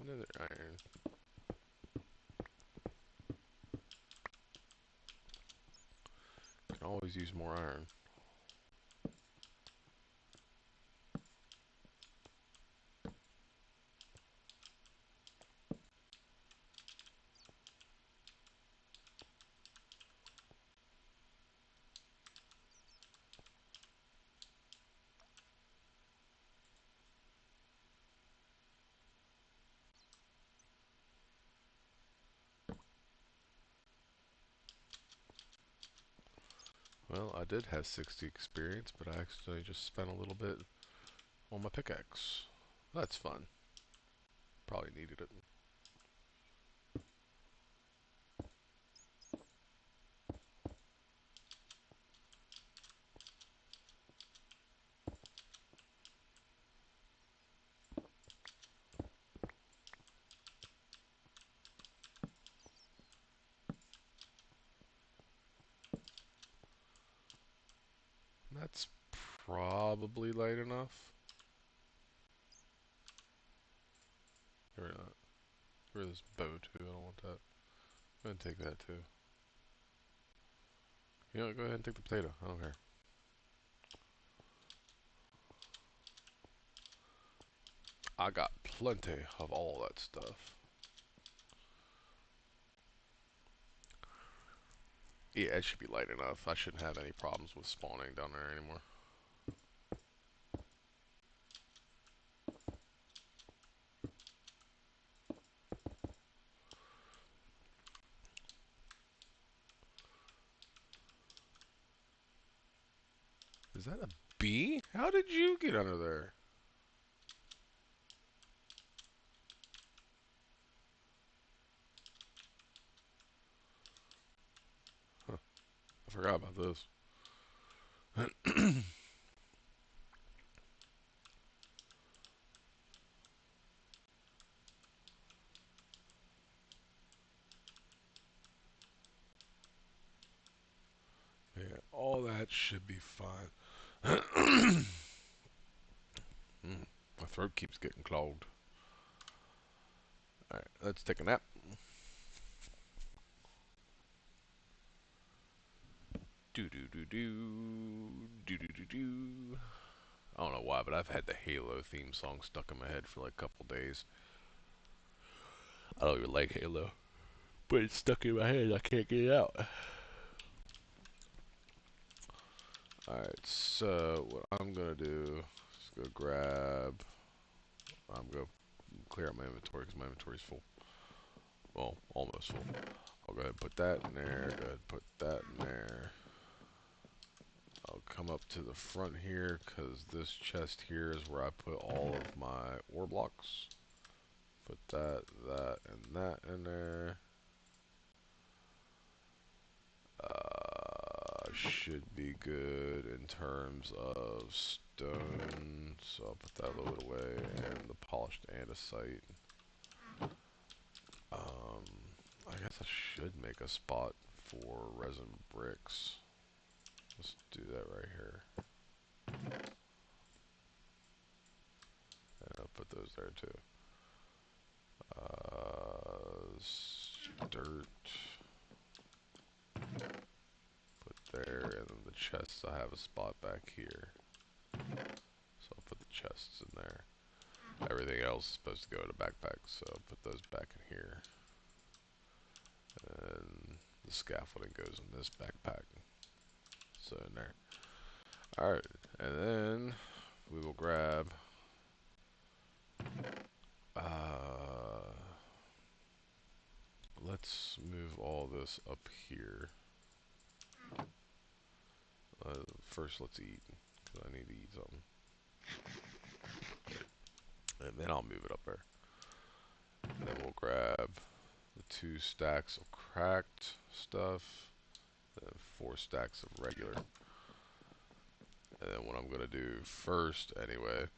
Another iron. Can always use more iron. Well, I did have 60 experience, but I actually just spent a little bit on my pickaxe. That's fun. Probably needed it. That's probably light enough. Or not. Or this bow too, I don't want that. Go ahead and take that too. You know what, go ahead and take the potato. I don't care. I got plenty of all that stuff. Yeah, it should be light enough. I shouldn't have any problems with spawning down there anymore. Is that a bee? How did you get under there? Huh, I forgot about this. Yeah, all that should be fine. My throat keeps getting clogged. Alright, let's take a nap. Do do do do do do do do. I don't know why, but I've had the Halo theme song stuck in my head for like a couple days. I don't even like Halo, but it's stuck in my head. I can't get it out. Alright, so what I'm gonna do is go grab. I'm gonna clear out my inventory because my inventory's full. Well, almost full. I'll go ahead and put that in there. Go ahead and put that in there. I'll come up to the front here because this chest here is where I put all of my ore blocks. Put that, and that in there. Should be good in terms of stone. So I'll put that a little bit away and the polished andesite. I guess I should make a spot for resin bricks. Let's do that right here. And I'll put those there too. Dirt. Put there, and then the chests, I have a spot back here. So I'll put the chests in there. Everything else is supposed to go in a backpack, so I'll put those back in here. And the scaffolding goes in this backpack. So in there. Alright, and then we will grab let's move all this up here. First let's eat, because I need to eat something. And then I'll move it up there. And then we'll grab the 2 stacks of cracked stuff, and 4 stacks of regular. And then what I'm going to do first anyway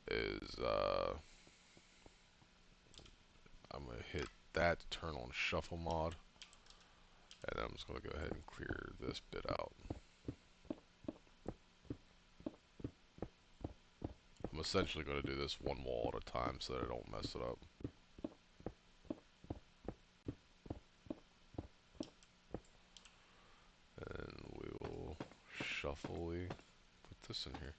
is I'm going to hit that to turn on shuffle mod. And then I'm just going to go ahead and clear this bit out. I'm essentially going to do this one wall at a time so that I don't mess it up. And we will shufflely put this in here.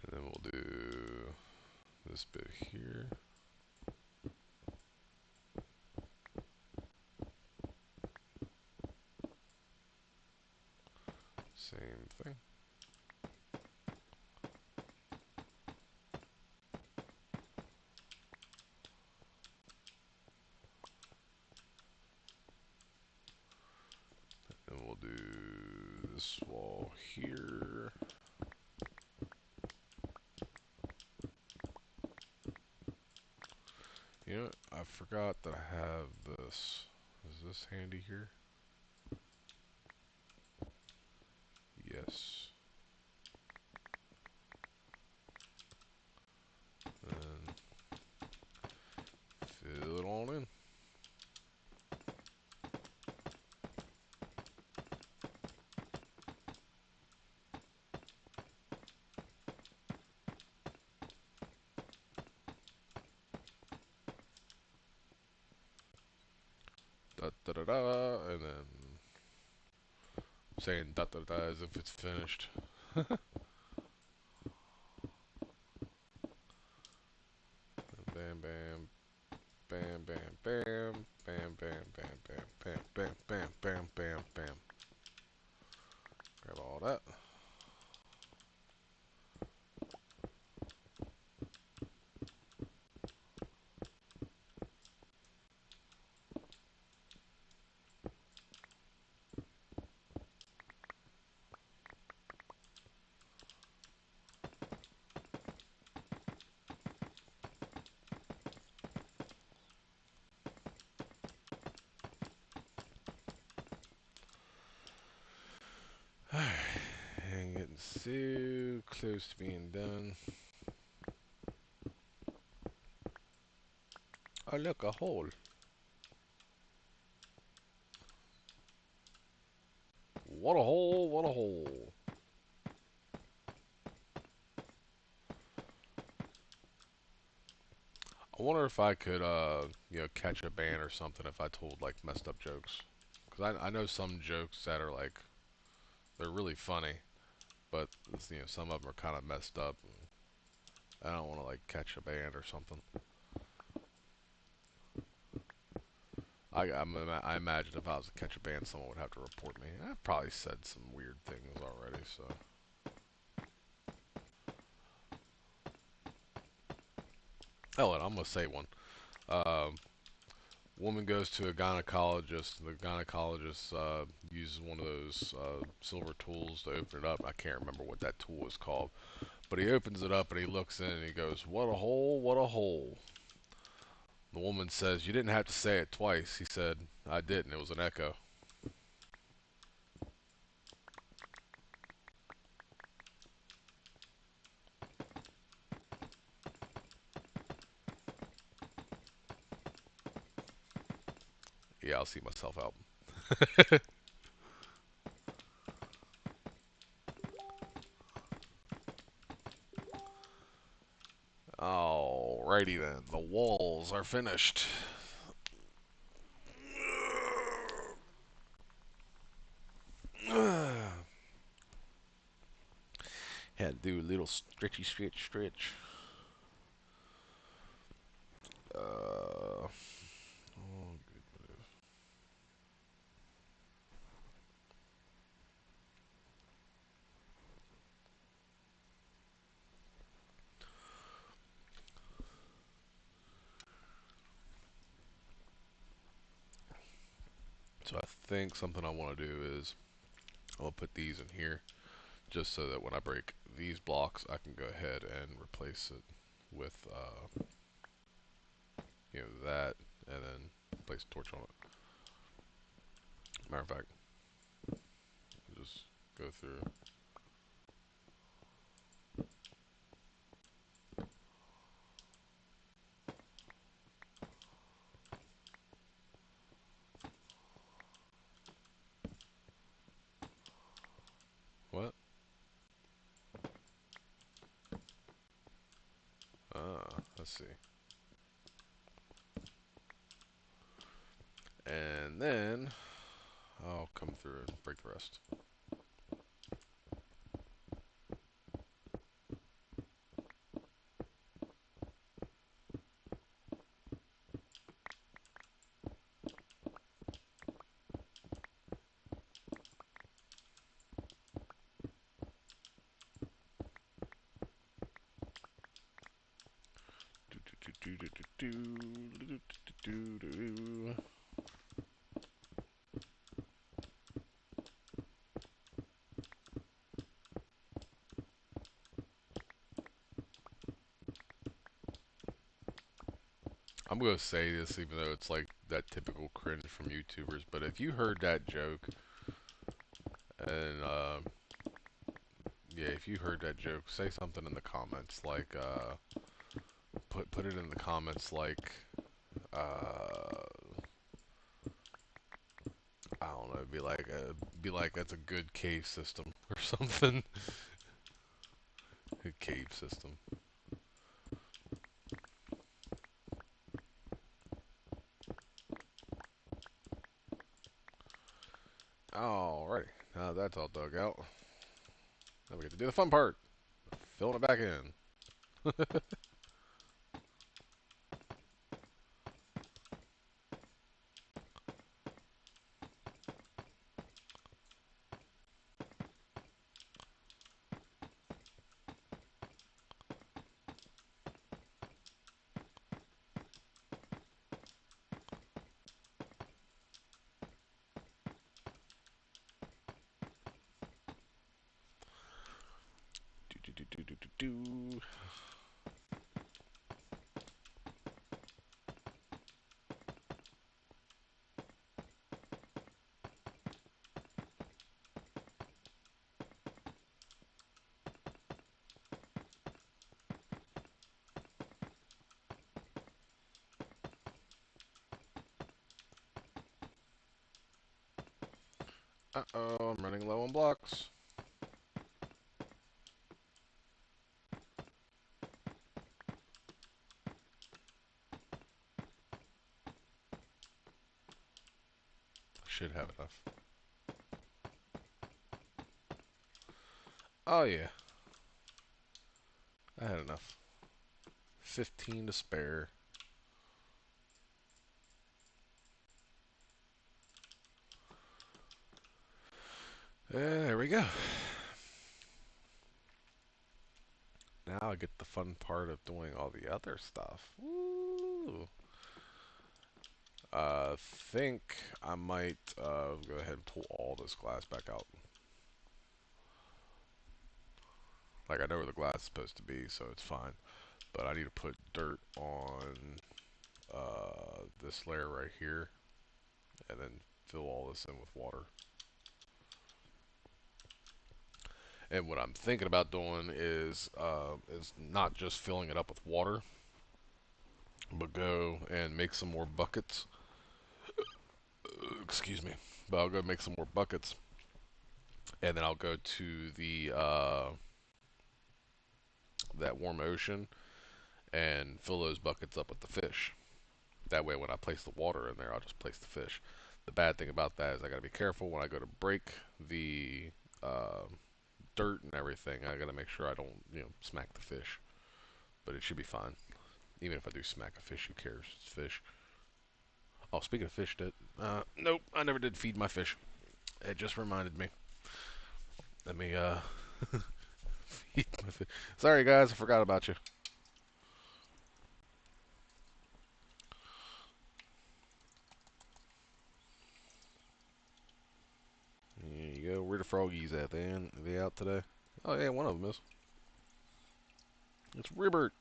And then we'll do this bit here. Same thing. And we'll do this wall here. You know, I forgot that I have this. Is this handy here? Yes. And fill it on in. Da da da da, and then saying da da da as if it's finished. Bam bam, bam bam bam, bam bam bam bam bam bam bam bam bam bam. Grab all that. And getting so close to being done. Oh look, a hole. What a hole, what a hole. I wonder if I could, catch a ban or something if I told, like, messed up jokes. Because I know some jokes that are, like, they're really funny, but, some of them are kind of messed up. I don't want to, like, catch a ban or something. I imagine if I was to catch a ban, someone would have to report me. I've probably said some weird things already, so. Oh, and I'm going to say one. Woman goes to a gynecologist. The gynecologist uses one of those silver tools to open it up. I can't remember what that tool is called. But he opens it up and he looks in and he goes, "What a hole, what a hole." The woman says, "You didn't have to say it twice." He said, "I didn't. It was an echo." Yeah, I'll see myself out. Alrighty then. The walls are finished. Had to do a little stretchy stretch. Oh, good. So I think something I want to do is I'll put these in here just so that when I break these blocks, I can go ahead and replace it with, that, and then place a torch on it. Matter of fact, just go through. What? Let's see. And then I'll come through and break the rest. I'm gonna say this even though it's like that typical cringe from YouTubers, but if you heard that joke and yeah, if you heard that joke, say something in the comments like put it in the comments like uh I don't know, be like that's a good cave system or something. A cave system. Alrighty, now that's all dug out. Now we get to do the fun part, filling it back in. Do. Uh-oh, I'm running low on blocks. Should have enough. Oh yeah, I had enough. 15 to spare. There we go. Now I get the fun part of doing all the other stuff. Woo! Think I might go ahead and pull all this glass back out. Like I know where the glass is supposed to be, so it's fine. But I need to put dirt on this layer right here, and then fill all this in with water. And what I'm thinking about doing is not just filling it up with water, but go and make some more buckets. Excuse me. But I'll go make some more buckets, and then I'll go to the that warm ocean and fill those buckets up with the fish. That way, when I place the water in there, I'll just place the fish. The bad thing about that is I gotta be careful when I go to break the dirt and everything. I gotta make sure I don't, smack the fish. But it should be fine. Even if I do smack a fish, who cares? It's fish. Oh, speaking of fish, nope, I never did feed my fish. It just reminded me. Let me feed my fish. Sorry guys, I forgot about you. There you go. Where the froggies at? Are they out today? Oh yeah, one of them is. It's Ribbert.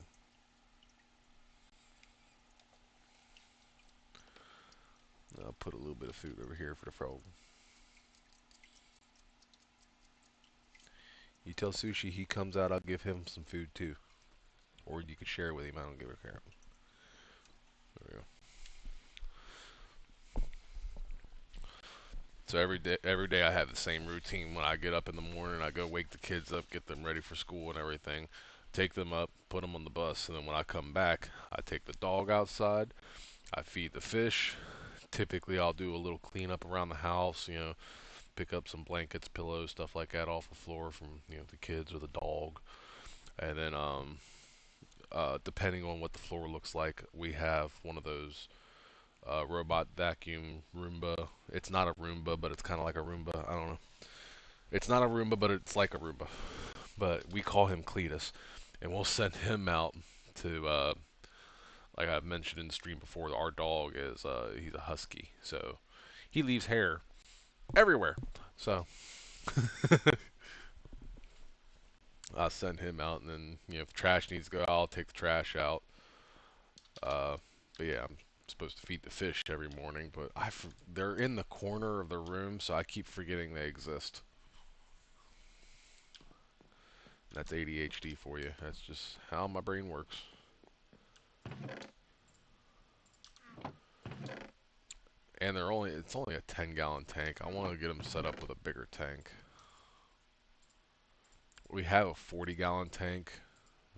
I'll put a little bit of food over here for the frog. You tell Sushi he comes out, I'll give him some food too. Or you could share it with him, I don't give a crap. There we go. So every day I have the same routine. When I get up in the morning, I go wake the kids up, get them ready for school and everything. Take them up, put them on the bus, and then when I come back, I take the dog outside. I feed the fish. Typically, I'll do a little cleanup around the house, pick up some blankets, pillows, stuff like that off the floor from, the kids or the dog. And then, depending on what the floor looks like, we have one of those robot vacuum Roomba. It's not a Roomba, but it's kind of like a Roomba. I don't know. It's not a Roomba, but it's like a Roomba. But we call him Cletus, and we'll send him out to like I've mentioned in the stream before, our dog is he's a husky, so he leaves hair everywhere. So I send him out, and then if trash needs to go, I'll take the trash out. Uh, but yeah, I'm supposed to feed the fish every morning, but they're in the corner of the room, so I keep forgetting they exist. That's ADHD for you. That's just how my brain works. And it's only a 10-gallon tank. I want to get them set up with a bigger tank. We have a 40-gallon tank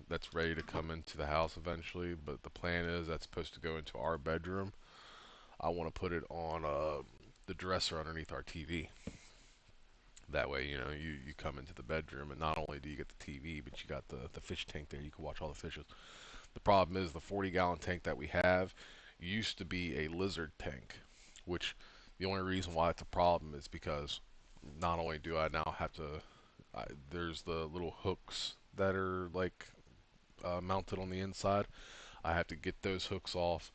that's ready to come into the house eventually, but the plan is that's supposed to go into our bedroom. I want to put it on the dresser underneath our TV. That way, you come into the bedroom, and not only do you get the TV, but you got the fish tank there. You can watch all the fishes. The problem is the 40-gallon tank that we have used to be a lizard tank, which the only reason why it's a problem is because not only do I now have to, there's the little hooks that are like mounted on the inside. I have to get those hooks off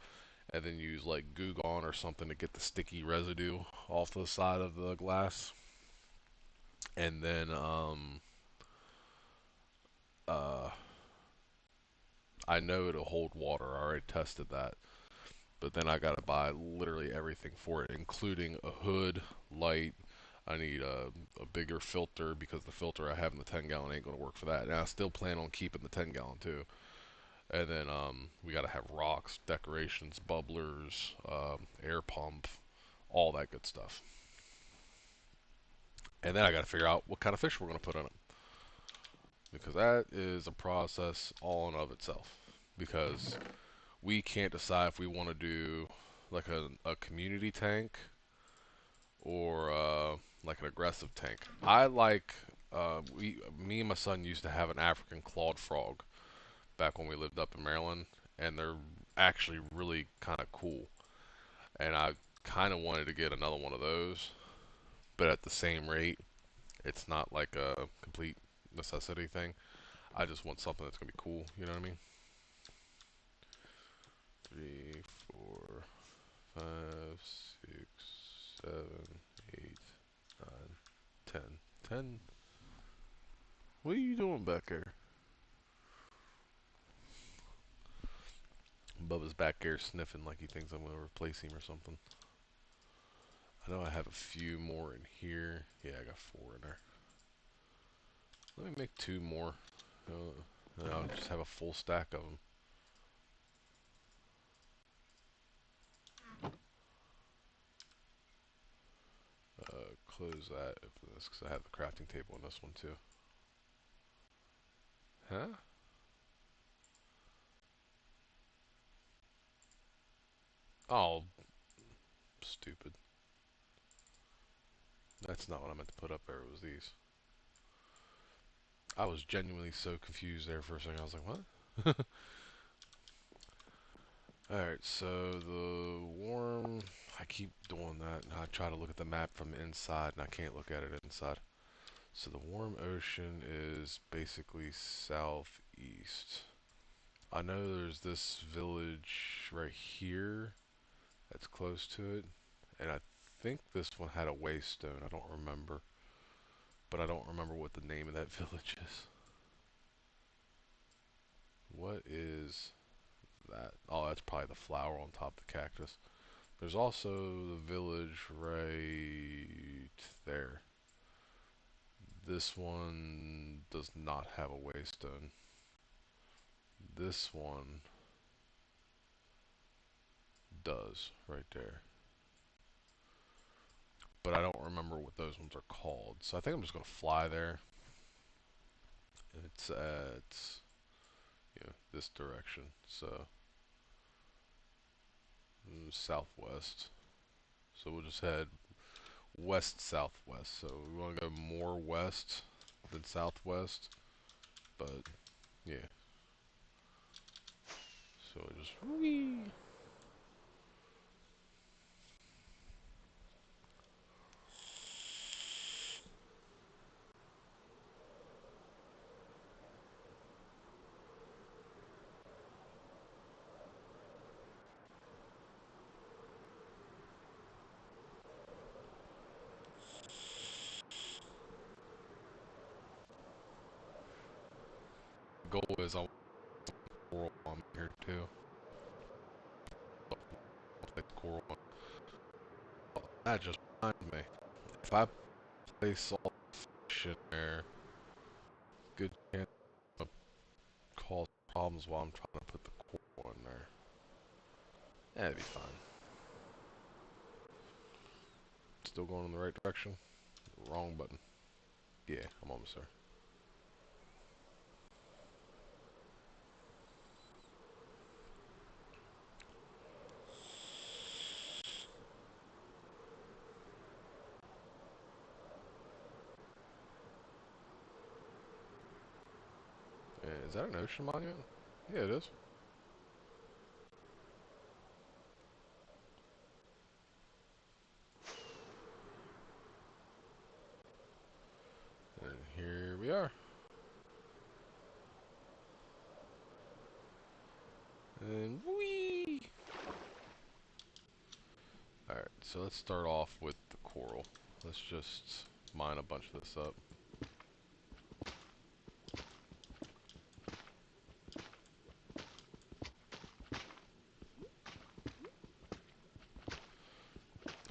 and then use like Goo Gone or something to get the sticky residue off the side of the glass. And then uh, I know it'll hold water. I already tested that. But then I gotta buy literally everything for it, including a hood, light. I need a bigger filter because the filter I have in the 10-gallon ain't gonna work for that. And I still plan on keeping the 10-gallon too. And then we gotta have rocks, decorations, bubblers, air pump, all that good stuff. And then I gotta figure out what kind of fish we're gonna put in it, because that is a process all in of itself. Because we can't decide if we want to do like a community tank or like an aggressive tank. I like me and my son used to have an African clawed frog back when we lived up in Maryland, and they're actually really kind of cool. And I kind of wanted to get another one of those, but at the same rate, it's not like a complete necessity thing. I just want something that's gonna be cool. You know what I mean? 3, 4, 5, 6, 7, 8, 9, 10. 10. What are you doing back there? Bubba's back there sniffing like he thinks I'm going to replace him or something. I know I have a few more in here. Yeah, I got 4 in there. Let me make 2 more. And I'll just have a full stack of them. Close that for this because I have the crafting table on this one too. Huh? Oh, stupid. That's not what I meant to put up there. It was these. I was genuinely so confused there for a second. I was like, what? Alright, so the warm, I keep doing that, and I try to look at the map from inside, and I can't look at it inside. So the warm ocean is basically southeast. I know there's this village right here that's close to it, and I think this one had a waystone. I don't remember, but I don't remember what the name of that village is. What is that? Oh, that's probably the flower on top of the cactus. There's also the village right there. This one does not have a waystone. This one does, right there. But I don't remember what those ones are called. So I think I'm just going to fly there. It's at this direction. So southwest. So we'll just head west-southwest. So we want to go more west than southwest. But yeah. So just whee. goal is I want coral on here too. I'll play coral. That just reminds me. If I place all the fish in there, good chance of cause problems while I'm trying to put the coral in there. Yeah, it'd be fine. Still going in the right direction? Wrong button. Yeah, I'm almost there. Is that an ocean monument? Yeah, it is. And here we are. And whee! Alright, so let's start off with the coral. Let's just mine a bunch of this up.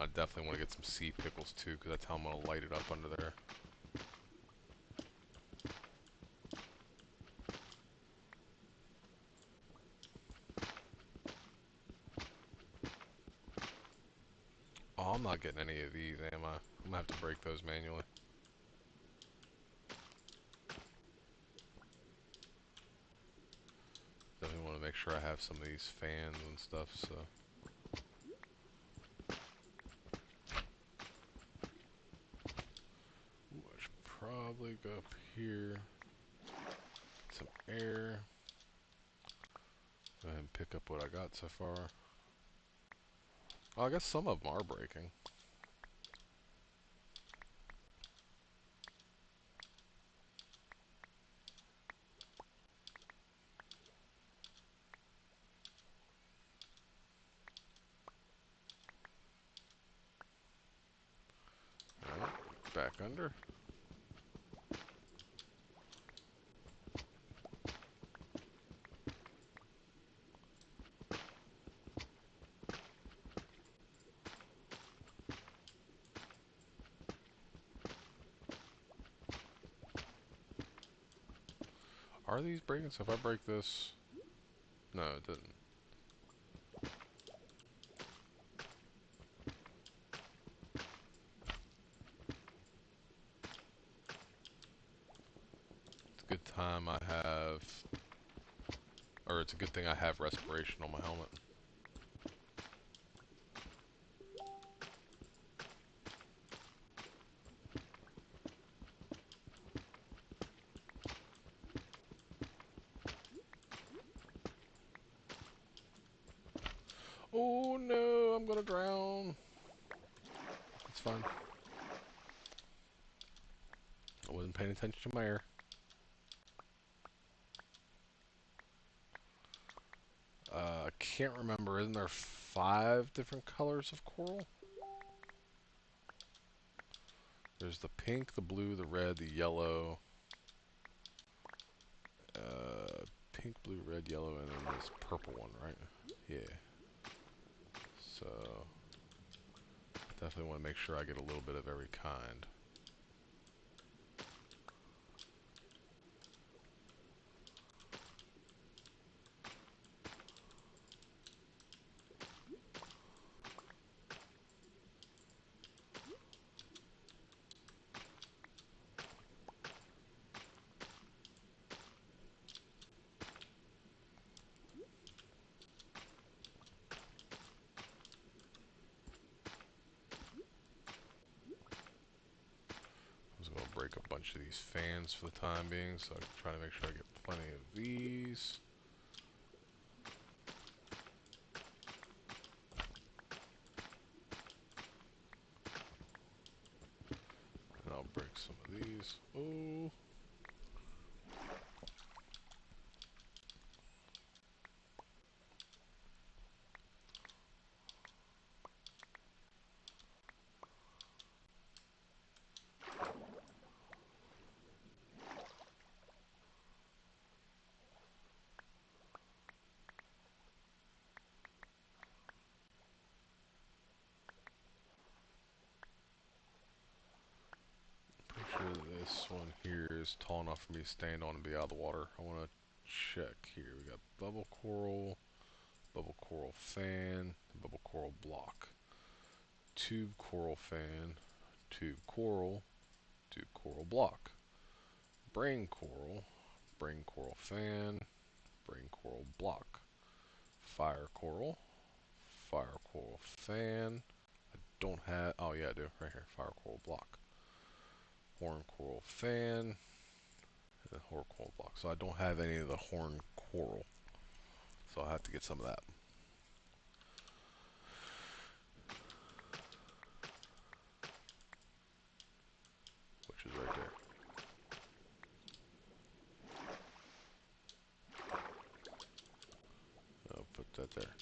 I definitely want to get some sea pickles too, because that's how I'm going to light it up under there. Oh, I'm not getting any of these, am I? I'm going to have to break those manually. Definitely want to make sure I have some of these fans and stuff, so... Ooh, I should probably go up here. Get some air. Go ahead and pick up what I got so far. Oh, I guess some of them are breaking. Alright, back under. Are these breaking? So if I break this... No, it didn't. It's a good time I have... Or it's a good thing I have respiration on my helmet. Oh no, I'm gonna drown. It's fine. I wasn't paying attention to my air. I can't remember. Isn't there 5 different colors of coral? There's the pink, the blue, the red, the yellow. Pink, blue, red, yellow, and then this purple one, right? Yeah. So, definitely want to make sure I get a little bit of every kind. I'm just going to break a bunch of these fans for the time being, so I can try to make sure I get plenty of these. And I'll break some of these. Oh. this one here is tall enough for me to stand on and be out of the water. I want to check here. We got bubble coral fan, bubble coral block, tube coral fan, tube coral block, brain coral fan, brain coral block, fire coral fan. I don't have, oh yeah I do, right here, fire coral block, horn coral fan, and horn coral block. So I don't have any of the horn coral, so I'll have to get some of that, which is right there. I'll put that there.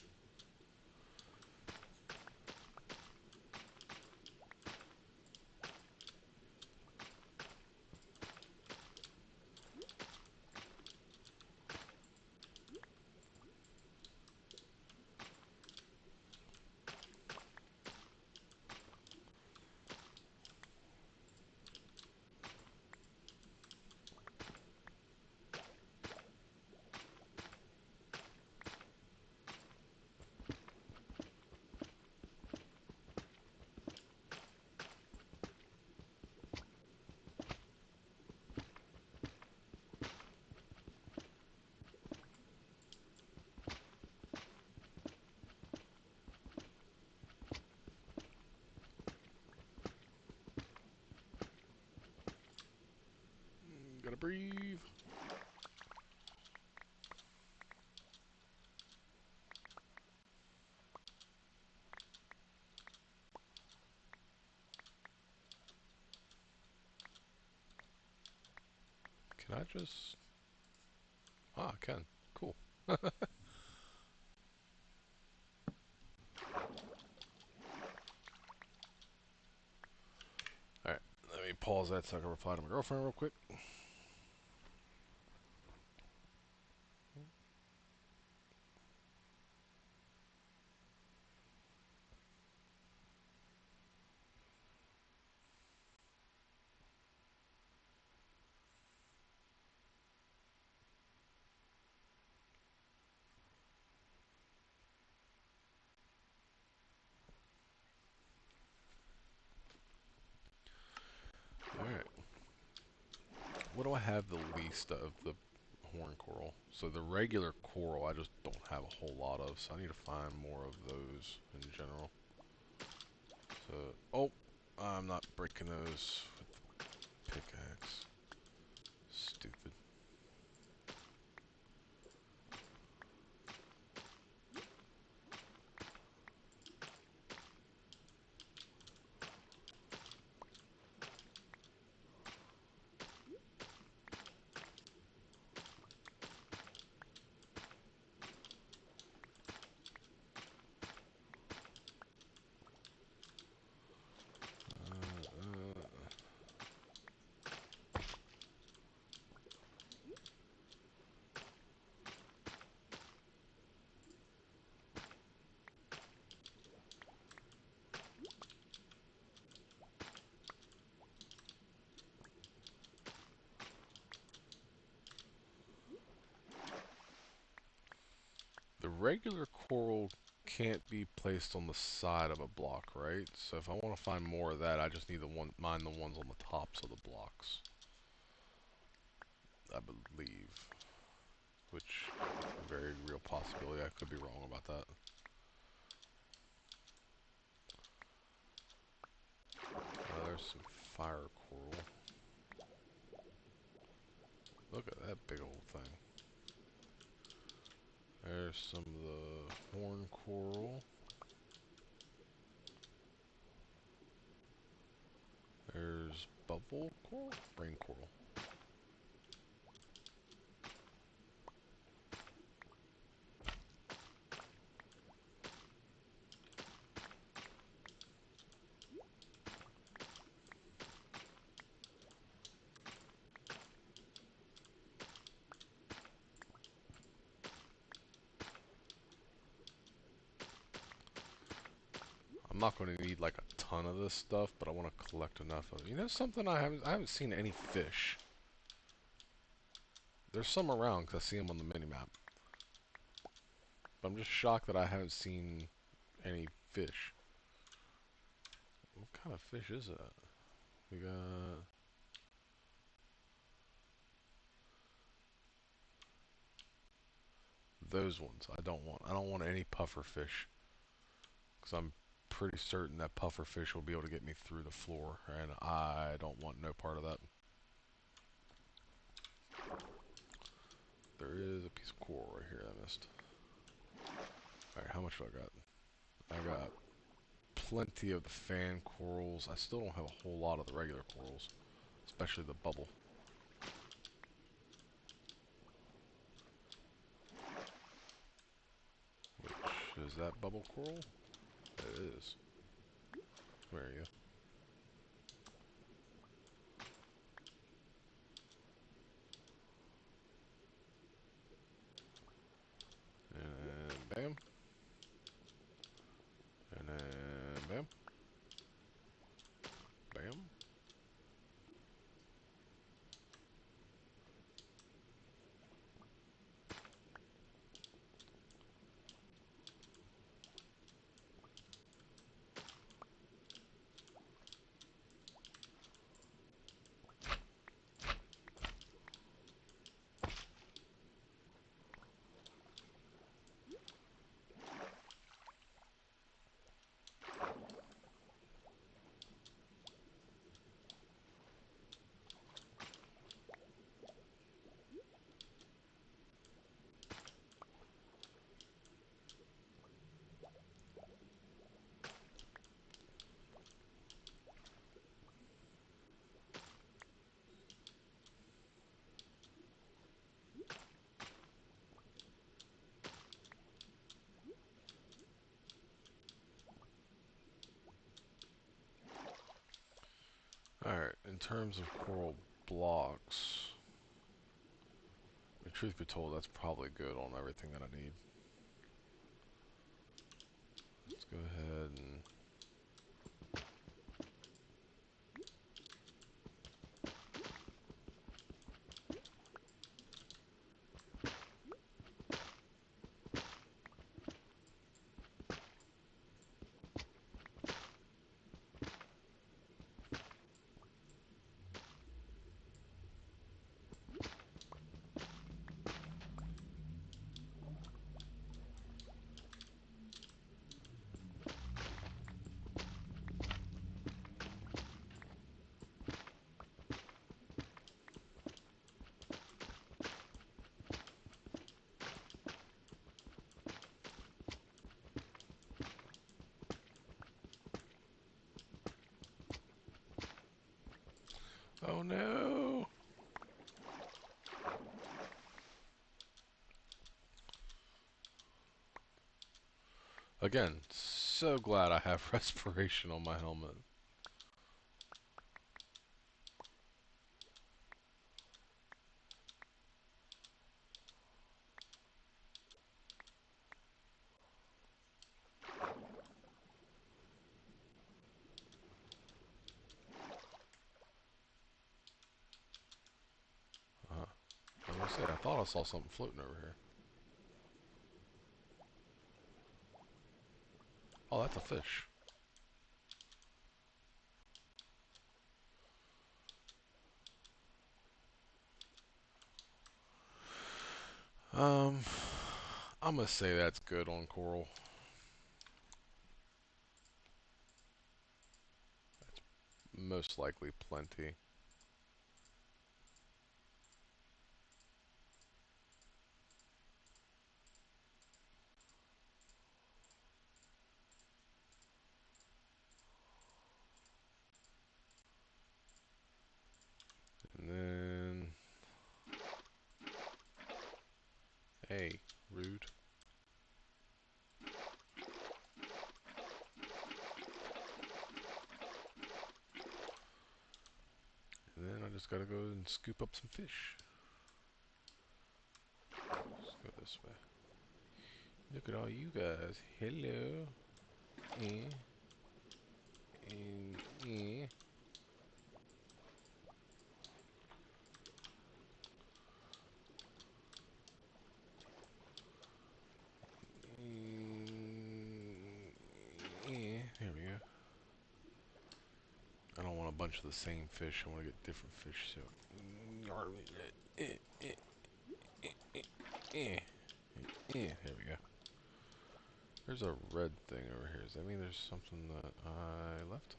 Gotta breathe. Can I just... Ah, I can. Cool. Alright, let me pause that so I can reply to my girlfriend real quick. Alright. What do I have the least of the horn coral? So the regular coral I just don't have a whole lot of, so I need to find more of those in general. So, oh, I'm not breaking those with the pickaxe. Stupid. The regular coral can't be placed on the side of a block, right? So if I want to find more of that, I just need to mine the ones on the tops of the blocks, I believe. Which, a very real possibility. I could be wrong about that. There's some fire coral. Look at that big old thing. There's some of the horn coral. There's bubble coral? Rain coral. I'm not going to need like a ton of this stuff, but I want to collect enough of it. You know something I haven't seen any fish. There's some around because I see them on the mini-map. But I'm just shocked that I haven't seen any fish. What kind of fish is that? We got... those ones I don't want. I don't want any puffer fish. Because I'm pretty certain that puffer fish will be able to get me through the floor. And I don't want no part of that. There is a piece of coral right here I missed. Alright, how much do I got? I got plenty of the fan corals. I still don't have a whole lot of the regular corals. Especially the bubble. Which is that bubble coral? It is. Where are you? And bam. And then bam. Bam. Alright, in terms of coral blocks, the truth be told, that's probably good on everything that I need. Let's go ahead and... Oh no! Again, so glad I have respiration on my helmet. I was gonna say, I thought I saw something floating over here. Oh, that's a fish. Um, I'm gonna say that's good on coral. Most likely plenty. And then... hey, rude. And then I just gotta go and scoop up some fish. Let's go this way. Look at all you guys. Hello. Eh. Yeah. Here we go. I don't want a bunch of the same fish. I want to get different fish. So, here we go. There's a red thing over here. Does that mean there's something that I left?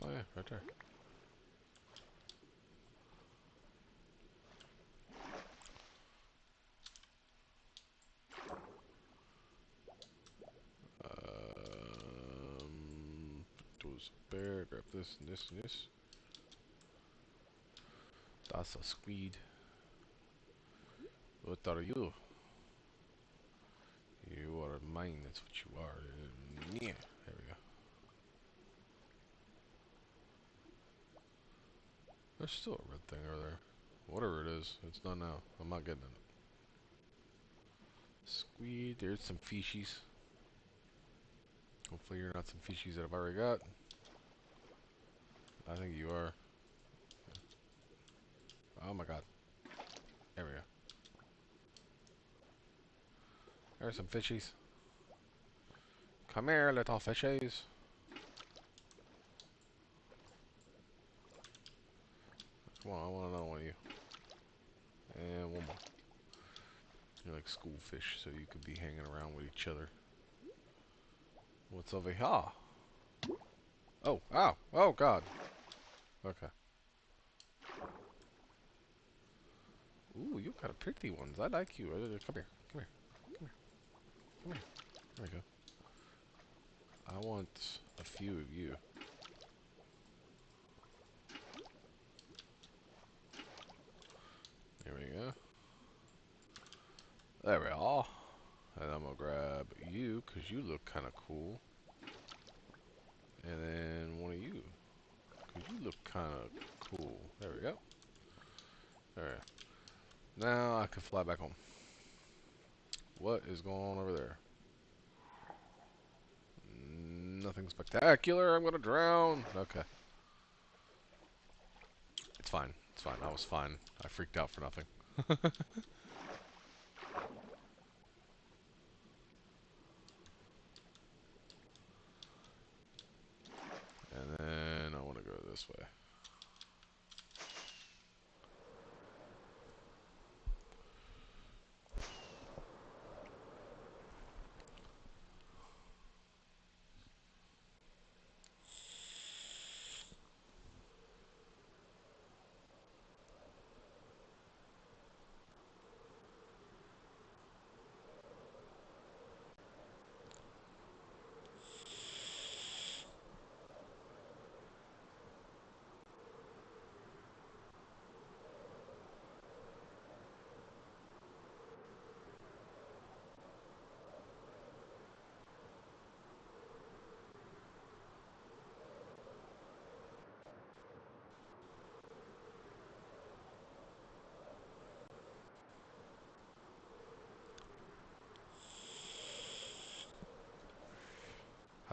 Oh yeah, right there. Those bear. Grab this and this and this. That's a squid. What are you? You are mine. That's what you are. Yeah. There we go. There's still a red thing over there. Whatever it is, it's done now. I'm not getting it. Squid. There's some fishies. Hopefully you're not some fishies that I've already got. I think you are. Oh my god. There we go. There's some fishies. Come here, little fishies. Come on, I want another one of you. And one more. You're like school fish, so you could be hanging around with each other. What's over here? Oh, ow. Oh, God. Okay. Ooh, you got pretty ones. I like you. Come here. Come here. Come here. Come here. There we go. I want a few of you. There we go. There we are. And I'm gonna grab you, because you look kind of cool. And then one of you, because you look kind of cool. There we go. Alright. Now I can fly back home. What is going on over there? Nothing spectacular. I'm gonna drown. Okay. It's fine. It's fine. I was fine. I freaked out for nothing. And then I want to go this way.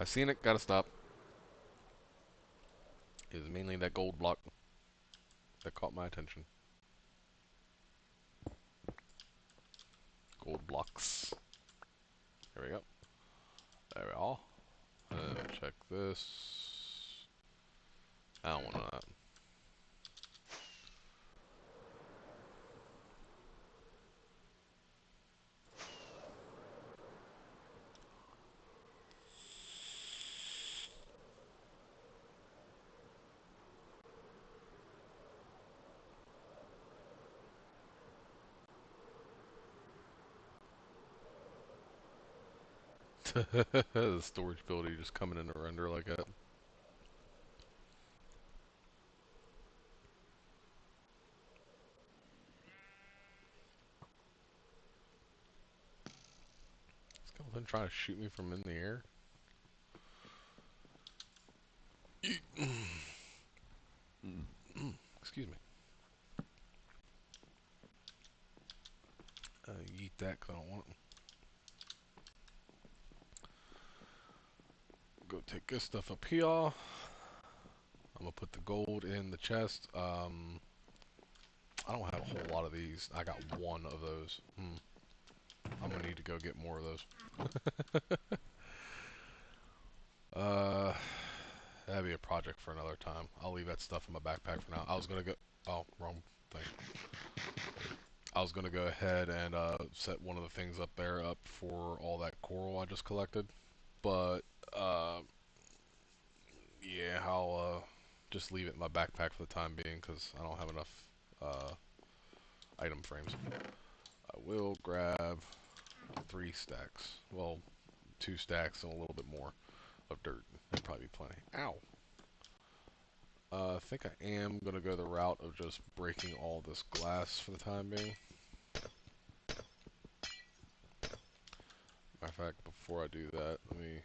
I've seen it. Gotta stop. It was mainly that gold block that caught my attention. Gold blocks. There we go. There we are. And check this. I don't want that. The storage building just coming in to render like that. Skeleton trying to shoot me from in the air. Excuse me. Eat that because I don't want it. Go take this stuff up here. I'm gonna put the gold in the chest. I don't have a whole lot of these. I got one of those. I'm gonna need to go get more of those. That'd be a project for another time. I'll leave that stuff in my backpack for now. I was gonna go. Oh, wrong thing. I was gonna go ahead and set one of the things up there up for all that coral I just collected, but yeah, I'll just leave it in my backpack for the time being because I don't have enough item frames. I will grab 3 stacks. Well, 2 stacks and a little bit more of dirt. That'd probably be plenty. Ow! I think I am going to go the route of just breaking all this glass for the time being. Matter of fact, before I do that, let me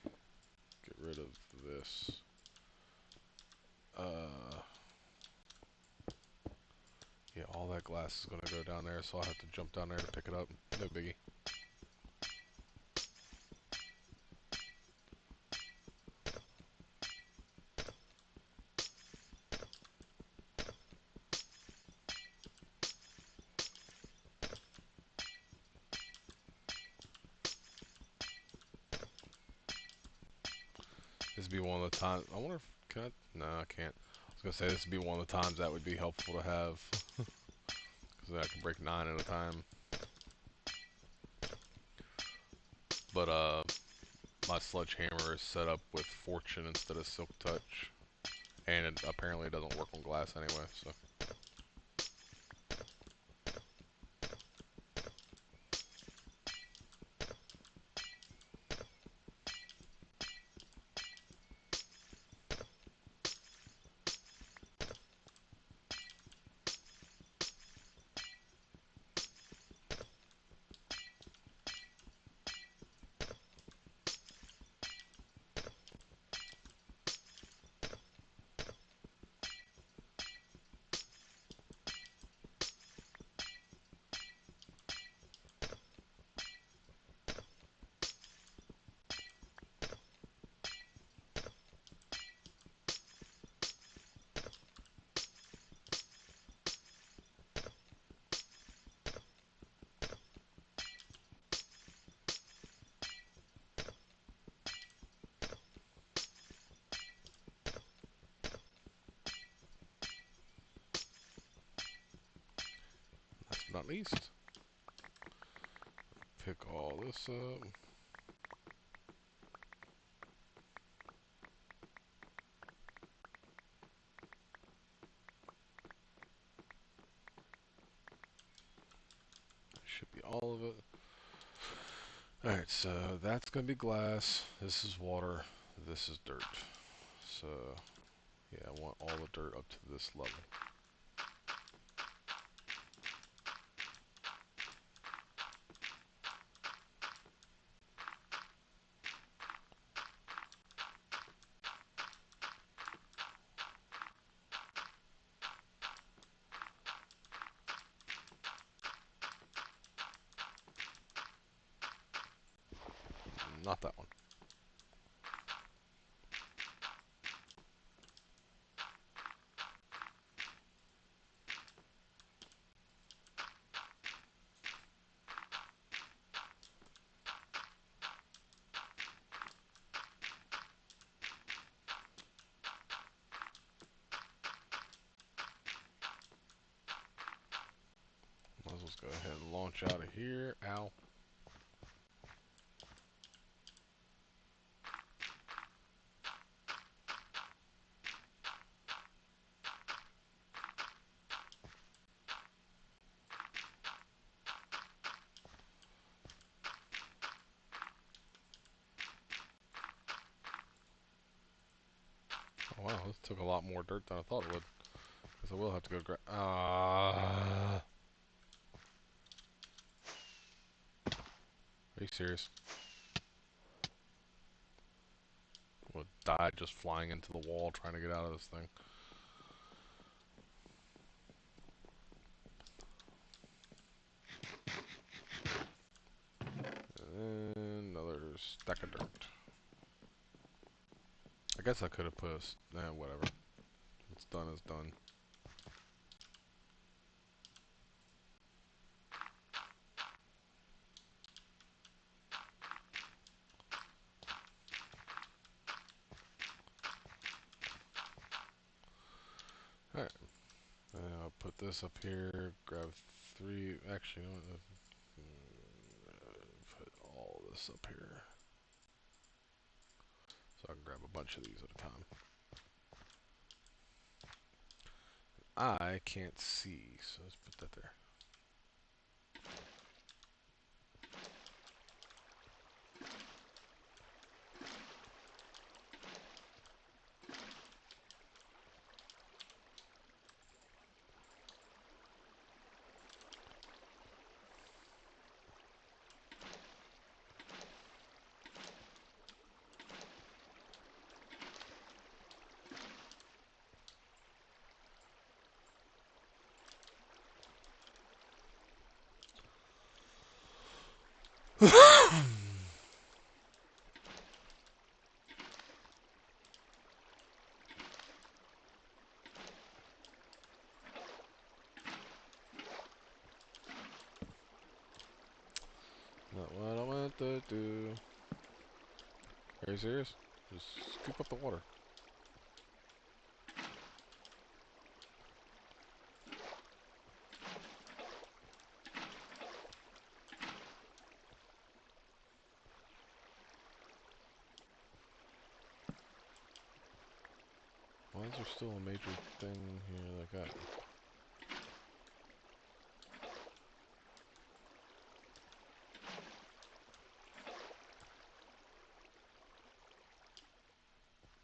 get rid of this. Yeah, all that glass is going to go down there, so I'll have to jump down there to pick it up. No biggie. This would be one of the times. I wonder if. Can I? No, I can't. I was going to say this would be one of the times that would be helpful to have. Because I can break 9 at a time. But, my sledgehammer is set up with Fortune instead of Silk Touch. And it apparently doesn't work on glass anyway, so. Last but not least, pick all this up. Should be all of it. Alright, so that's going to be glass. This is water. This is dirt. So, yeah, I want all the dirt up to this level. Not that one. Might as well go ahead and launch out of here. Ow. Oh, wow, this took a lot more dirt than I thought it would. Because I will have to go grab. Are you serious? I would die just flying into the wall trying to get out of this thing. And another stack of dirt. guess I could have put whatever. What's done is done. Alright. I'll put this up here, grab 3, actually, put all this up here. So I can grab a bunch of these at a time. I can't see, so let's put that there. Not what I want to do. Are you serious? Just scoop up the water. Why is there still a major thing here like that?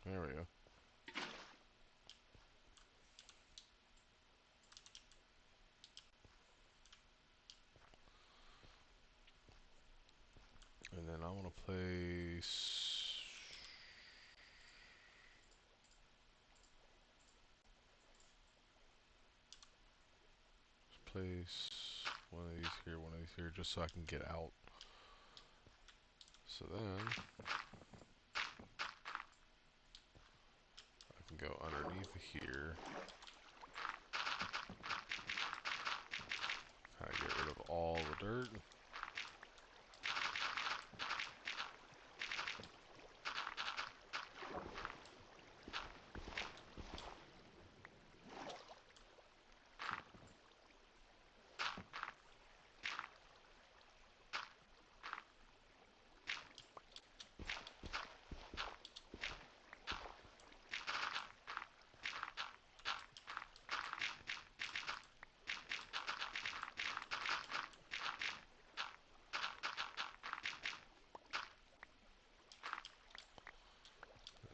There we go. And then I want to place one of these here, one of these here, just so I can get out. So then I can go underneath here. Kind of get rid of all the dirt.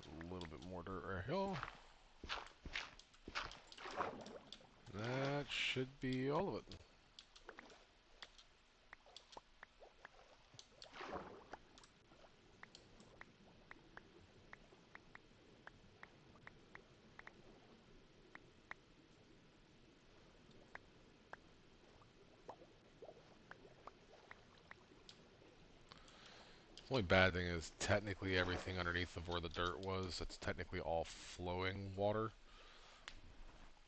A little bit more dirt right here. That should be all of it. The only bad thing is technically everything underneath of where the dirt was, it's technically all flowing water.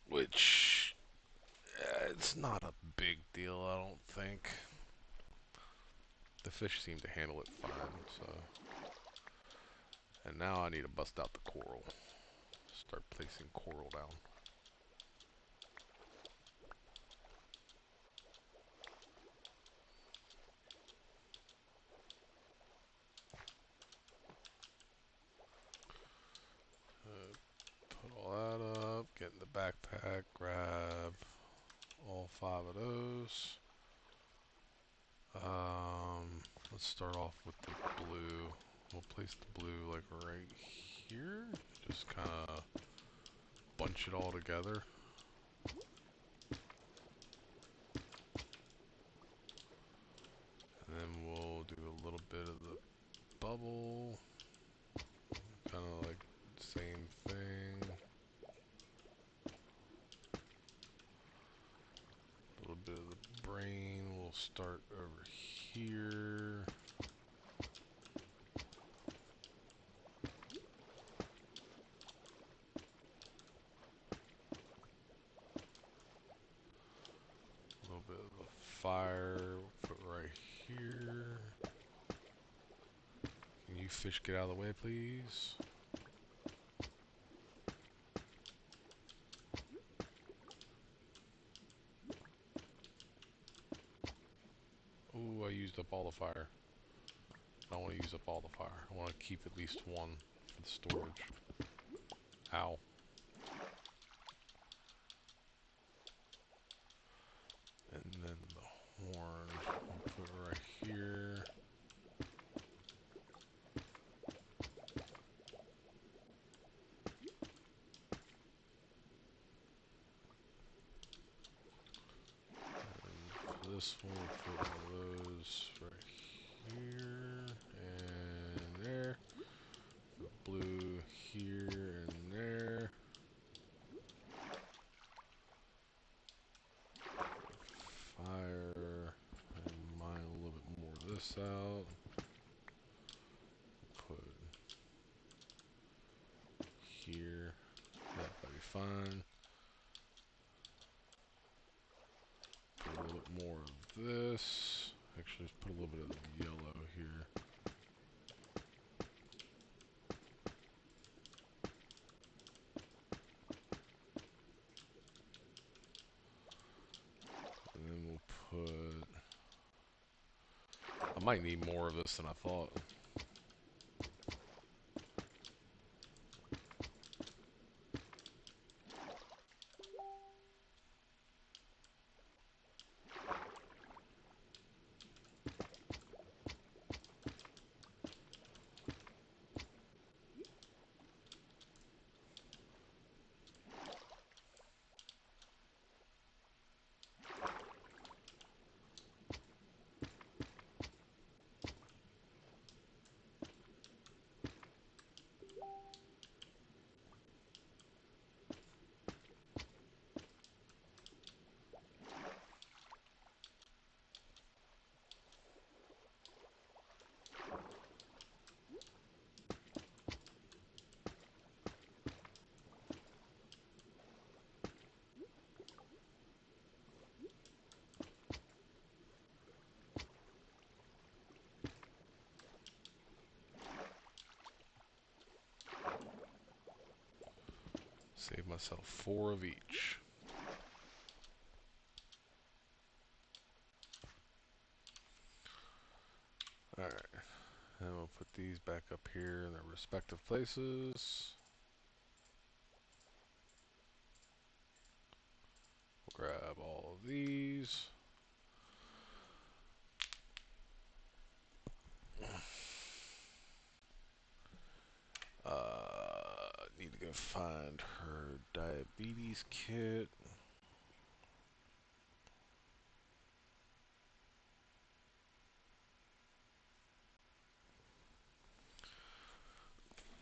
Which, it's not a big deal, I don't think. The fish seem to handle it fine, so. And now I need to bust out the coral. Start placing coral down. Put all that up, get in the backpack, grab all 5 of those. Let's start off with the blue. We'll place the blue like right here. Just kind of bunch it all together. And then we'll do a little bit of the bubble. Kind of like same thing. A little bit of the brain. We'll start over here. bit of the fire. We'll put right here. Can you fish get out of the way, please? Ooh, I used up all the fire. I don't want to use up all the fire. I want to keep at least one for the storage. Ow. And then the horn we'll put right here. And for this one, we'll put one of those right here and there. The blue here and there. Fire. And mine a little bit more of this out. Put here. That'll be fine. Put a little bit more of this. Actually, let's put a little bit of the yellow here. And then we'll put... I might need more of this than I thought. Save myself 4 of each. Alright. And we'll put these back up here in their respective places. We'll grab all of these. Need to go find her diabetes kit.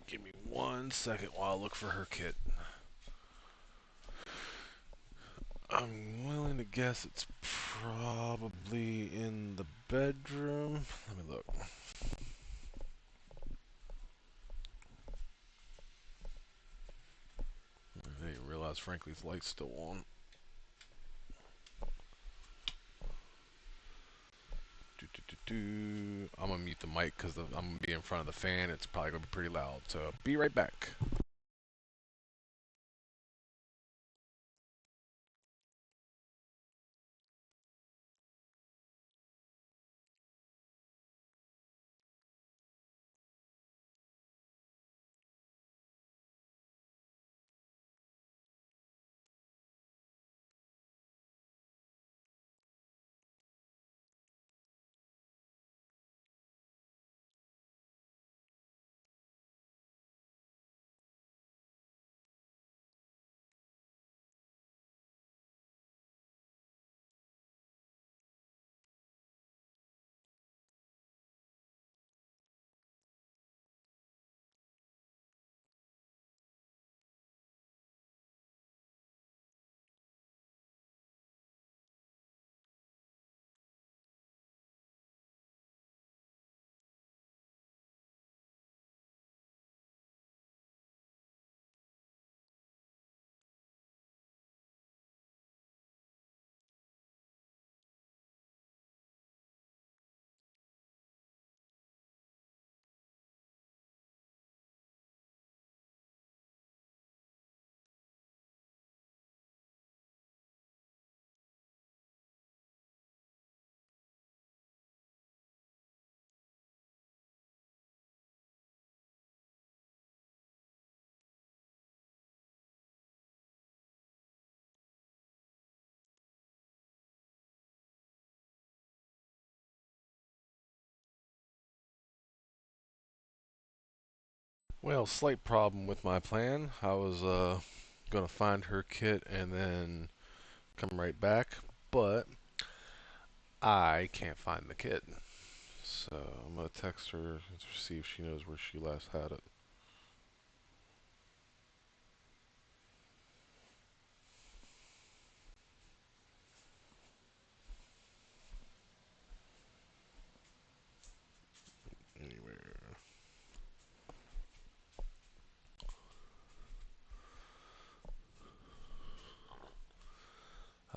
Give me 1 second while I look for her kit. I'm willing to guess it's probably in the bedroom. Let me look. I didn't realize Frankly's light's still on. I'm gonna mute the mic because I'm gonna be in front of the fan. It's probably gonna be pretty loud. So be right back. Well, slight problem with my plan. I was gonna find her kit and then come right back, but I can't find the kit. So I'm gonna text her to see if she knows where she last had it. Anywhere.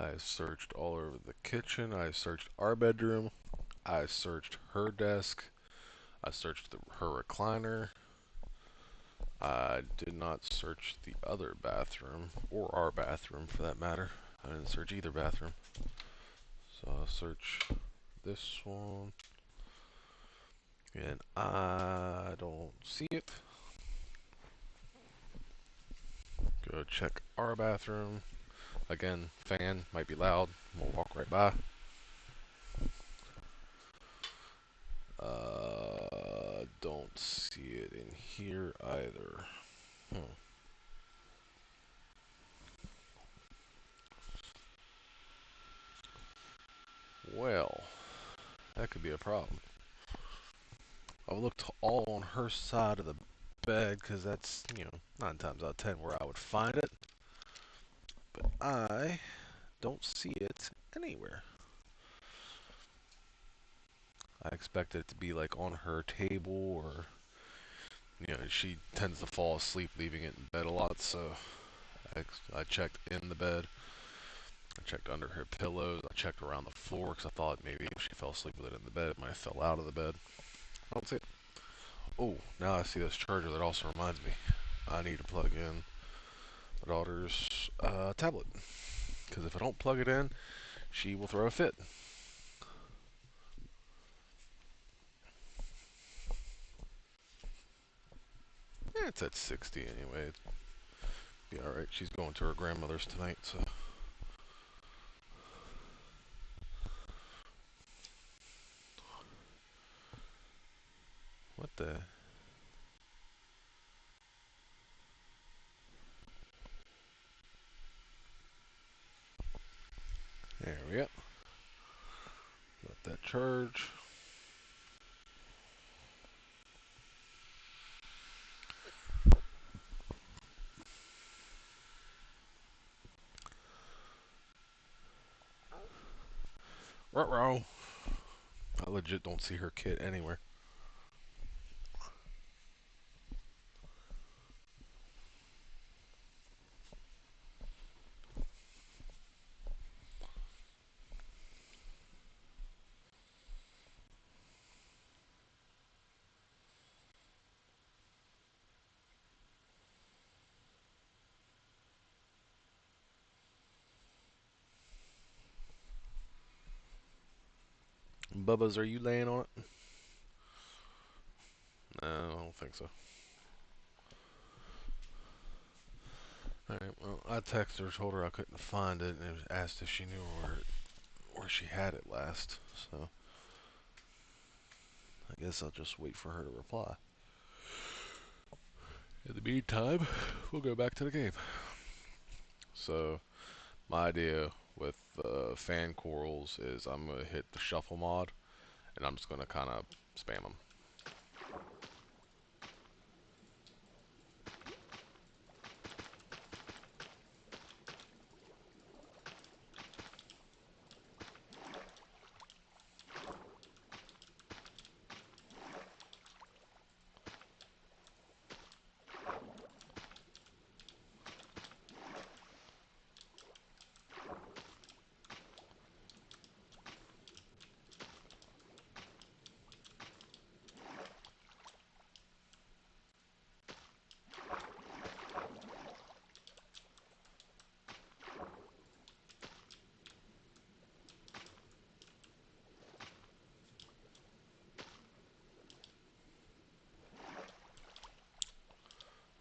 I searched all over the kitchen. I searched our bedroom. I searched her desk. I searched her recliner. I did not search the other bathroom, or our bathroom for that matter. I didn't search either bathroom. So I'll search this one, and I don't see it. Go check our bathroom. Again, fan might be loud. We'll walk right by. Don't see it in here either. Hmm. Well, that could be a problem. I looked all on her side of the bed because that's, 9 times out of 10 where I would find it. But I don't see it anywhere. I expected it to be like on her table, or, she tends to fall asleep leaving it in bed a lot, so I checked in the bed. I checked under her pillows. I checked around the floor because I thought maybe if she fell asleep with it in the bed, it might have fell out of the bed. I don't see it. Oh, now I see this charger. That also reminds me. I need to plug in my daughter's tablet. Because if I don't plug it in, she will throw a fit. It's at 60 anyway. It'll be alright. She's going to her grandmother's tonight, so. What the? There we go. Let that charge. Ruh-roh. I legit don't see her kit anywhere. Bubba's, are you laying on it? No, I don't think so. Alright, well, I texted her, told her I couldn't find it, and asked if she knew where she had it last. So, I guess I'll just wait for her to reply. In the meantime, we'll go back to the game. So, my idea with fan corals is I'm going to hit the shuffle mod, and I'm just going to kind of spam them.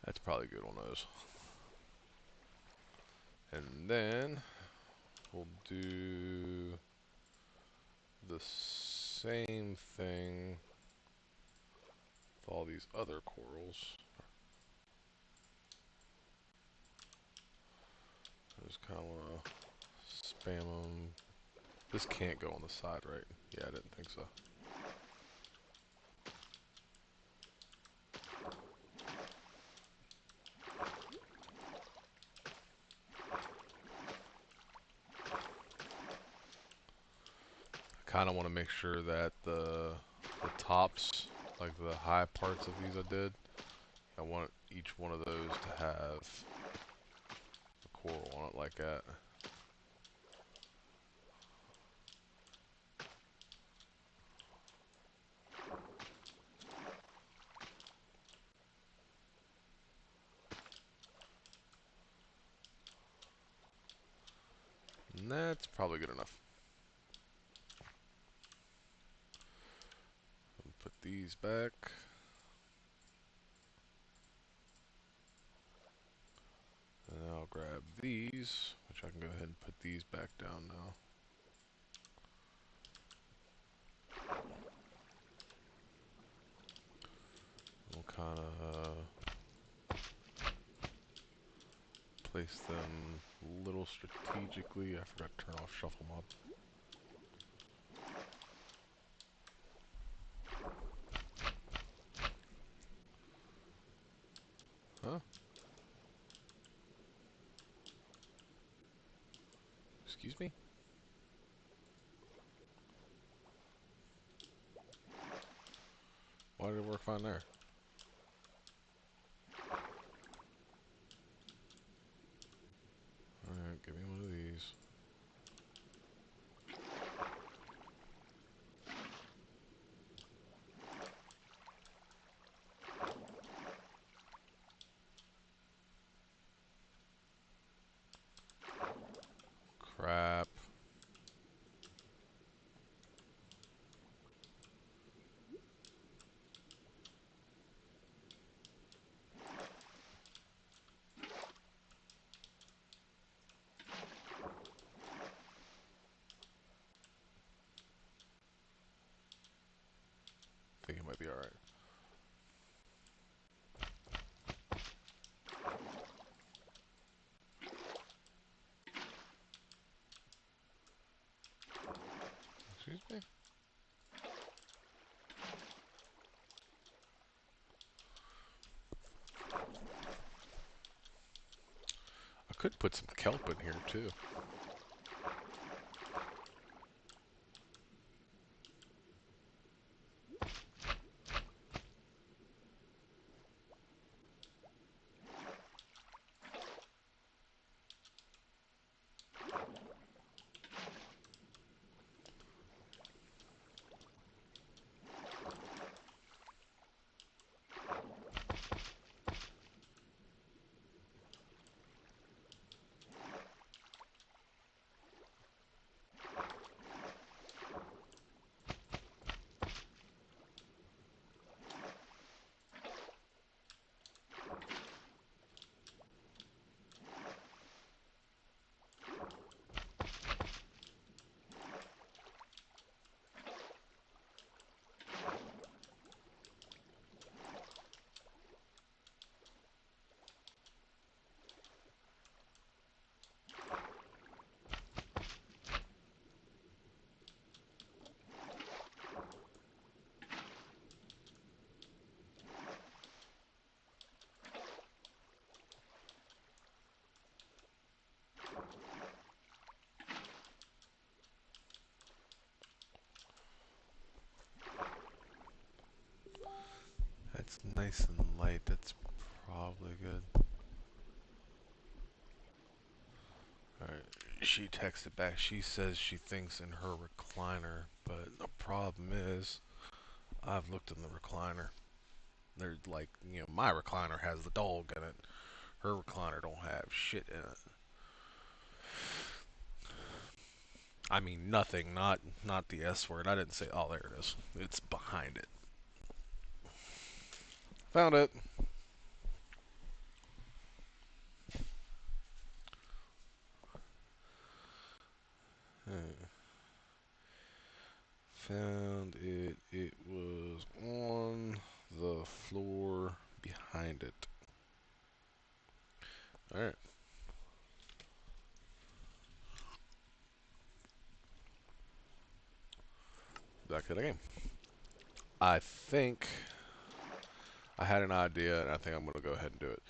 That's probably good on those. And then we'll do the same thing with all these other corals. I just kind of want to spam them. This can't go on the side, right? Yeah, I didn't think so. I kind of want to make sure that the tops, like the high parts of these I did, I want each one of those to have a coral on it like that. And that's probably good enough. Put these back. And I'll grab these, which I can go ahead and put these back down now. We'll kind of place them a little strategically. I forgot to turn off shuffle mod. Huh? Excuse me? Why did it work fine there? Alright, give me one of these. Crap. I think it might be alright. Excuse me? I could put some kelp in here too. That's nice and light. That's probably good. Alright. She texted back. She says she thinks in her recliner, but the problem is, I've looked in the recliner. There's like, my recliner has the dog in it. Her recliner don't have shit in it. I mean nothing, not the S word. I didn't say, oh, there it is. It's behind it. Found it. Found it. It was on the floor behind it. Alright. back to the game. I think I had an idea, and I think I'm going to go ahead and do it.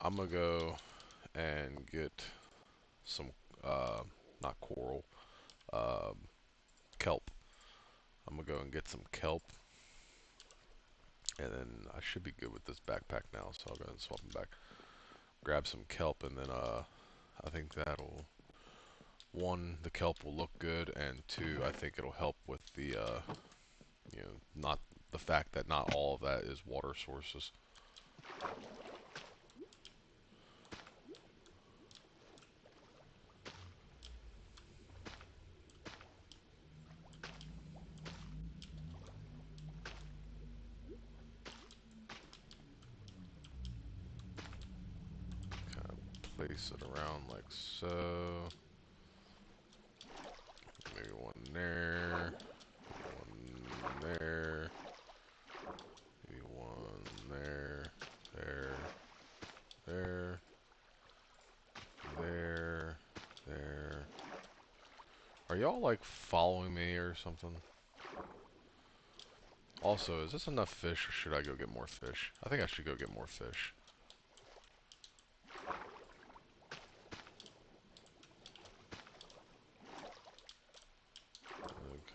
I'm going to go and get some, not coral, uh, kelp. I'm going to go and get some kelp, and then I should be good with this backpack now, so I'll go ahead and swap them back. Grab some kelp, and then I think that'll, one, the kelp will look good, and two, I think it'll help with the, you know, not the fact that not all of that is water sources. Kind of place it around like so. Maybe one there, one there, maybe one there, there, there, there, there. Are y'all like following me or something? Also, is this enough fish or should I go get more fish? I think I should go get more fish.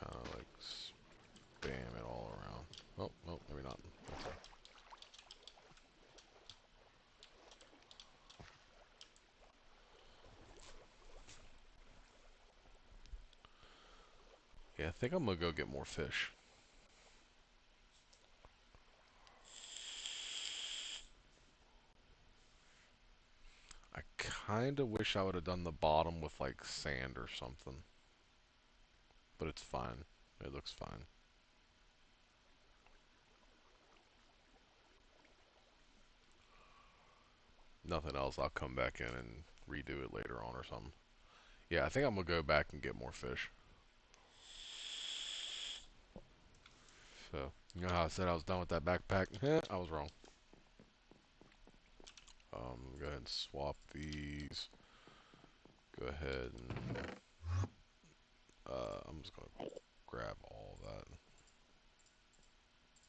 Kind of like spam it all around. Oh, no, maybe not. Okay. Yeah, I think I'm gonna go get more fish. I kinda wish I would have done the bottom with like sand or something. But it's fine. It looks fine. Nothing else, I'll come back in and redo it later on or something. Yeah, I think I'm gonna go back and get more fish. So, you know how I said I was done with that backpack? I was wrong. Go ahead and swap these. Go ahead and, I'm just gonna grab all that.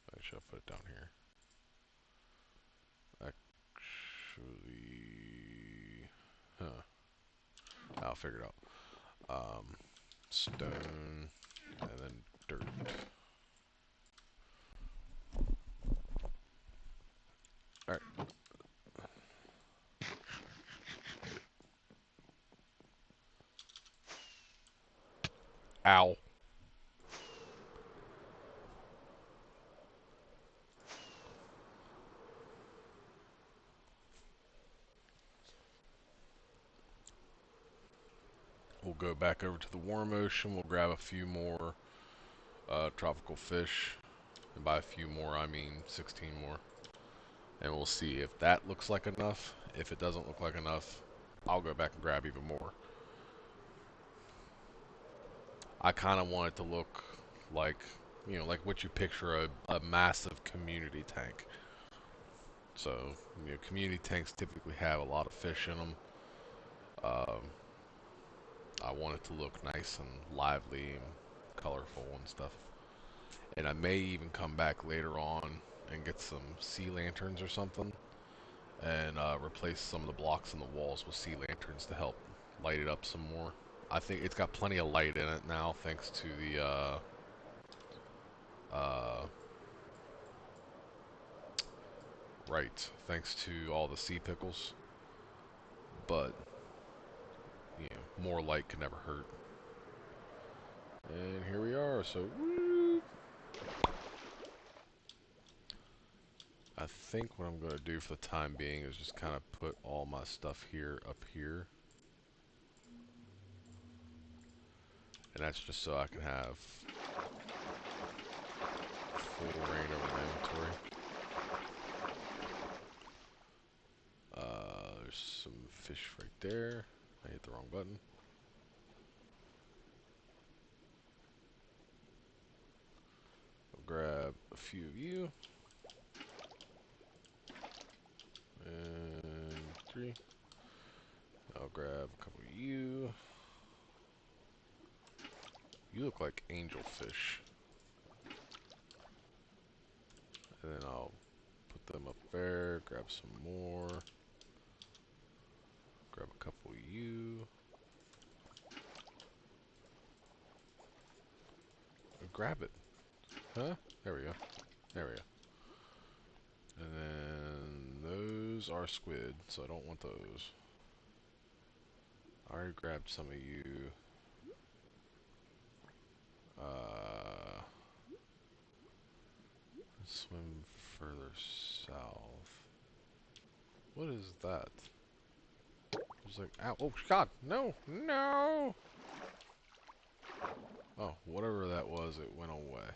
I should have put it down here. Actually, I'll figure it out. Stone, and then dirt. Alright. Ow. We'll go back over to the warm ocean. We'll grab a few more tropical fish. And by a few more, I mean 16 more. And we'll see if that looks like enough. If it doesn't look like enough, I'll go back and grab even more. I kind of want it to look like, you know, like what you picture a massive community tank. So, you know, community tanks typically have a lot of fish in them. I want it to look nice and lively and colorful and stuff. And I may even come back later on and get some sea lanterns or something and replace some of the blocks in the walls with sea lanterns to help light it up some more. I think it's got plenty of light in it now thanks to the thanks to all the sea pickles. But you know, more light can never hurt. And here we are. So woo! I think what I'm going to do for the time being is just kind of put all my stuff here up here. And that's just so I can have full reign over my inventory. There's some fish right there. I hit the wrong button. I'll grab a few of you. And 3. I'll grab a couple of you. You look like angelfish. And then I'll put them up there, grab some more. Grab a couple of you. Grab it. Huh? There we go. There we go. And then those are squid, so I don't want those. I already grabbed some of you. Let's swim further south. What is that? It's like, ow, oh God, no, no! Oh, whatever that was, it went away.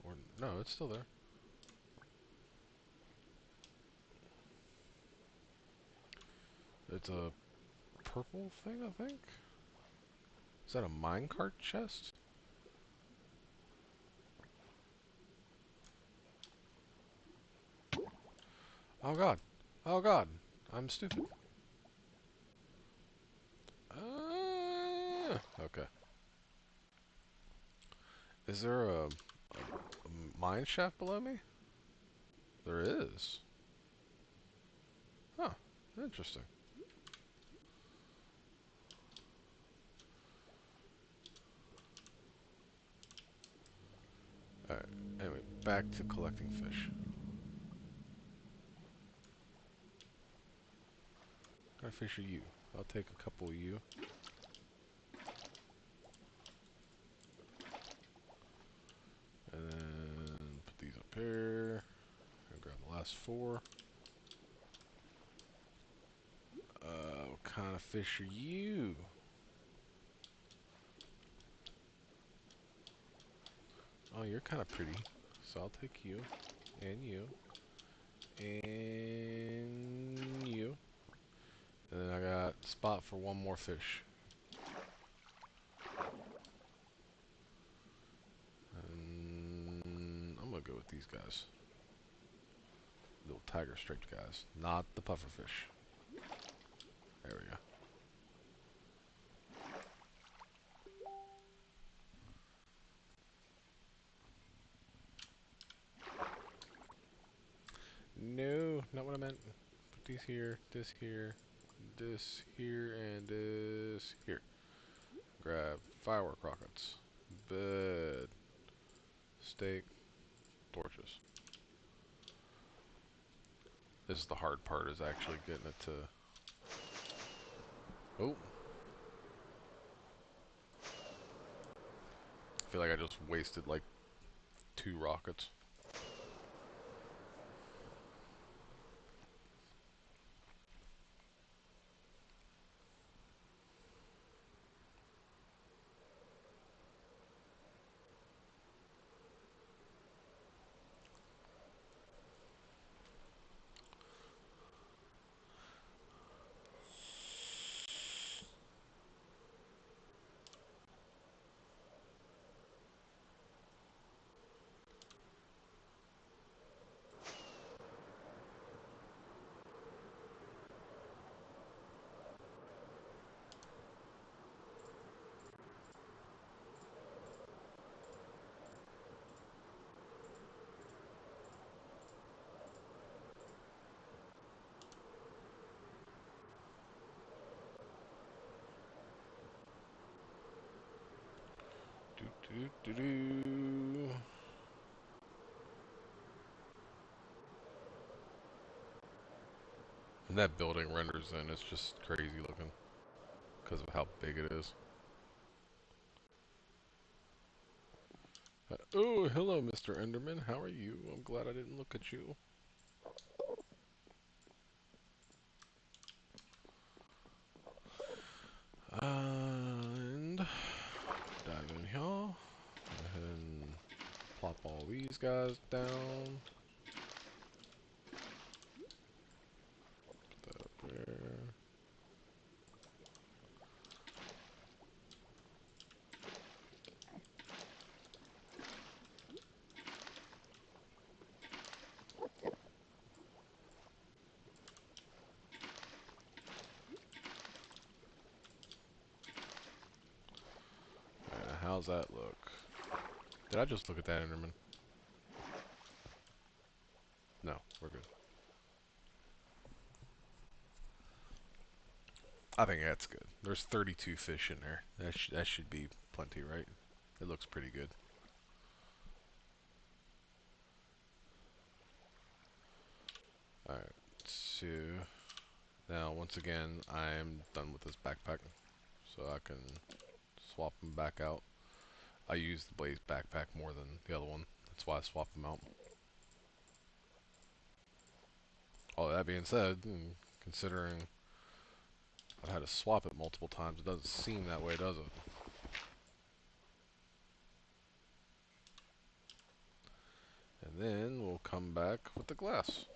Or, no, it's still there. It's a purple thing, I think? Is that a minecart chest? Oh God. Oh God. I'm stupid. Okay. Is there a mine shaft below me? There is. Huh. Interesting. Alright. Anyway, back to collecting fish. What kind of fish are you? I'll take a couple of you. And then put these up here. And grab the last 4. What kind of fish are you? Oh, you're kind of pretty. So I'll take you. And you. And you. And then I got a spot for one more fish. And I'm gonna go with these guys. Little tiger striped guys. Not the pufferfish. There we go. No, not what I meant. Put these here, this here, and this here. Grab firework rockets. Bed. Steak. Torches. This is the hard part, is actually getting it to... Oh. I feel like I just wasted like 2 rockets. Do. And that building renders in, it's just crazy looking because of how big it is. Oh, hello, Mr. Enderman. How are you? I'm glad I didn't look at you. And dive in here. Go ahead and plop all these guys down. Put that up there. Alright, how's that look? Did I just look at that Enderman? No, we're good. I think that's good. There's 32 fish in there. That should be plenty, right? It looks pretty good. Alright, so now once again, I'm done with this backpack, so I can swap them back out. I use the Blaze backpack more than the other one. That's why I swap them out. All that being said, considering I've had to swap it multiple times, it doesn't seem that way, does it? And then we'll come back with the glass.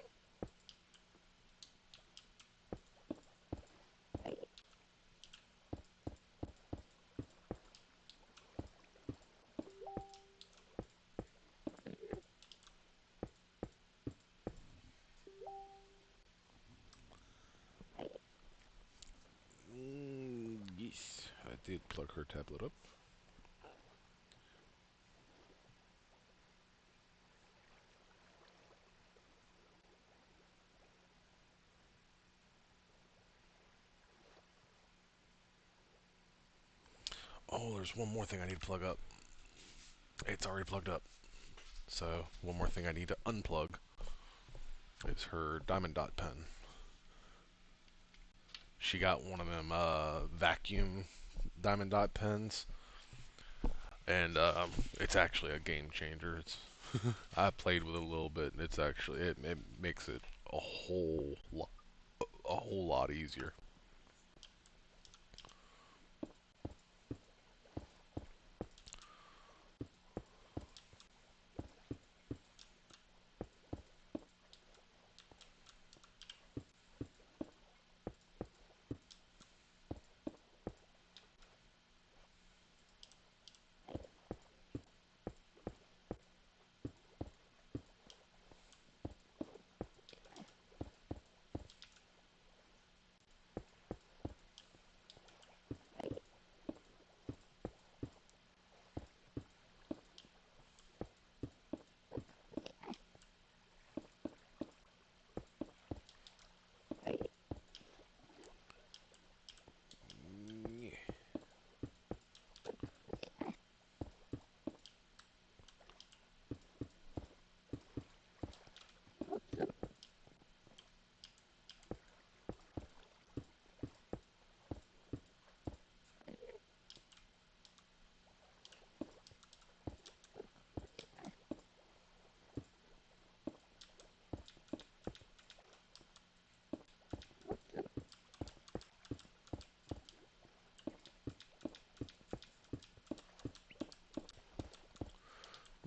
Yes, I did plug her tablet up. Oh, there's one more thing I need to plug up. It's already plugged up. So, one more thing I need to unplug is her diamond dot pen. She got one of them vacuum diamond dot pens, and it's actually a game changer. It's I played with it a little bit, and it's actually it makes it a whole lot easier.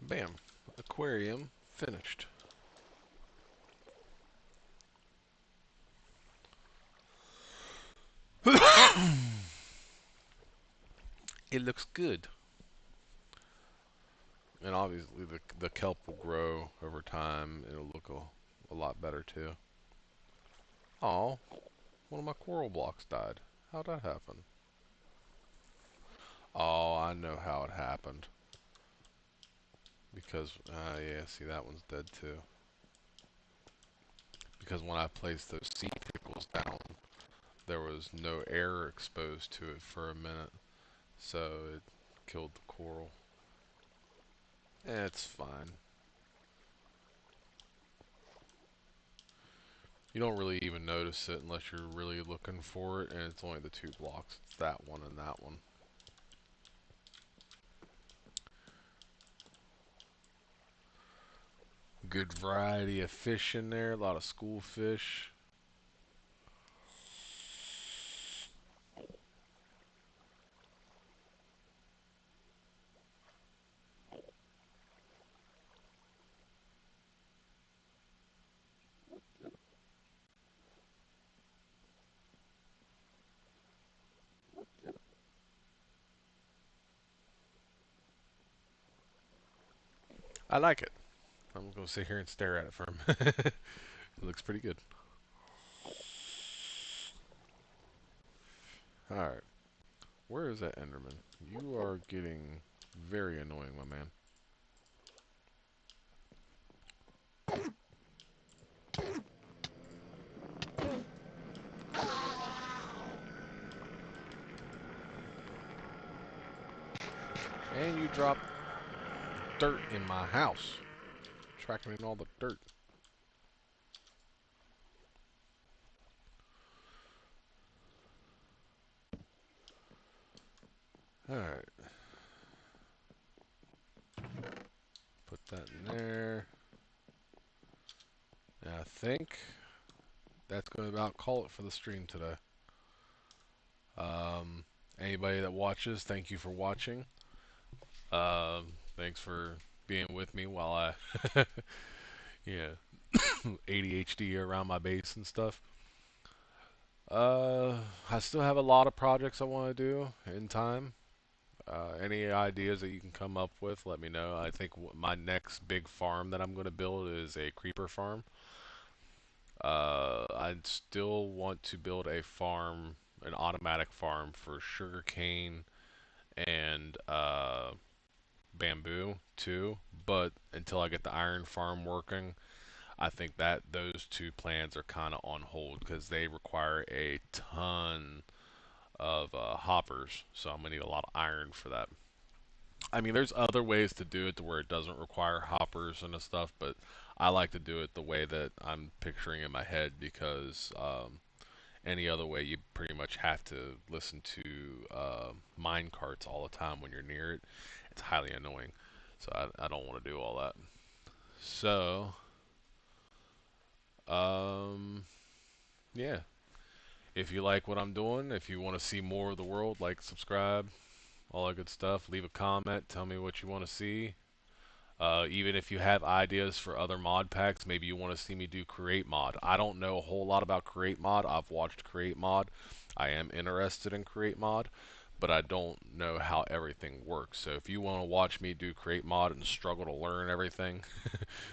Bam, aquarium finished. It looks good. And obviously the kelp will grow over time. It'll look a lot better too. Oh, one of my coral blocks died. How'd that happen? Oh, I know how it happened. Because, yeah, see that one's dead too. Because when I placed those sea pickles down, there was no air exposed to it for a minute. So it killed the coral. It's fine. You don't really even notice it unless you're really looking for it, and it's only the two blocks. It's that one and that one. Good variety of fish in there, a lot of school fish. I like it. I'm going to sit here and stare at it for a minute. It looks pretty good. Alright, where is that Enderman? You are getting very annoying, my man. And you dropped dirt in my house. Tracking in all the dirt. Alright. Put that in there. And I think that's going to about call it for the stream today. Anybody that watches, thank you for watching. Thanks for being with me while I, yeah, ADHD around my base and stuff. I still have a lot of projects I want to do in time. Any ideas that you can come up with, let me know. I think my next big farm that I'm going to build is a creeper farm. I still want to build a farm, an automatic farm for sugarcane and bamboo too. But until I get the iron farm working, I think that those two plans are kind of on hold because they require a ton of hoppers. So I'm gonna need a lot of iron for that. I mean, there's other ways to do it to where it doesn't require hoppers and stuff, but I like to do it the way that I'm picturing in my head because any other way, you pretty much have to listen to mine carts all the time when you're near it. It's highly annoying, so I don't want to do all that. So, um, yeah. If you like what I'm doing, if you want to see more of the world, like, subscribe, all that good stuff. Leave a comment. Tell me what you want to see. Even if you have ideas for other mod packs, maybe you want to see me do Create Mod. I don't know a whole lot about Create Mod. I've watched Create Mod. I am interested in Create Mod, but I don't know how everything works. So if you want to watch me do Create Mod and struggle to learn everything,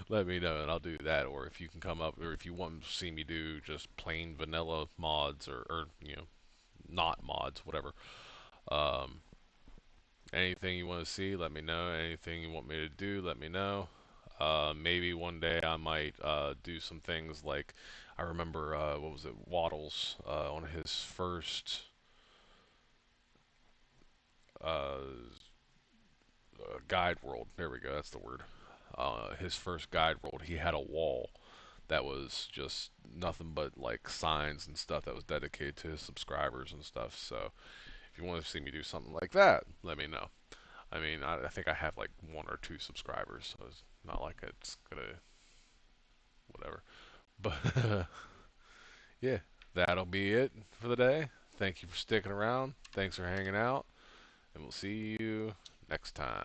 let me know and I'll do that. Or if you can come up, or if you want to see me do just plain vanilla mods or not mods, whatever. Um, Anything you want to see, let me know. Anything you want me to do, let me know. Maybe one day I might do some things like I remember what was it, Waddles on his first uh, guide world. There we go, that's the word. His first guide world, he had a wall that was just nothing but like signs and stuff that was dedicated to his subscribers and stuff. So if you want to see me do something like that, let me know. I mean, I think I have like one or two subscribers, so it's not like it's gonna whatever. But yeah, that'll be it for the day. Thank you for sticking around. Thanks for hanging out, and we'll see you next time.